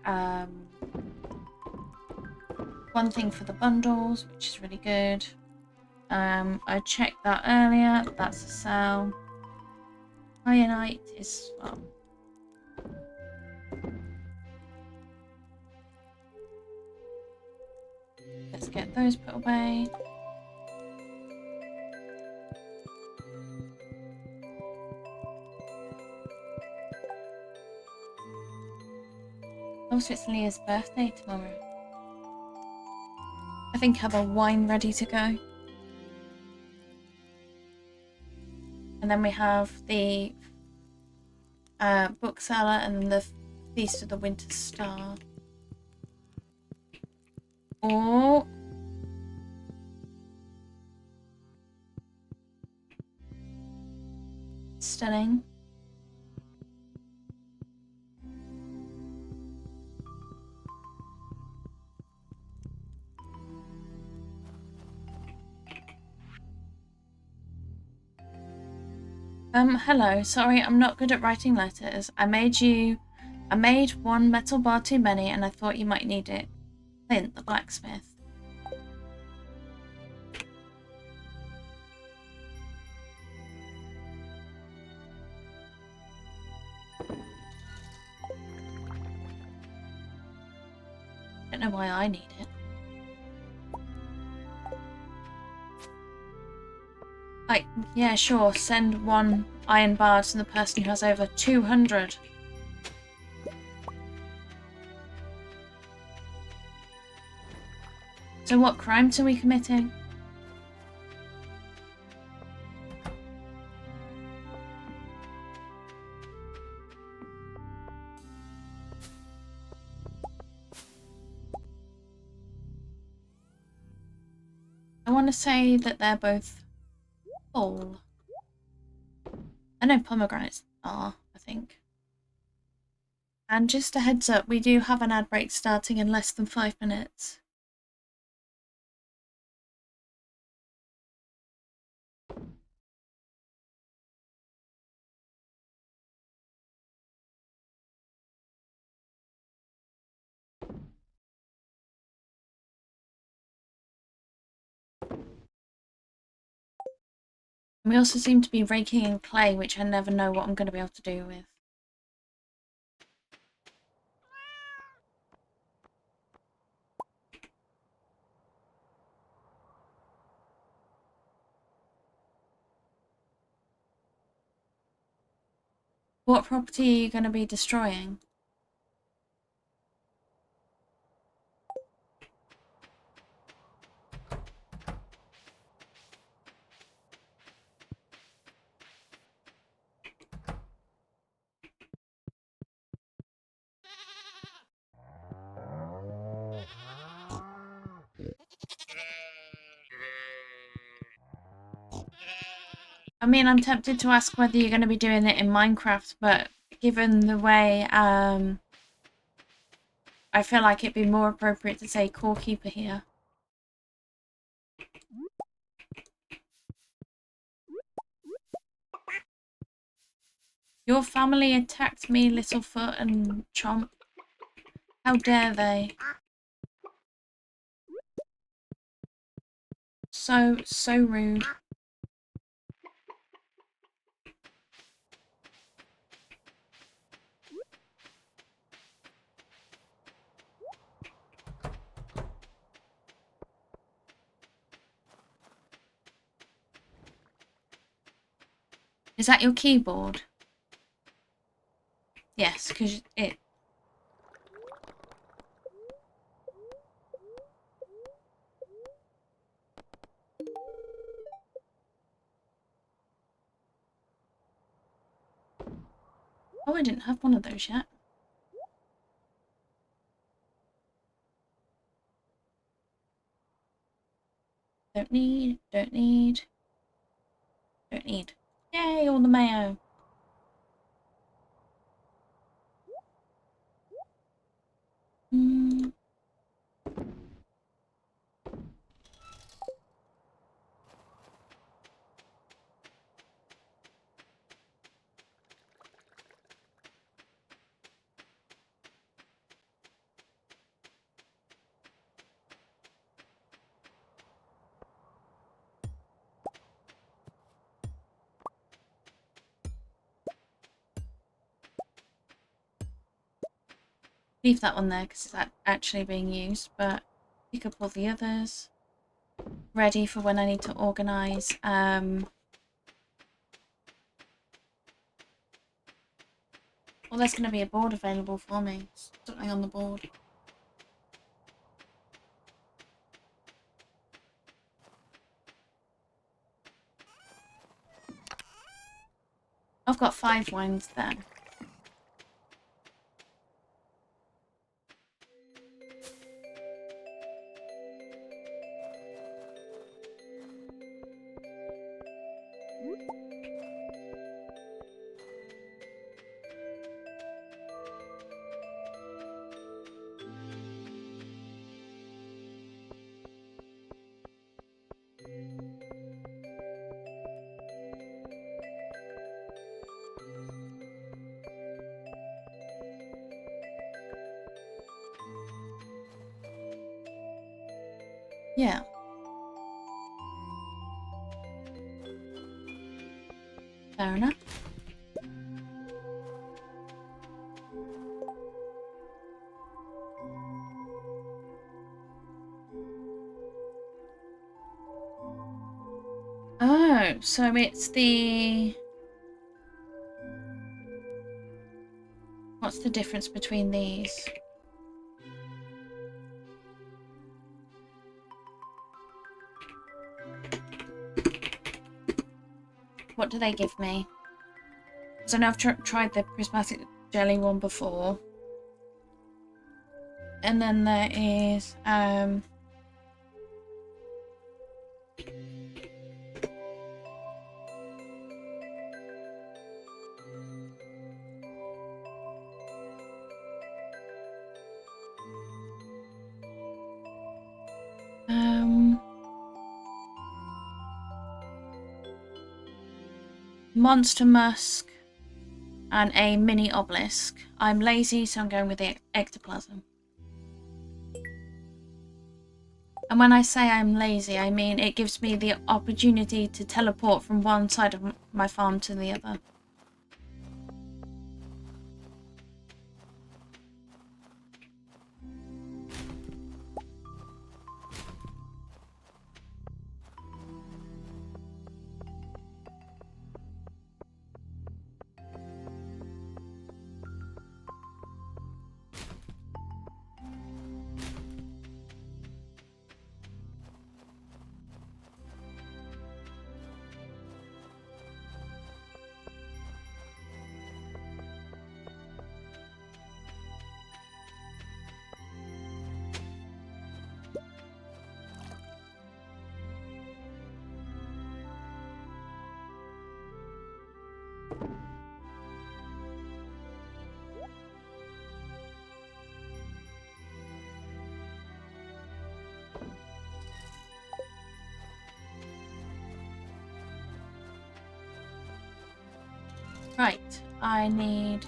one thing for the bundles, which is really good. I checked that earlier. That's a sell. Ironite is, well, let's get those put away. Also, it's Leah's birthday tomorrow. I think I have a wine ready to go. And then we have the bookseller and the Feast of the Winter Star. Oh. Stunning. Hello. Sorry, I'm not good at writing letters. I made one metal bar too many and I thought you might need it. Clint, the blacksmith. Don't know why I need it. Like, yeah, sure, send one iron bar to the person who has over 200. So what crimes are we committing? I want to say that they're both full. I know pomegranates are, I think. And just a heads up, we do have an ad break starting in less than 5 minutes. We also seem to be raking in clay, which I never know what I'm going to be able to do with. What property are you going to be destroying? mean, I'm tempted to ask whether you're going to be doing it in Minecraft, but given the way, I feel like it'd be more appropriate to say core keeper here. Your family attacked me, Littlefoot and Chomp. How dare they? So rude. Is that your keyboard? Yes, because it... Oh, I didn't have one of those yet. Don't need. Yay, all the mayo. Leave that one there because it's actually being used, but pick up all the others. Ready for when I need to organise. Well, there's going to be a board available for me. Something on the board. I've got 5 wines then. Yeah. Fair enough. Oh, so it's the... What's the difference between these? What do they give me? Because I know I've tried the prismatic jelly one before. And then there is... Monster Musk and a mini obelisk. I'm lazy, so I'm going with the ectoplasm. And when I say I'm lazy, I mean it gives me the opportunity to teleport from one side of my farm to the other. Right, I need...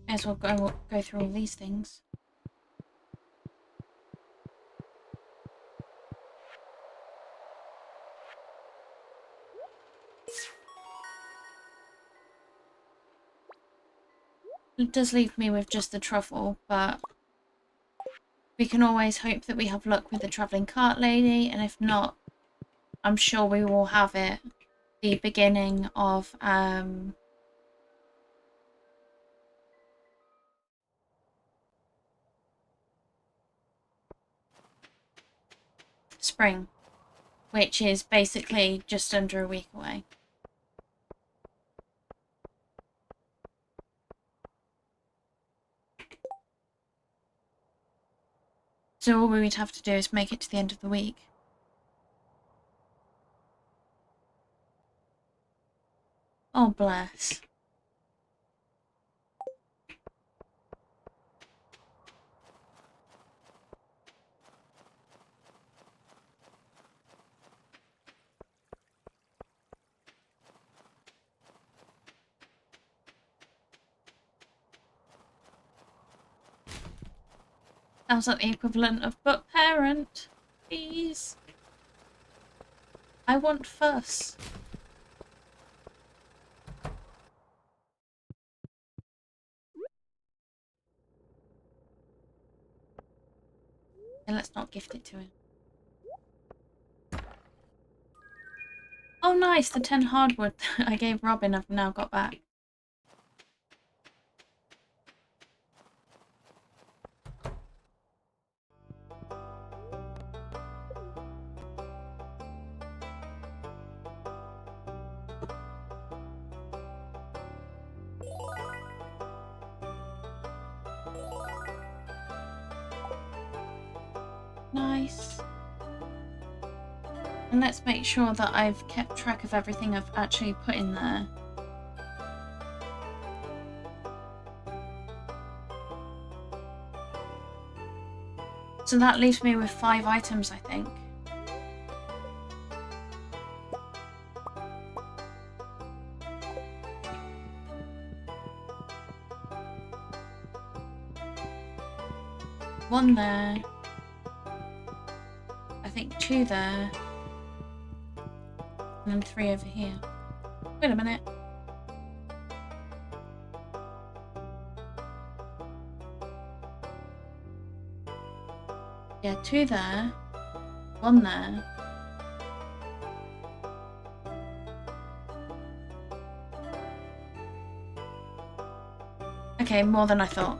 May as well go through all these things. It does leave me with just the truffle, but we can always hope that we have luck with the travelling cart lady, and if not, I'm sure we will have it the beginning of spring, which is basically just under a week away. So all we would have to do is make it to the end of the week. Oh, bless. Sounds like the equivalent of but parent. Please. I want fuss. And let's not gift it to him. Oh nice, the 10 hardwood I gave Robin I've now got back. Nice. And let's make sure that I've kept track of everything I've actually put in there. So that leaves me with 5 items, I think. One there. I think 2 there. And then 3 over here. Wait a minute. Yeah, 2 there. 1 there. Okay, more than I thought.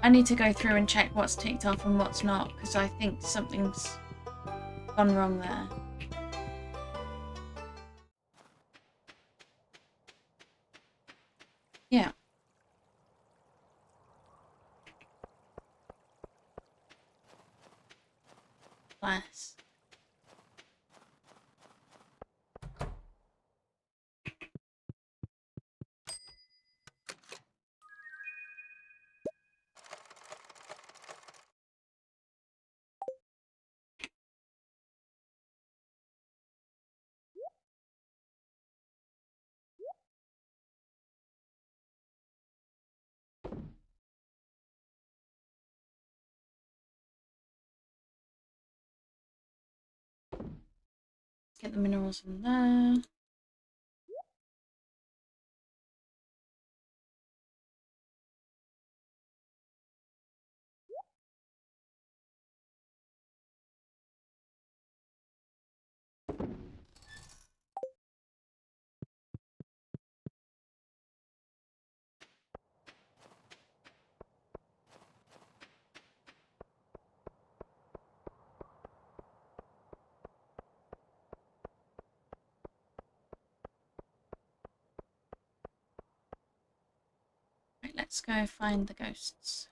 I need to go through and check what's ticked off and what's not, because I think something's gone wrong there. Yeah. Bless. Get the minerals in there. Right, let's go find the ghosts.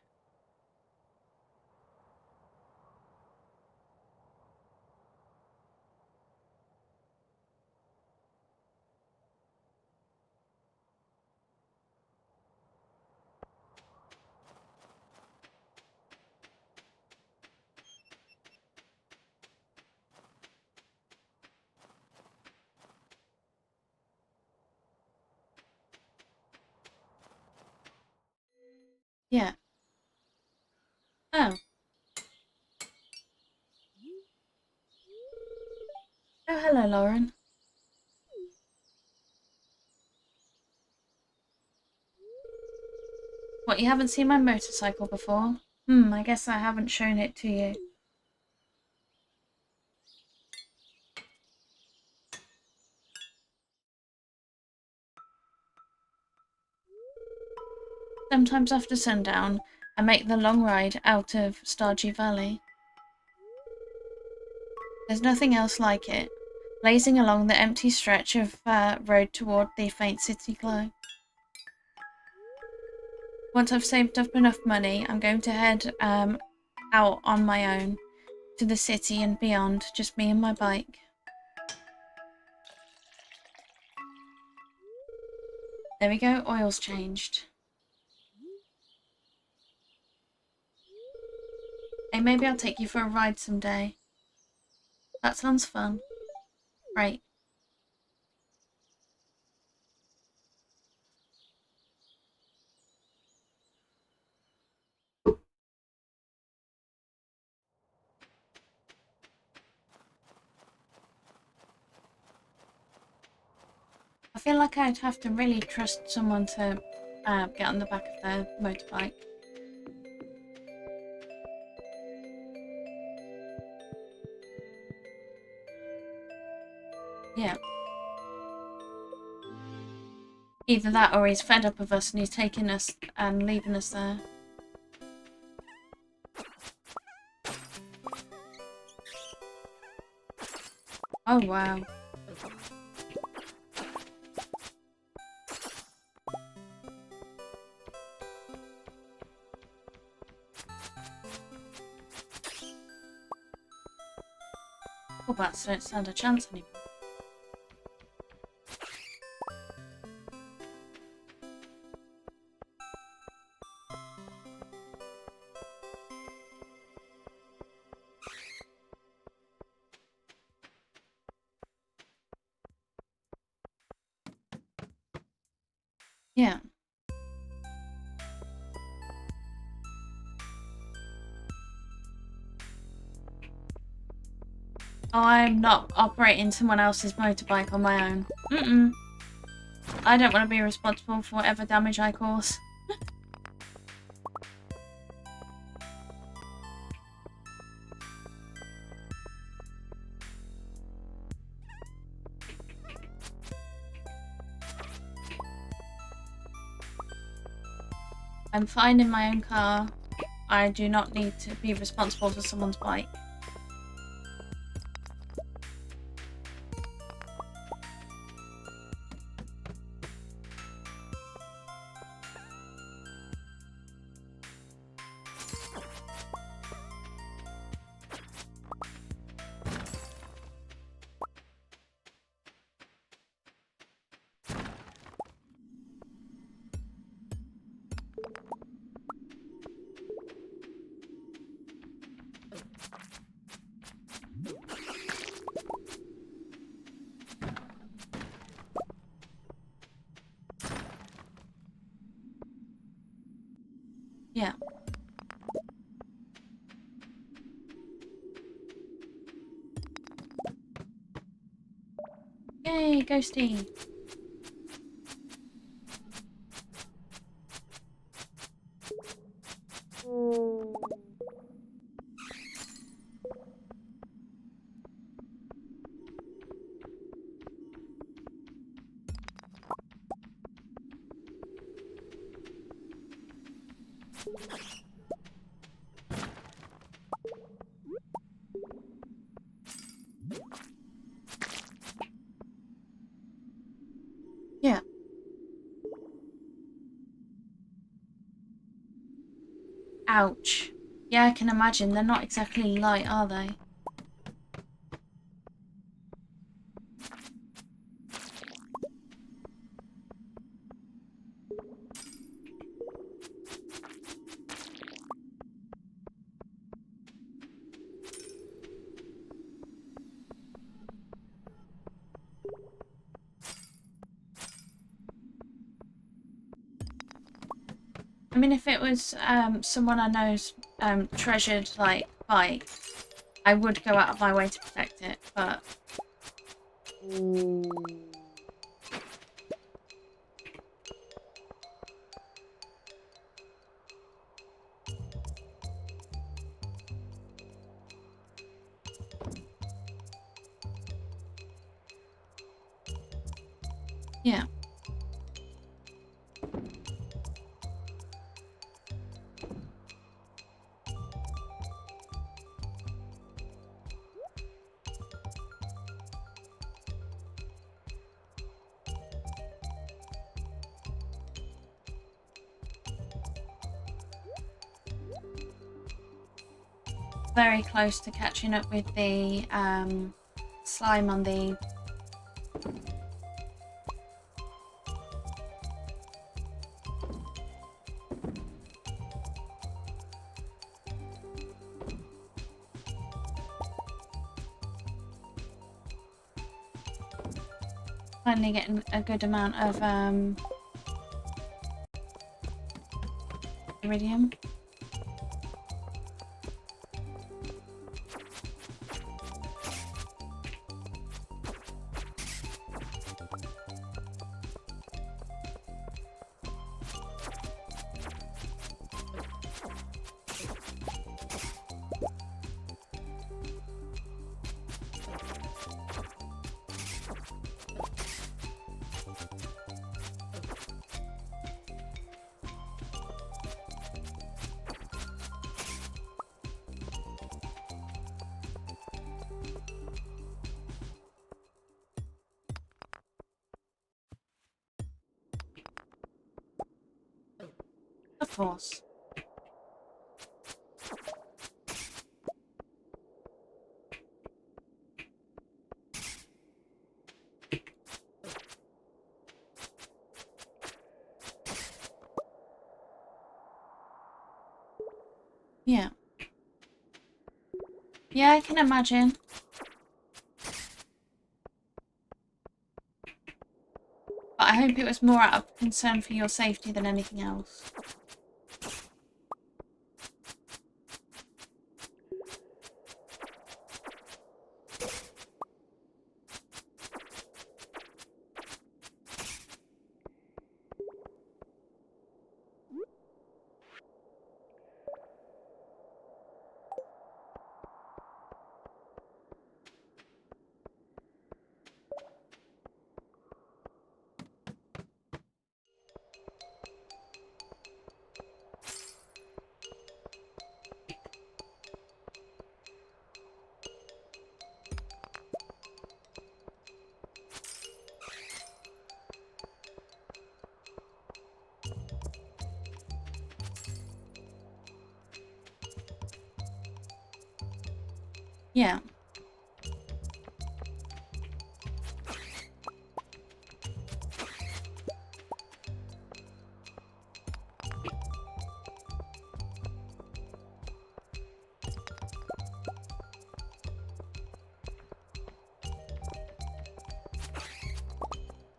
Oh. Oh, hello, Lauren. What, you haven't seen my motorcycle before? I guess I haven't shown it to you. Sometimes after sundown, I make the long ride out of Stardew Valley. There's nothing else like it, blazing along the empty stretch of road toward the faint city glow. Once I've saved up enough money, I'm going to head out on my own to the city and beyond, just me and my bike. There we go, oil's changed. Hey, maybe I'll take you for a ride someday. That sounds fun. Right. I feel like I'd have to really trust someone to get on the back of their motorbike. Yeah. Either that or he's fed up of us and he's taking us and leaving us there. Oh, wow. Oh, bats don't stand a chance anymore. Yeah. Oh, I'm not operating someone else's motorbike on my own. I don't want to be responsible for whatever damage I cause. I'm fine in my own car. I do not need to be responsible for someone's bike. Yeah. Yay, ghosty. Yeah. Ouch. Yeah, I can imagine. They're not exactly light, are they? I mean, if it was someone I know's treasured like bike, I would go out of my way to protect it, but yeah. Very close to catching up with the slime on the finally getting a good amount of iridium. Of course. Yeah. Yeah, I can imagine. But I hope it was more out of concern for your safety than anything else. Yeah.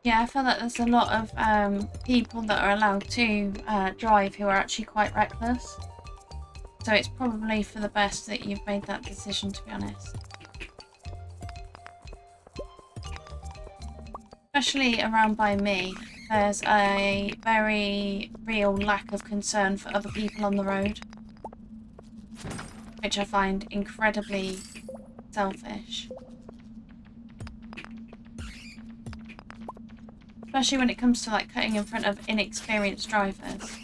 Yeah, I feel that there's a lot of people that are allowed to drive who are actually quite reckless. So it's probably for the best that you've made that decision, to be honest. Especially around by me, there's a very real lack of concern for other people on the road, which I find incredibly selfish. Especially when it comes to like cutting in front of inexperienced drivers.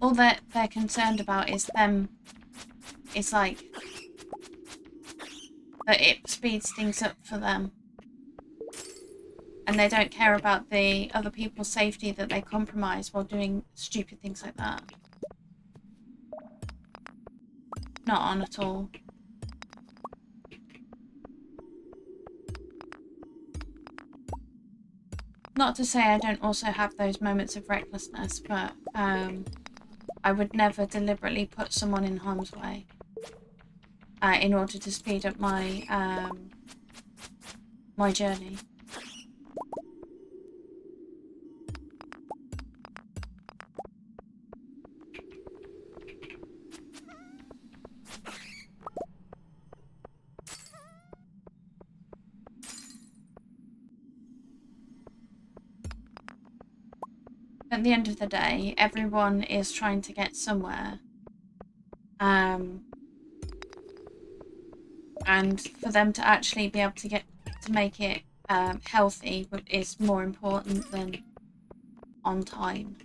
All that they're concerned about is them. It's like that it speeds things up for them. And they don't care about the other people's safety that they compromise while doing stupid things like that. Not on at all. Not to say I don't also have those moments of recklessness, but I would never deliberately put someone in harm's way in order to speed up my my journey. At the end of the day, everyone is trying to get somewhere. And for them to actually be able to get to make it healthy is more important than on time.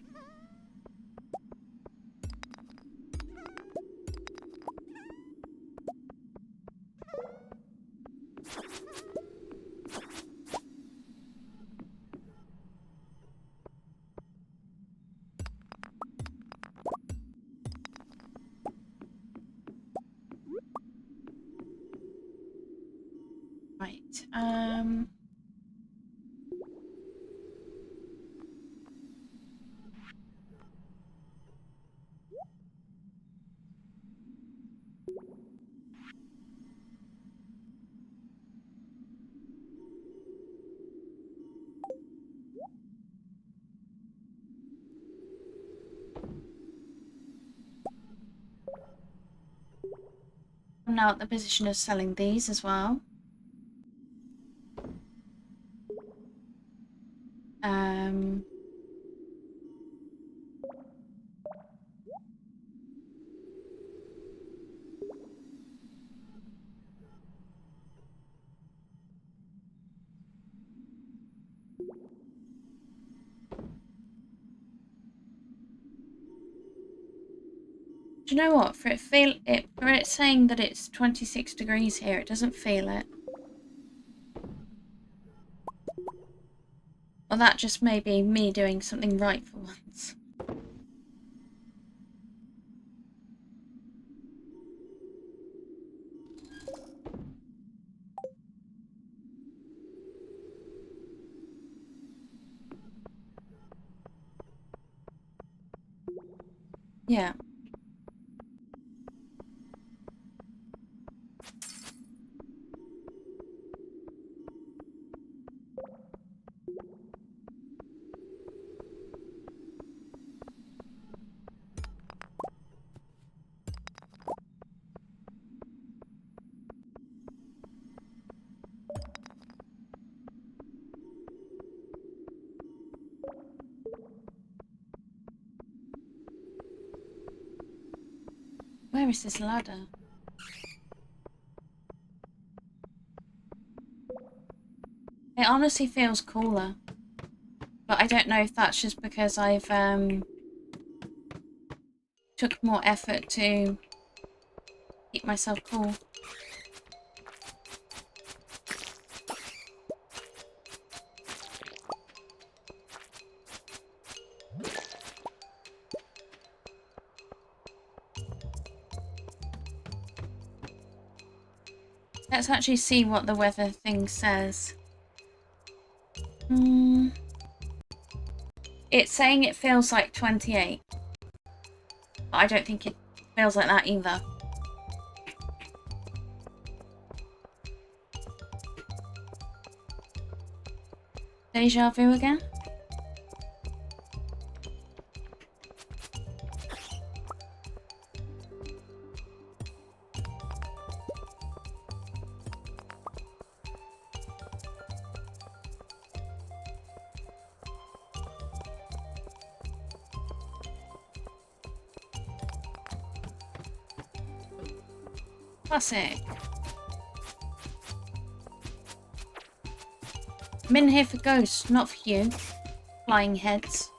Right. I'm now at the position of selling these as well. Do you know what? For it saying that it's 26 degrees here, it doesn't feel it. Or that just may be me doing something right for once. Yeah. Where is this ladder? It honestly feels cooler. But I don't know if that's just because I've took more effort to keep myself cool. Let's actually see what the weather thing says. It's saying it feels like 28. But I don't think it feels like that either. Deja vu again? Classic. I'm in here for ghosts, not for you. Flying heads.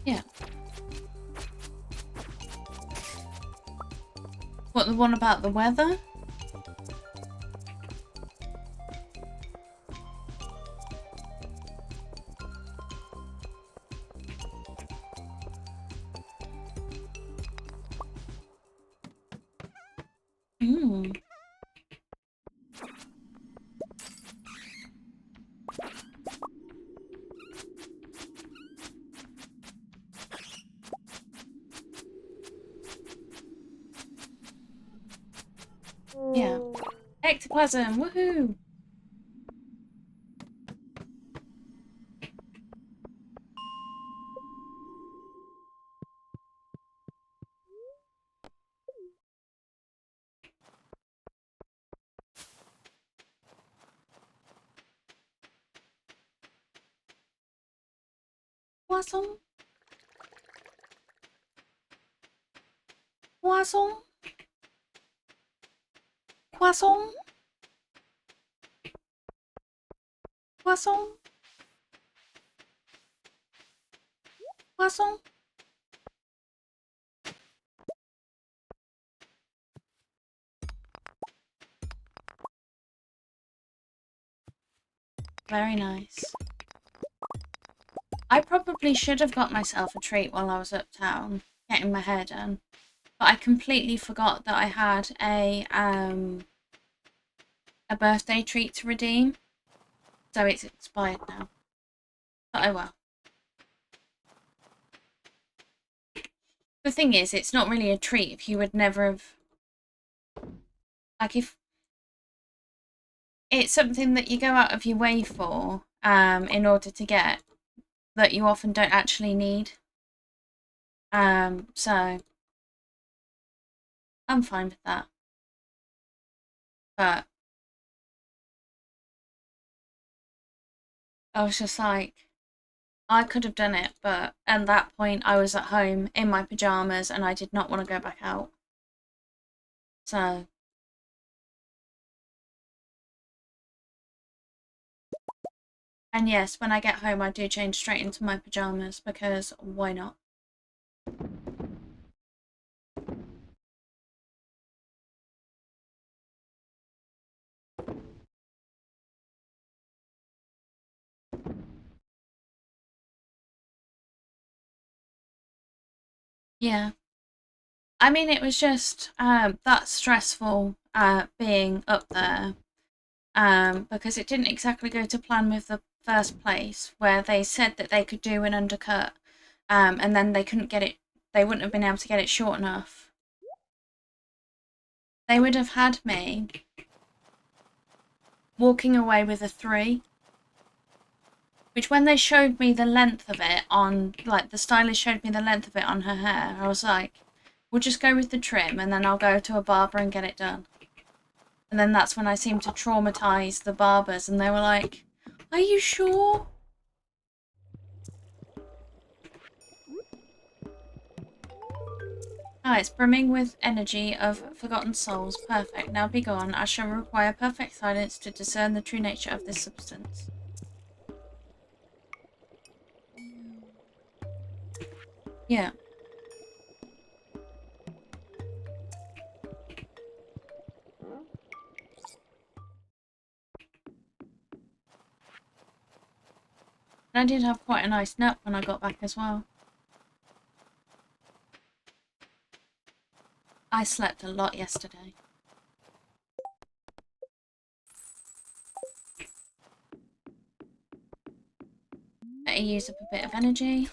Yeah. What, the one about the weather? Yeah. Ectoplasm, woohoo! Poisson. Poisson. Poisson. Poisson. Poisson. Very nice. I probably should have got myself a treat while I was uptown, getting my hair done. But I completely forgot that I had a birthday treat to redeem. So it's expired now. But oh well. The thing is, it's not really a treat if you would never have... Like, if... It's something that you go out of your way for, in order to get, that you often don't actually need. So... I'm fine with that. But... I was just like... I could have done it, but at that point I was at home in my pyjamas and I did not want to go back out. So... And yes, when I get home I do change straight into my pyjamas because why not? Yeah. I mean, it was just that stressful being up there because it didn't exactly go to plan with the first place, where they said that they could do an undercut and then they couldn't get it, they wouldn't have been able to get it short enough. They would have had me walking away with a 3, which when they showed me the length of it on, like the stylist showed me the length of it on her hair, I was like, we'll just go with the trim and then I'll go to a barber and get it done. And then that's when I seemed to traumatise the barbers and they were like, are you sure? Ah, it's brimming with energy of forgotten souls. Perfect. Now be gone. I shall require perfect silence to discern the true nature of this substance. Yeah. And I did have quite a nice nap when I got back as well. I slept a lot yesterday. Better use up a bit of energy.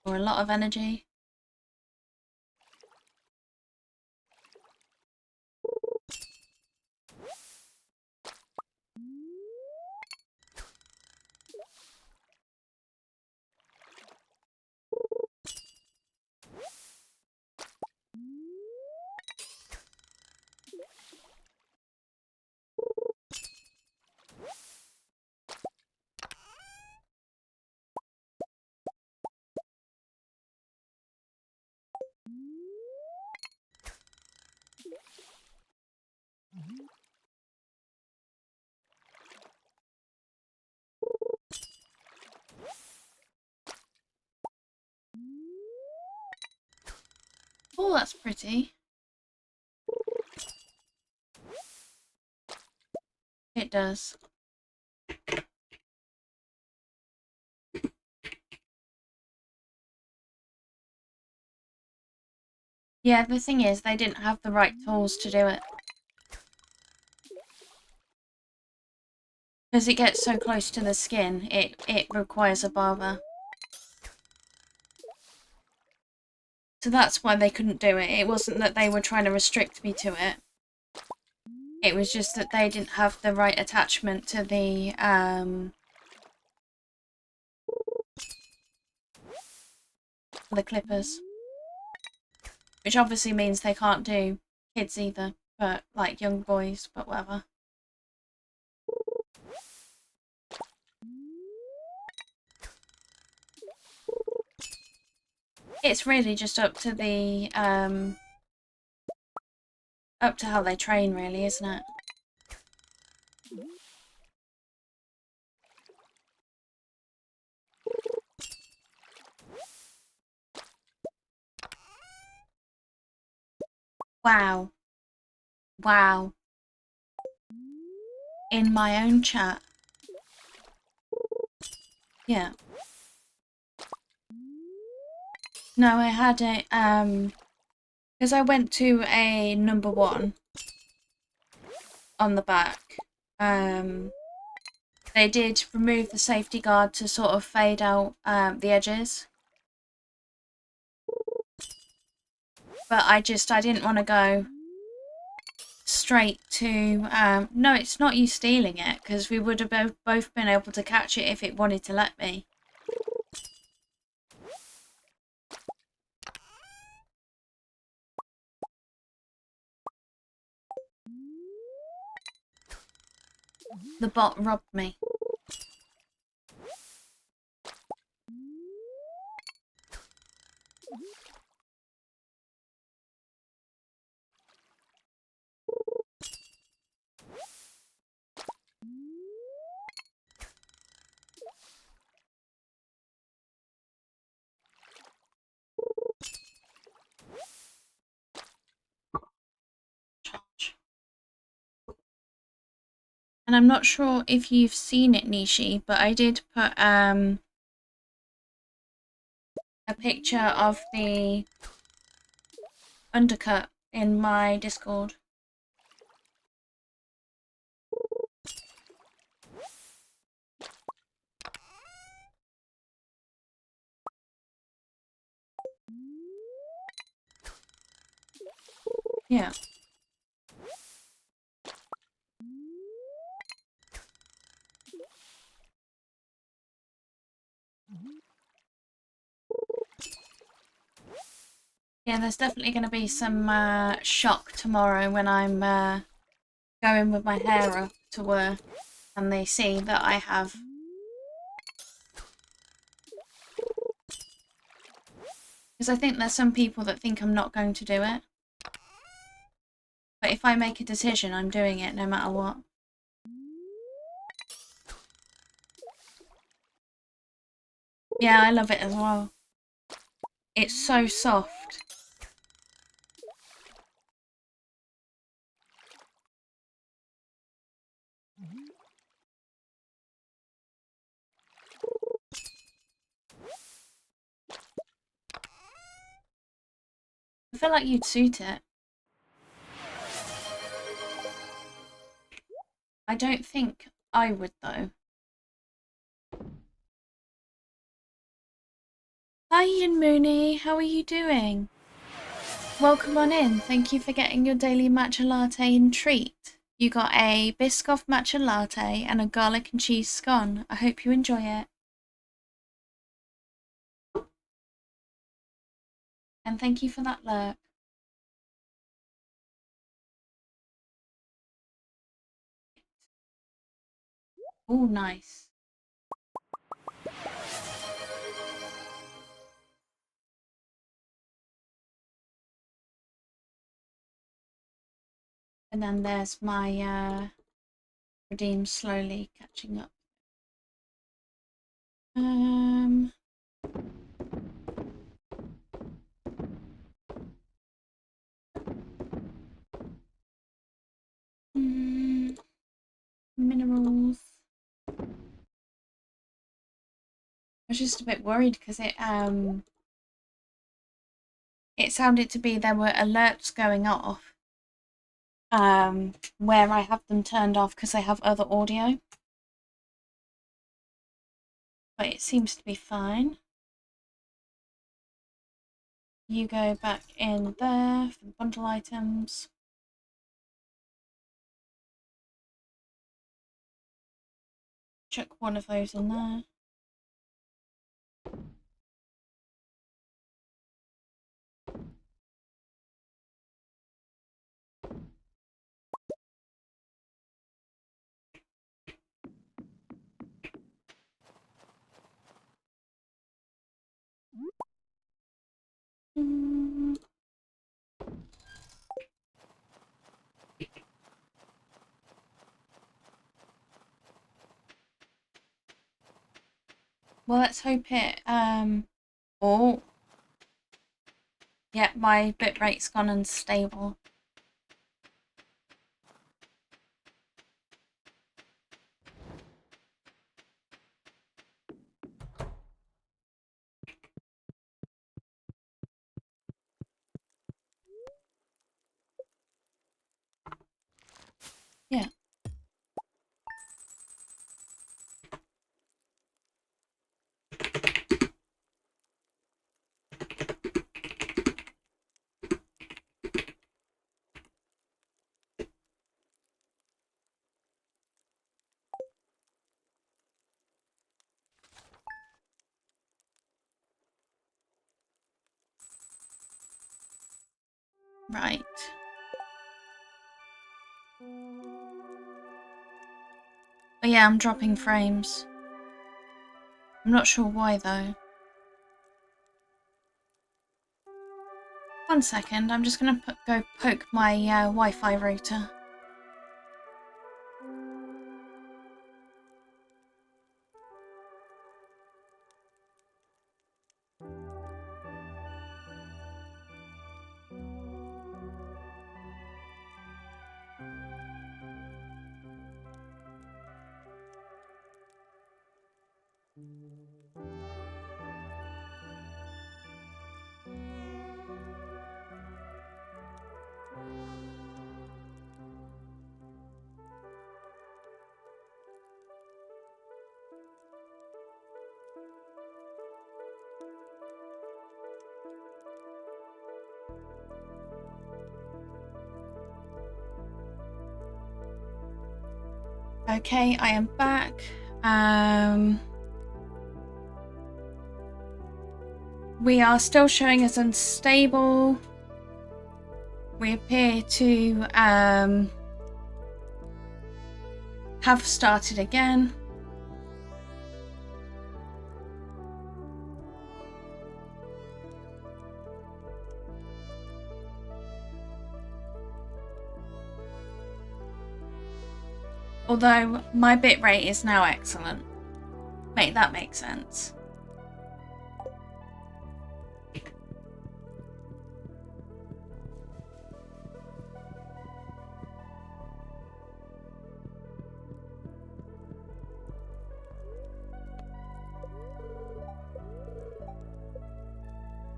Or a lot of energy. Oh, that's pretty. It does. Yeah, the thing is, they didn't have the right tools to do it. Because it gets so close to the skin, it requires a barber. So that's why they couldn't do it. It wasn't that they were trying to restrict me to it. It was just that they didn't have the right attachment to the clippers. Which obviously means they can't do kids either, but like young boys, but whatever. It's really just up to the up to how they train, really, isn't it? Wow. Wow. In my own chat. Yeah. No, I had it, because I went to a number 1 on the back. They did remove the safety guard to sort of fade out the edges. But I didn't want to go straight to, no, it's not you stealing it, because we would have both been able to catch it if it wanted to let me. The bot robbed me. Charge. And I'm not sure if you've seen it, Nishi, but I did put a picture of the undercut in my Discord. Yeah. Yeah, there's definitely going to be some shock tomorrow when I'm going with my hair up to work and they see that I have. Because I think there's some people that think I'm not going to do it. But if I make a decision, I'm doing it no matter what. Yeah, I love it as well. It's so soft. I feel like you'd suit it. I don't think I would, though. Hi, Ian Mooney. How are you doing? Welcome on in. Thank you for getting your daily matcha latte and treat. You got a Biscoff matcha latte and a garlic and cheese scone. I hope you enjoy it. And thank you for that lurk. Oh, nice. And then there's my redeem slowly catching up. Minerals. I was just a bit worried because it it sounded to be there were alerts going off where I have them turned off because I have other audio. But it seems to be fine. You go back in there for the bundle items. Chuck one of those in there. Well, let's hope it, oh. Yeah, my bitrate's gone unstable. Yeah. Right. But yeah, I'm dropping frames. I'm not sure why though. 1 second, I'm just gonna go poke my Wi-Fi router. Okay, I am back. We are still showing as unstable. We appear to have started again. Although my bitrate is now excellent. That makes sense.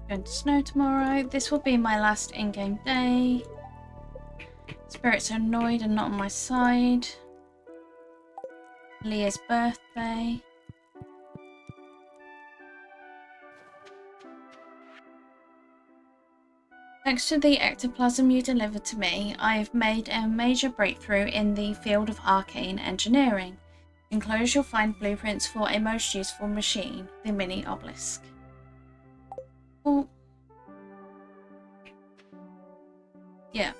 Going to snow tomorrow. This will be my last in-game day. Spirits are annoyed and not on my side. Leah's birthday. Thanks to the ectoplasm you delivered to me, I have made a major breakthrough in the field of arcane engineering. Enclosed you'll find blueprints for a most useful machine, the mini obelisk. Oh. Yeah.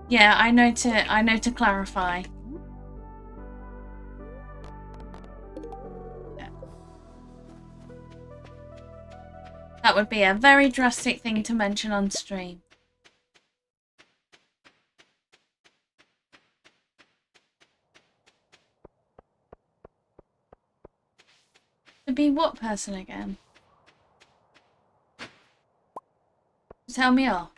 Yeah, I know to clarify. That would be a very drastic thing to mention on stream. To be what person again? Tell me off.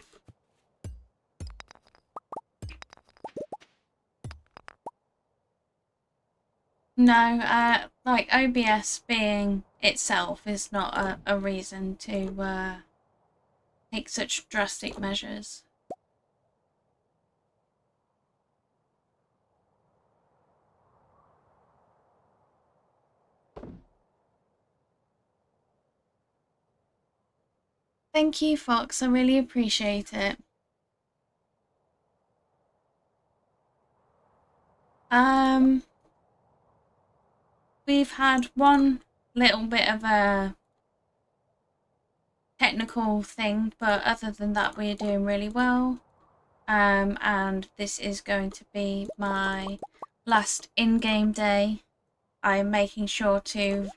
No, like OBS being itself is not a reason to take such drastic measures. Thank you, Fox. I really appreciate it. We've had one little bit of a technical thing, but other than that, we're doing really well. And this is going to be my last in-game day. I'm making sure to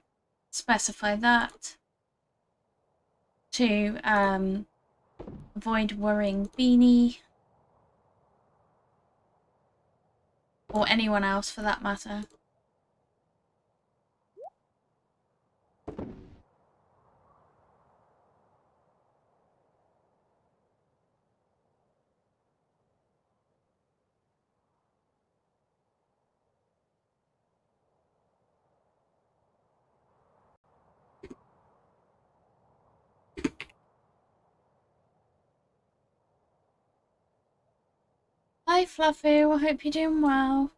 specify that to avoid worrying Beanie or anyone else for that matter. Hi Fluffy, I hope you're doing well.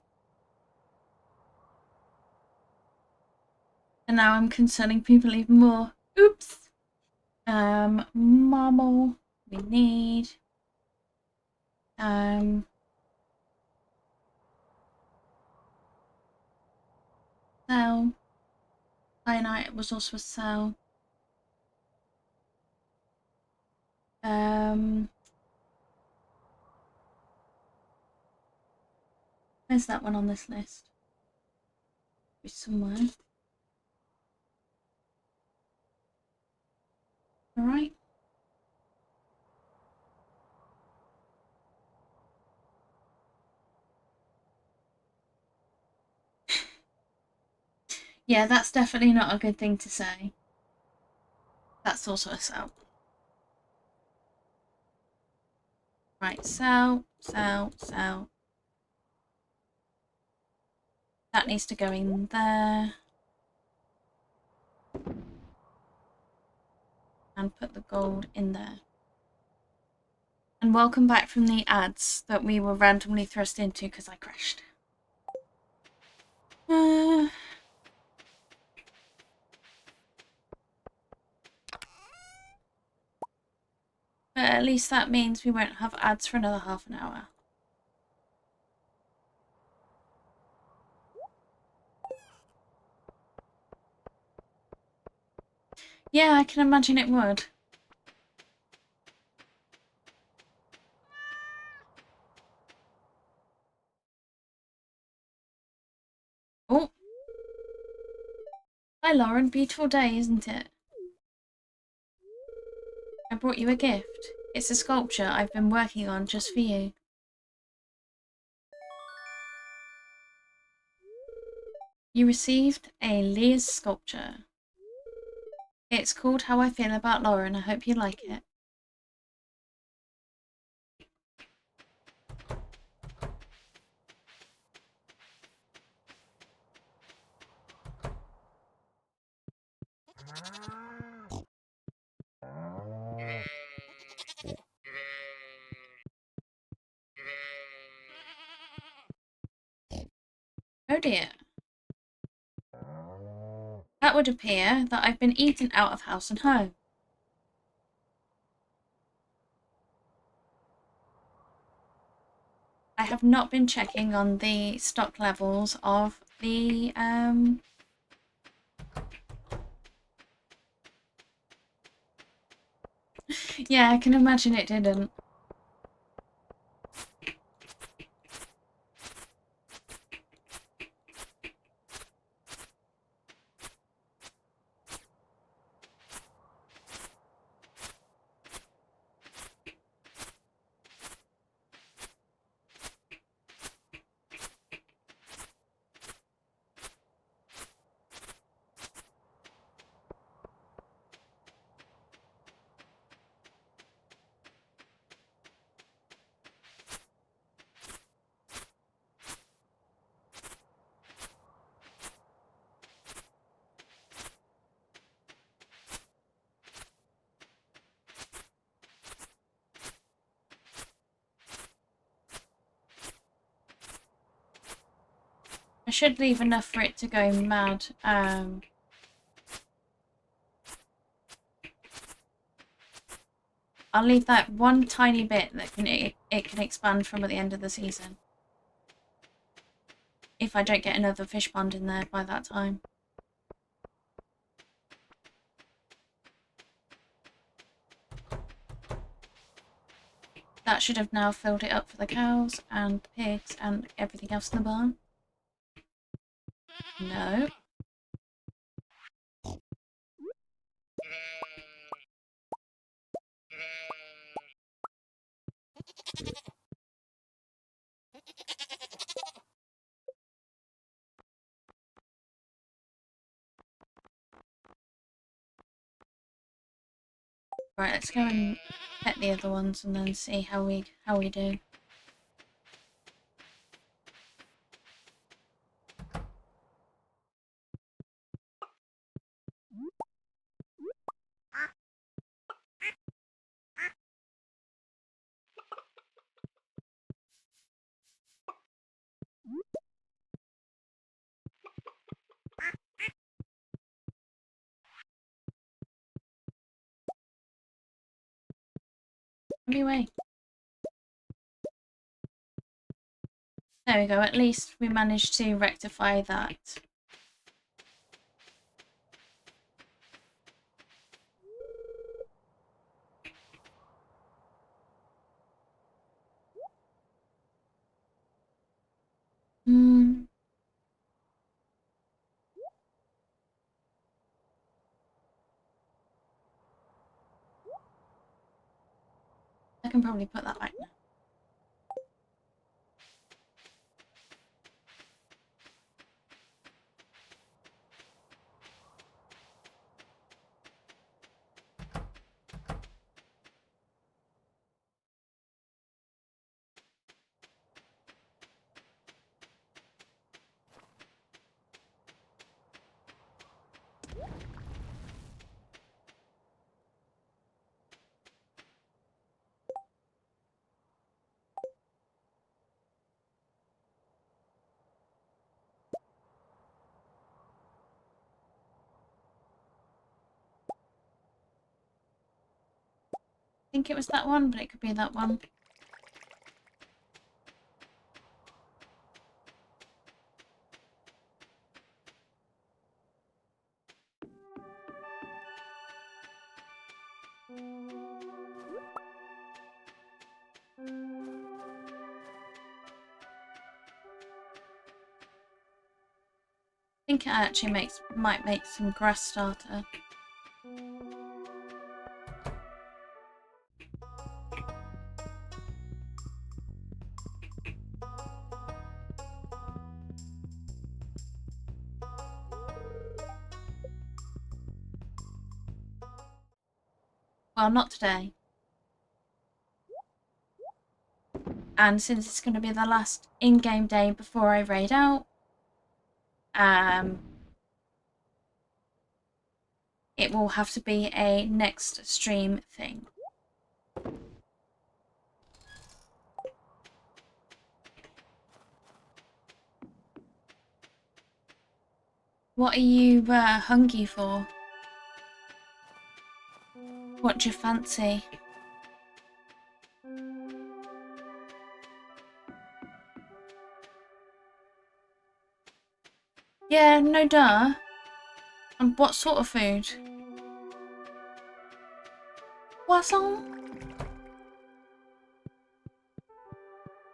And now I'm concerning people even more. Oops. Marble, we need. Cell. Cyanite was also a cell. Where's that one on this list? It's somewhere. Alright. Yeah, that's definitely not a good thing to say. That's also a cell. Right, cell. That needs to go in there. And put the gold in there. And welcome back from the ads that we were randomly thrust into because I crashed. But at least that means we won't have ads for another half an hour. Yeah, I can imagine it would. Oh. Hi Lauren, beautiful day, isn't it? I brought you a gift. It's a sculpture I've been working on just for you. You received a Leah's sculpture. It's called How I Feel About Lauren. I hope you like it. Oh dear. That would appear that I've been eaten out of house and home. I have not been checking on the stock levels of the Yeah, I can imagine it didn't. should leave enough for it to go mad. I'll leave that one tiny bit that it can expand from at the end of the season. If I don't get another fish pond in there by that time. That should have now filled it up for the cows and the pigs and everything else in the barn. No. Right, let's go and pet the other ones and then see how we do. Come your way. There we go, at least we managed to rectify that. I can probably put that back now. I think it was that one, but it could be that one. I think it actually might make some grass starter. Well, not today. And since it's going to be the last in-game day before I raid out, it will have to be a next stream thing. What are you hungry for? What do you fancy? Yeah, no duh. And what sort of food? Poisson?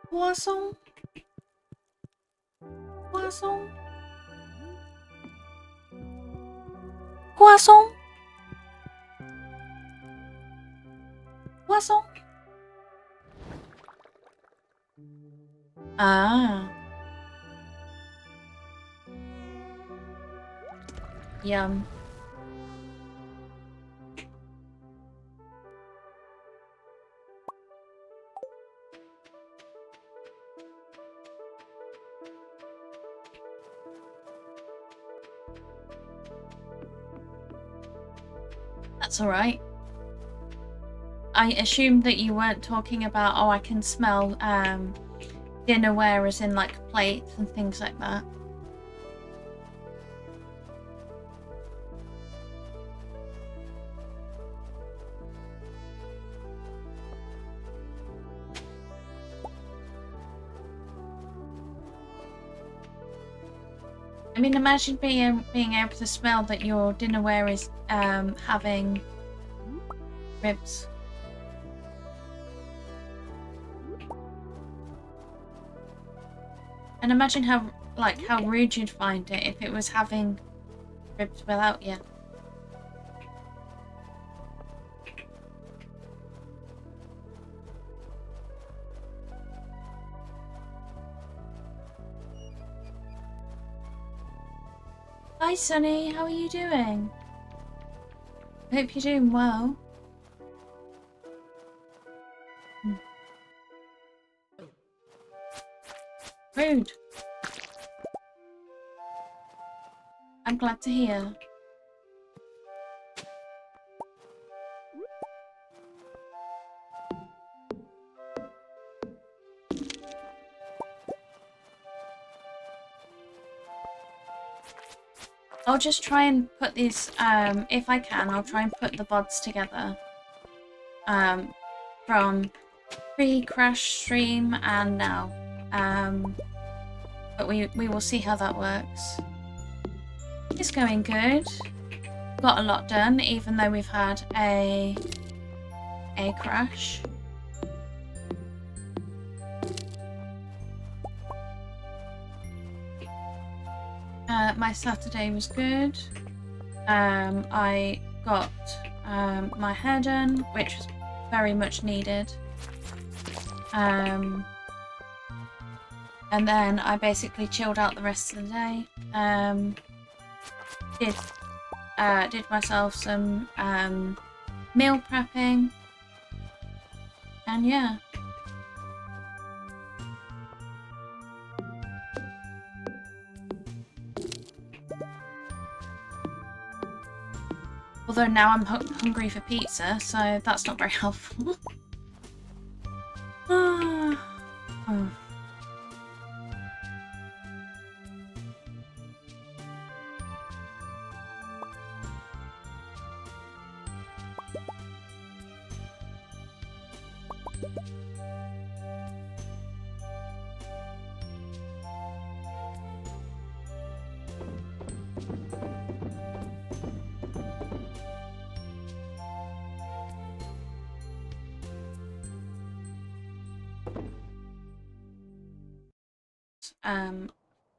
Poisson? Poisson? Poisson? Poisson? Ah. Yum. That's alright. I assumed that you weren't talking about, oh, I can smell dinnerware as in like plates and things like that. I mean, imagine being able to smell that your dinnerware is having ribs. And imagine how rude you'd find it if it was having ribs without you. Hi Sunny, how are you doing? Hope you're doing well. Rude. I'm glad to hear. I'll just try and put these, if I can, I'll try and put the VODs together. From pre-crash stream and now. But we will see how that works. It's going good. Got a lot done, even though we've had a crash. My Saturday was good. I got my hair done, which was very much needed. And then I basically chilled out the rest of the day. Did myself some meal prepping, and yeah. Although now I'm hungry for pizza, so that's not very helpful. Oh.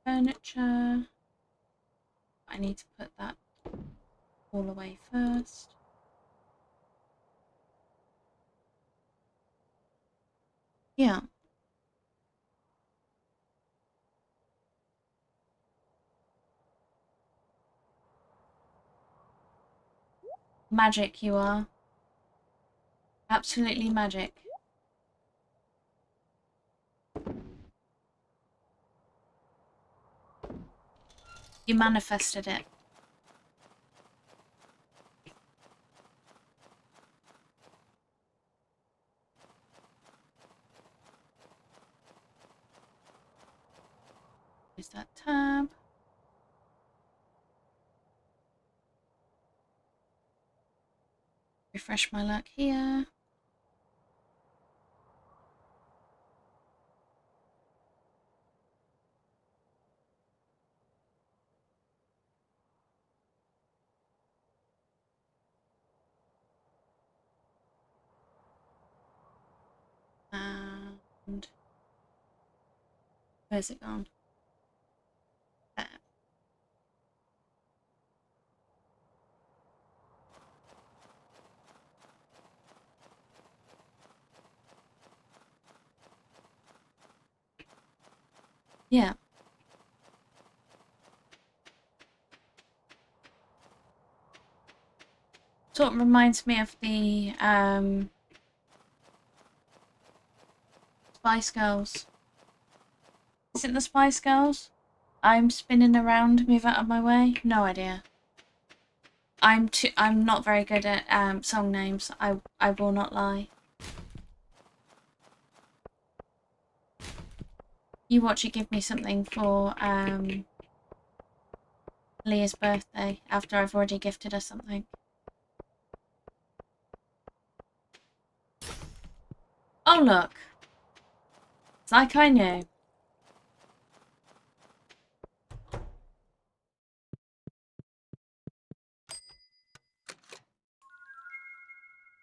Furniture. I need to put that all away first. Yeah. Magic you are. Absolutely magic. You manifested it. Is that tab? Refresh my luck here. And where's it gone? There. Yeah. Sort of reminds me of the Spice Girls. Is it the Spice Girls? I'm spinning around, move out of my way. No idea. I'm not very good at song names. I will not lie. You watch it give me something for Leah's birthday after I've already gifted her something. Oh look. It's like I knew.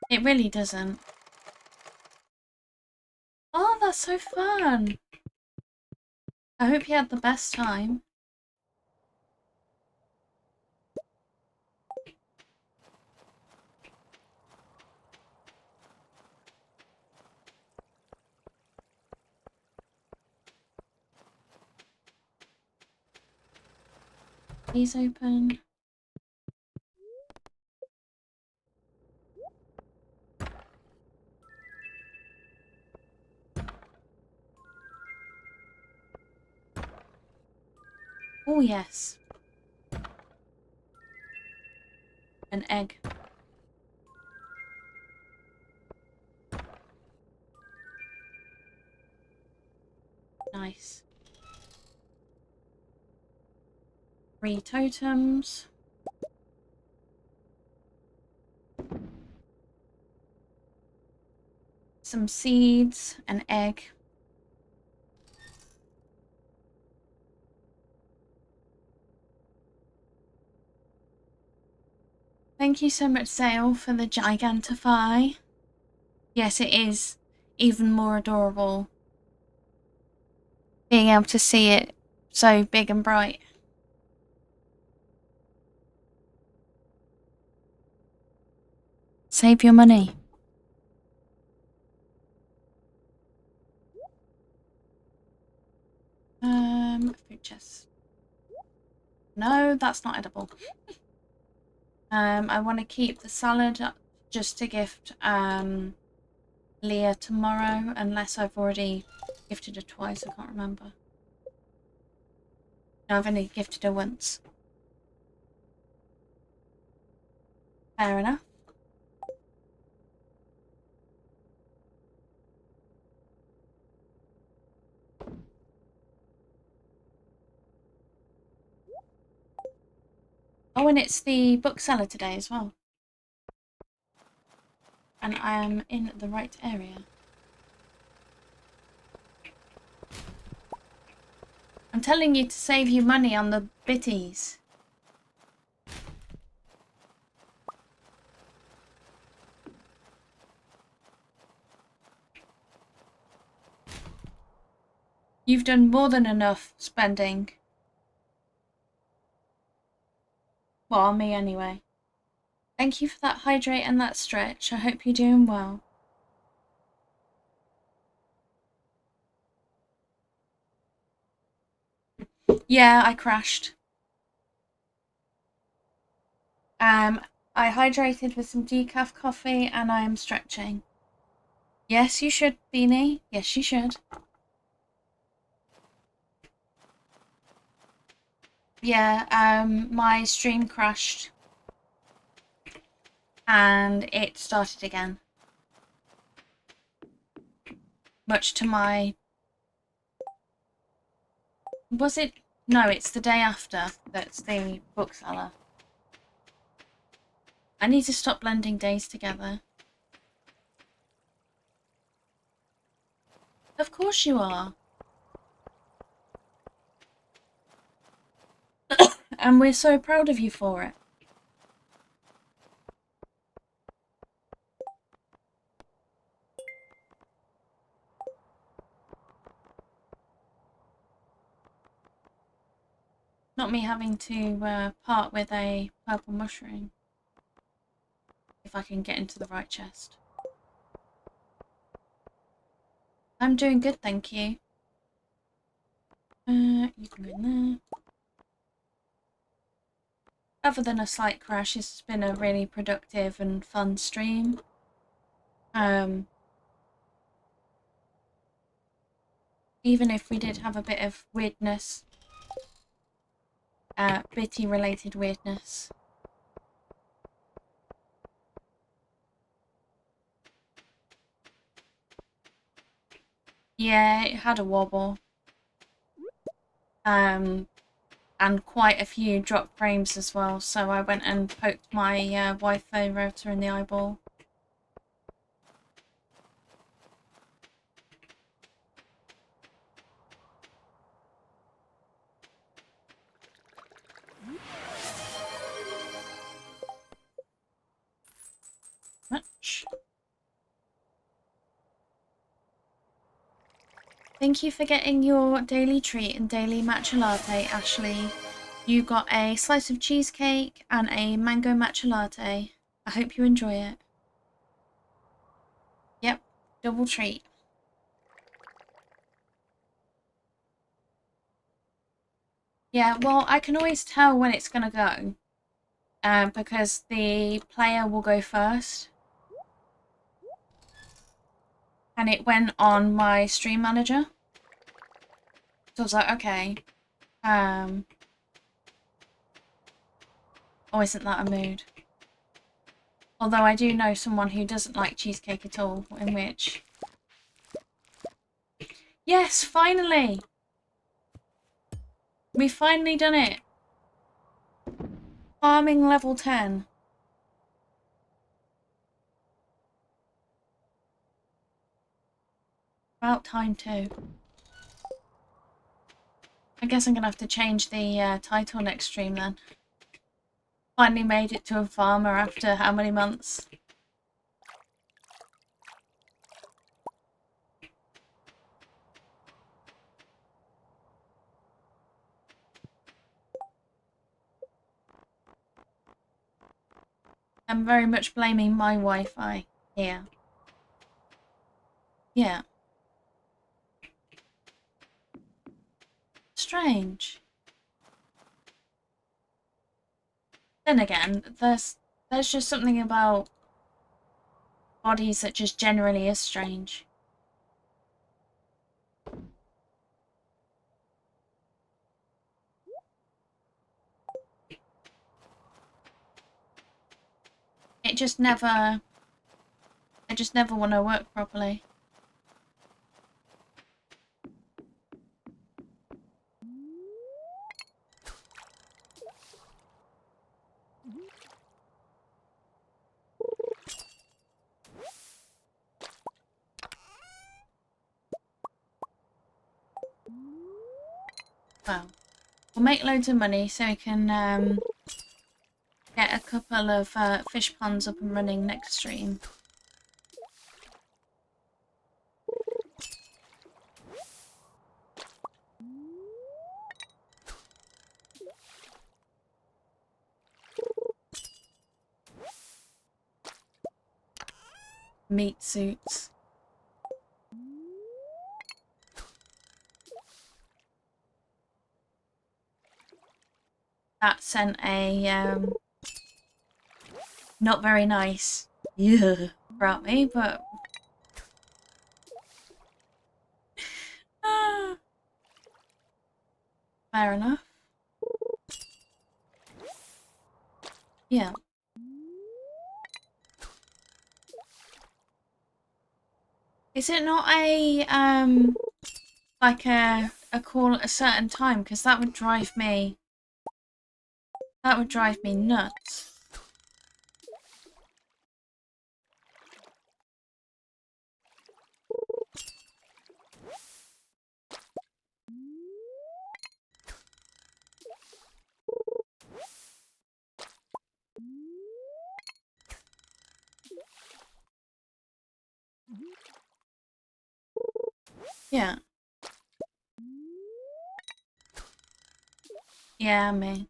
It really doesn't. Oh, that's so fun. I hope you had the best time. Please open. Oh, yes. An egg. Nice. 3 totems. Some seeds. An egg. Thank you so much, Zale, for the Gigantify. Yes, it is even more adorable being able to see it so big and bright. Save your money. Food chest. No, that's not edible. I want to keep the salad just to gift Leah tomorrow, unless I've already gifted her twice. I can't remember. No, I've only gifted her once. Fair enough. Oh, and it's the bookseller today as well. And I am in the right area. I'm telling you to save you money on the bitties. You've done more than enough spending. Well, on me anyway. Thank you for that hydrate and that stretch. I hope you're doing well. Yeah, I crashed. I hydrated with some decaf coffee and I am stretching. Yes, you should, Beanie. Yes, you should. Yeah, my stream crashed. And it started again. Much to my... Was it? No, it's the day after that's the bookseller. I need to stop blending days together. Of course you are. And we're so proud of you for it. Not me having to part with a purple mushroom. If I can get into the right chest. I'm doing good, thank you. You can go in there. Other than a slight crash, it's been a really productive and fun stream. Even if we did have a bit of weirdness, bitty related weirdness. Yeah, it had a wobble. And quite a few drop frames as well, so I went and poked my Wi-Fi router in the eyeball. Much. Thank you for getting your daily treat and daily matcha latte, Ashley. You got a slice of cheesecake and a mango matcha latte. I hope you enjoy it. Yep, double treat. Yeah, well, I can always tell when it's gonna go. Because the player will go first. And it went on my stream manager. So I was like, okay. Oh, isn't that a mood? Although I do know someone who doesn't like cheesecake at all, in which... Yes, finally! We've finally done it! Farming level 10. About time too. I guess I'm gonna have to change the title next stream then. Finally made it to a farmer after how many months? I'm very much blaming my Wi-Fi here. Yeah. Strange. Then again, there's just something about bodies that just generally is strange. It just never... I just never want to work properly. Well, we'll make loads of money so we can get a couple of fish ponds up and running next stream. Meat suits. That sent a not very nice about me, but fair enough. Yeah. Is it not a like a call at a certain time? Because that would drive me nuts. Yeah. Yeah, me.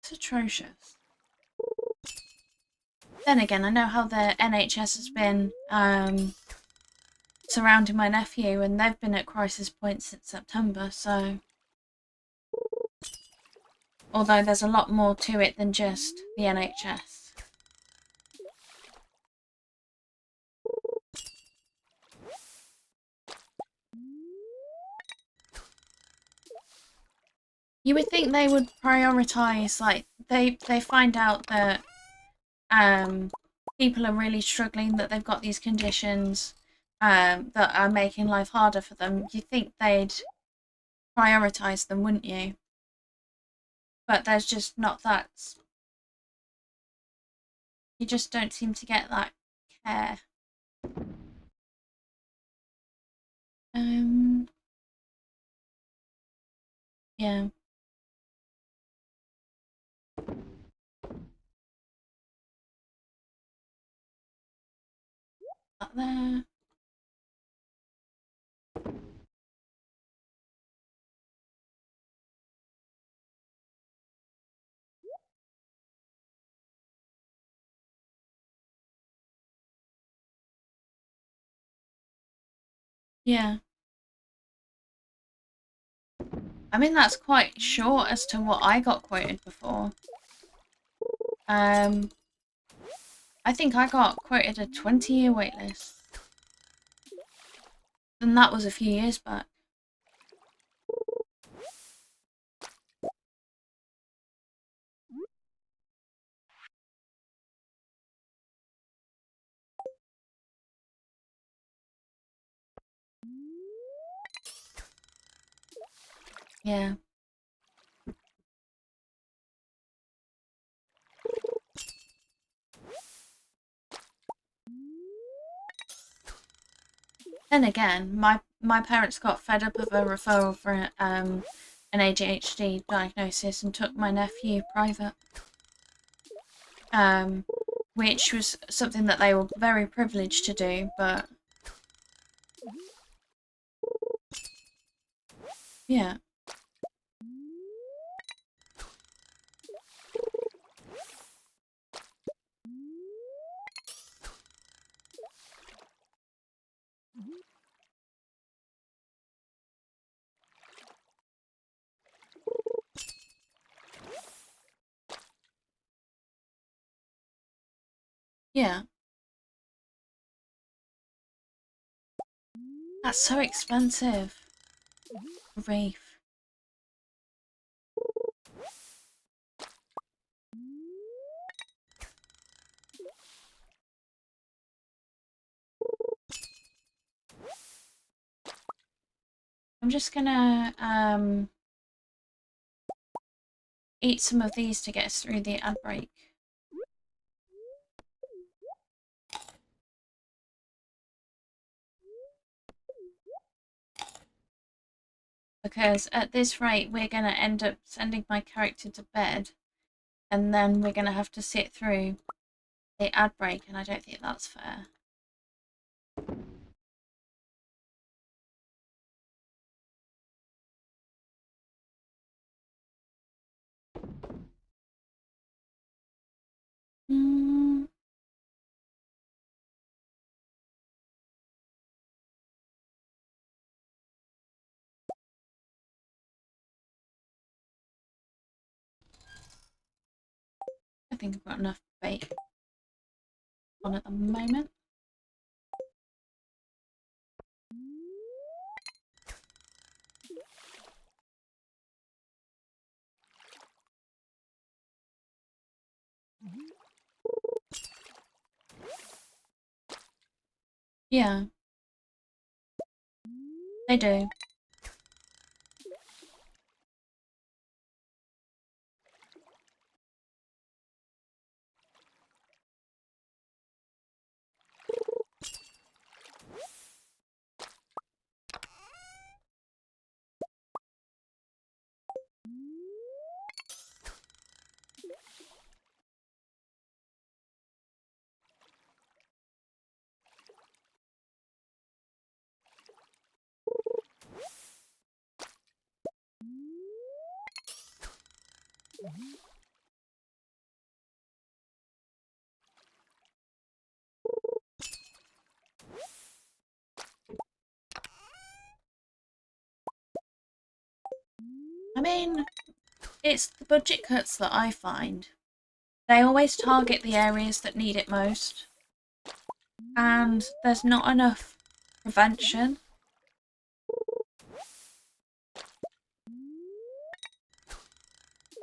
It's atrocious. Then again, I know how the NHS has been surrounding my nephew, and they've been at crisis point since September, so... Although there's a lot more to it than just the NHS. You would think they would prioritize, like, they find out that people are really struggling, that they've got these conditions that are making life harder for them. You'd think they'd prioritize them, wouldn't you? But there's just not that. You just don't seem to get that care. Yeah. Up there. Yeah. I mean, that's quite short as to what I got quoted before. I think I got quoted a 20-year waitlist. And that was a few years back. Yeah. Then again, my parents got fed up of a referral for an ADHD diagnosis and took my nephew private. Which was something that they were very privileged to do, but yeah. Yeah. That's so expensive. Reef. I'm just gonna eat some of these to get us through the ad break. Because at this rate, we're gonna end up sending my character to bed, and then we're gonna have to sit through the ad break, and I don't think that's fair. Mm. I think I've got enough bait on at the moment. Yeah, they do. I mean, it's the budget cuts that I find. They always target the areas that need it most, and there's not enough prevention.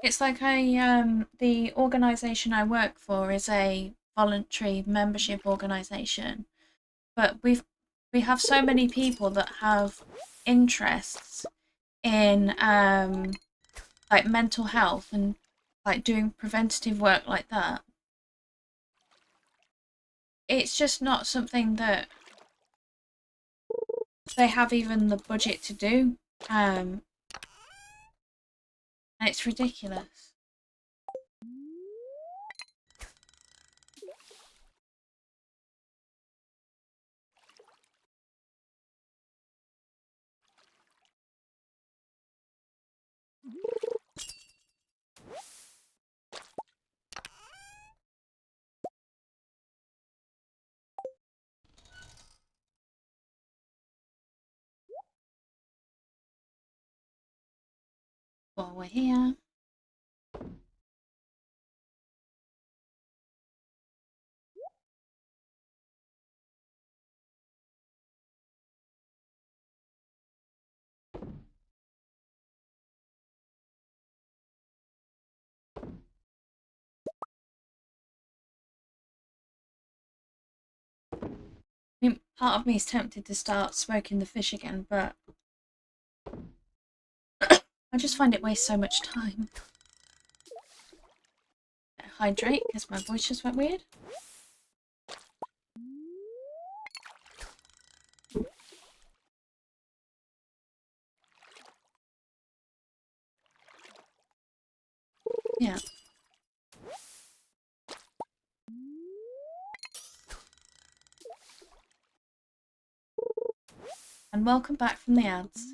It's like the organisation I work for is a voluntary membership organisation, but we have so many people that have interests in like mental health and like doing preventative work like that. It's just not something that they have even the budget to do, and it's ridiculous. While we're here, I mean, part of me is tempted to start smoking the fish again, but I just find it wastes so much time. Hydrate, because my voice just went weird. Yeah. And welcome back from the ads.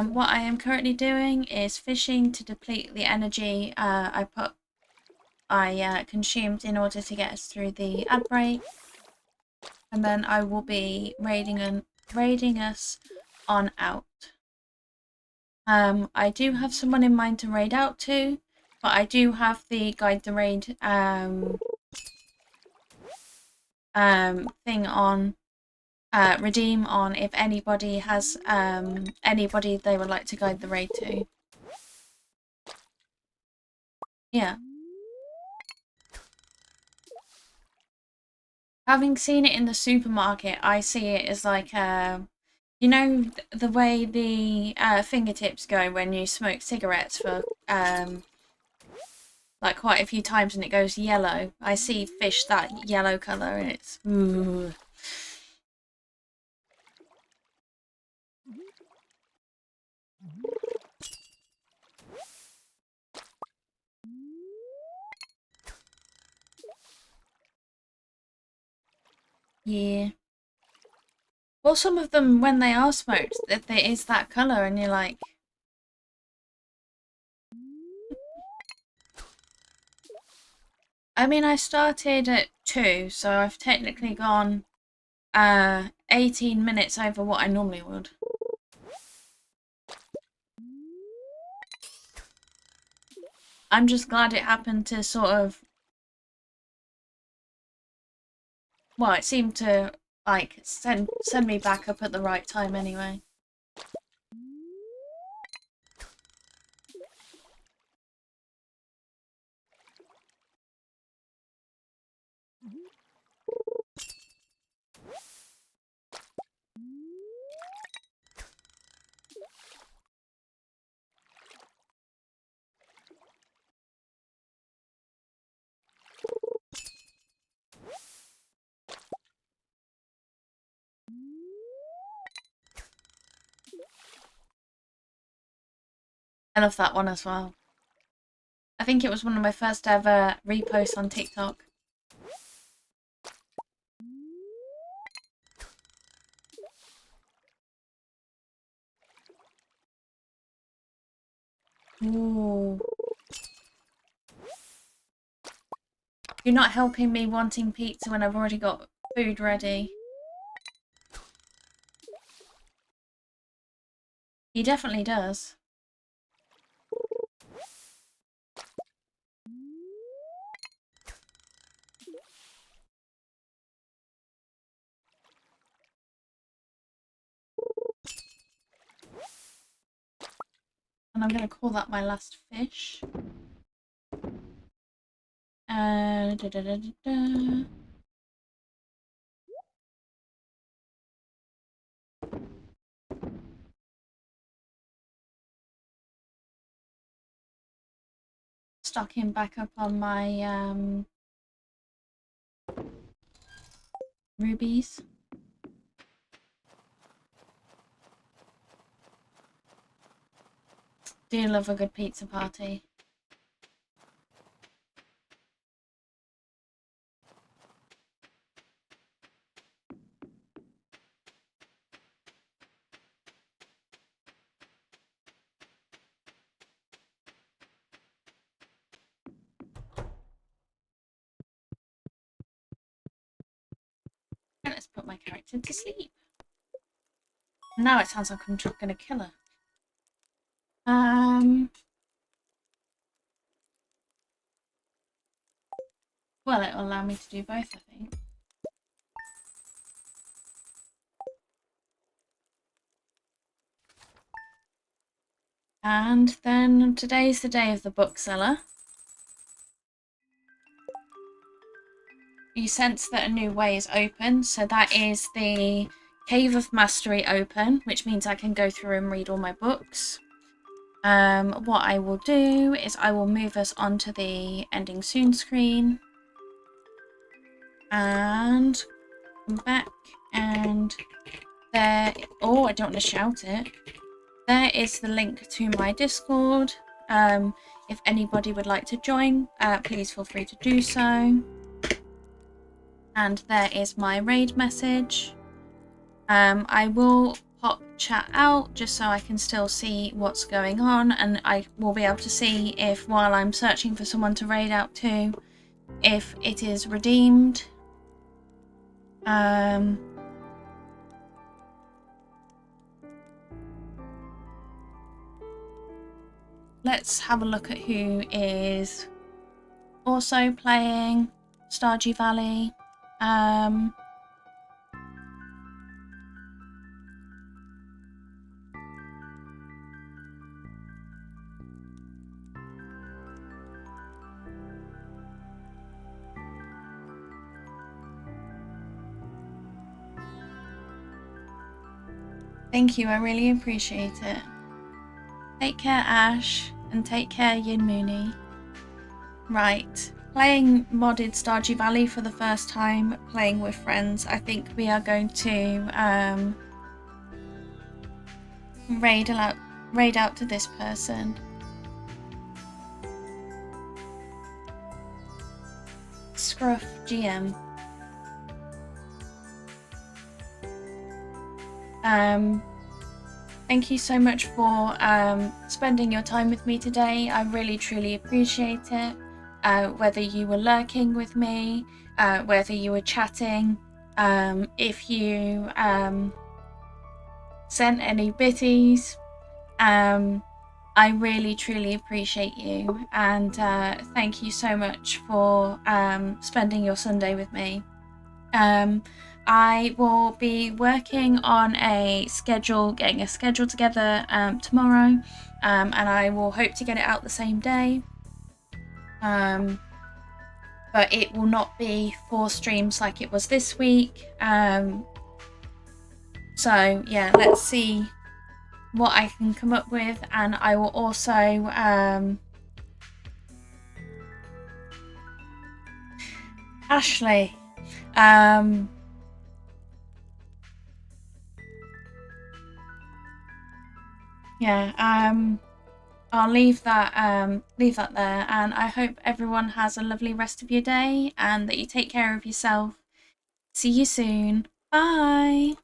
What I am currently doing is fishing to deplete the energy I consumed in order to get us through the ad break, and then I will be raiding us on out. I do have someone in mind to raid out to, but I do have the guide the raid thing on. Redeem on if anybody has anybody they would like to guide the raid to. Yeah. Having seen it in the supermarket, I see it as like you know the way the fingertips go when you smoke cigarettes for like quite a few times and it goes yellow. I see fish that yellow colour and it's ooh. Yeah. Well, some of them when they are smoked, that there is that colour and you're like, I mean, I started at 2, so I've technically gone 18 minutes over what I normally would. I'm just glad it happened to sort of, well, it seemed to like send me back up at the right time anyway. I love that one as well. I think it was one of my first ever reposts on TikTok. Ooh. You're not helping me wanting pizza when I've already got food ready. He definitely does. And I'm going to call that my last fish. Da, da, da, da. Stocking back up on my rubies. Do love a good pizza party. And let's put my character to sleep. Now it sounds like I'm going to kill her. Well, it'll allow me to do both, I think. And then today's the day of the bookseller. You sense that a new way is open, so that is the Cave of Mastery open, which means I can go through and read all my books. What I will do is I will move us onto the ending soon screen and come back, and there, oh, I don't want to shout it. There is the link to my Discord. If anybody would like to join, please feel free to do so. And there is my raid message. I will pop chat out just so I can still see what's going on, and I will be able to see if, while I'm searching for someone to raid out to, if it is redeemed. Let's have a look at who is also playing Stardew Valley. Thank you, I really appreciate it. Take care, Ash, and take care, Yin Mooney. Right, playing modded Stardew Valley for the first time, playing with friends. I think we are going to raid out to this person. Scruff GM. Thank you so much for spending your time with me today. I really truly appreciate it. Whether you were lurking with me, whether you were chatting, if you sent any bitties, I really truly appreciate you, and thank you so much for spending your Sunday with me. I will be working on getting a schedule together tomorrow, and I will hope to get it out the same day. But it will not be 4 streams like it was this week. So yeah, let's see what I can come up with, and I will also Ashley. Yeah, I'll leave that there, and I hope everyone has a lovely rest of your day and that you take care of yourself. See you soon. Bye.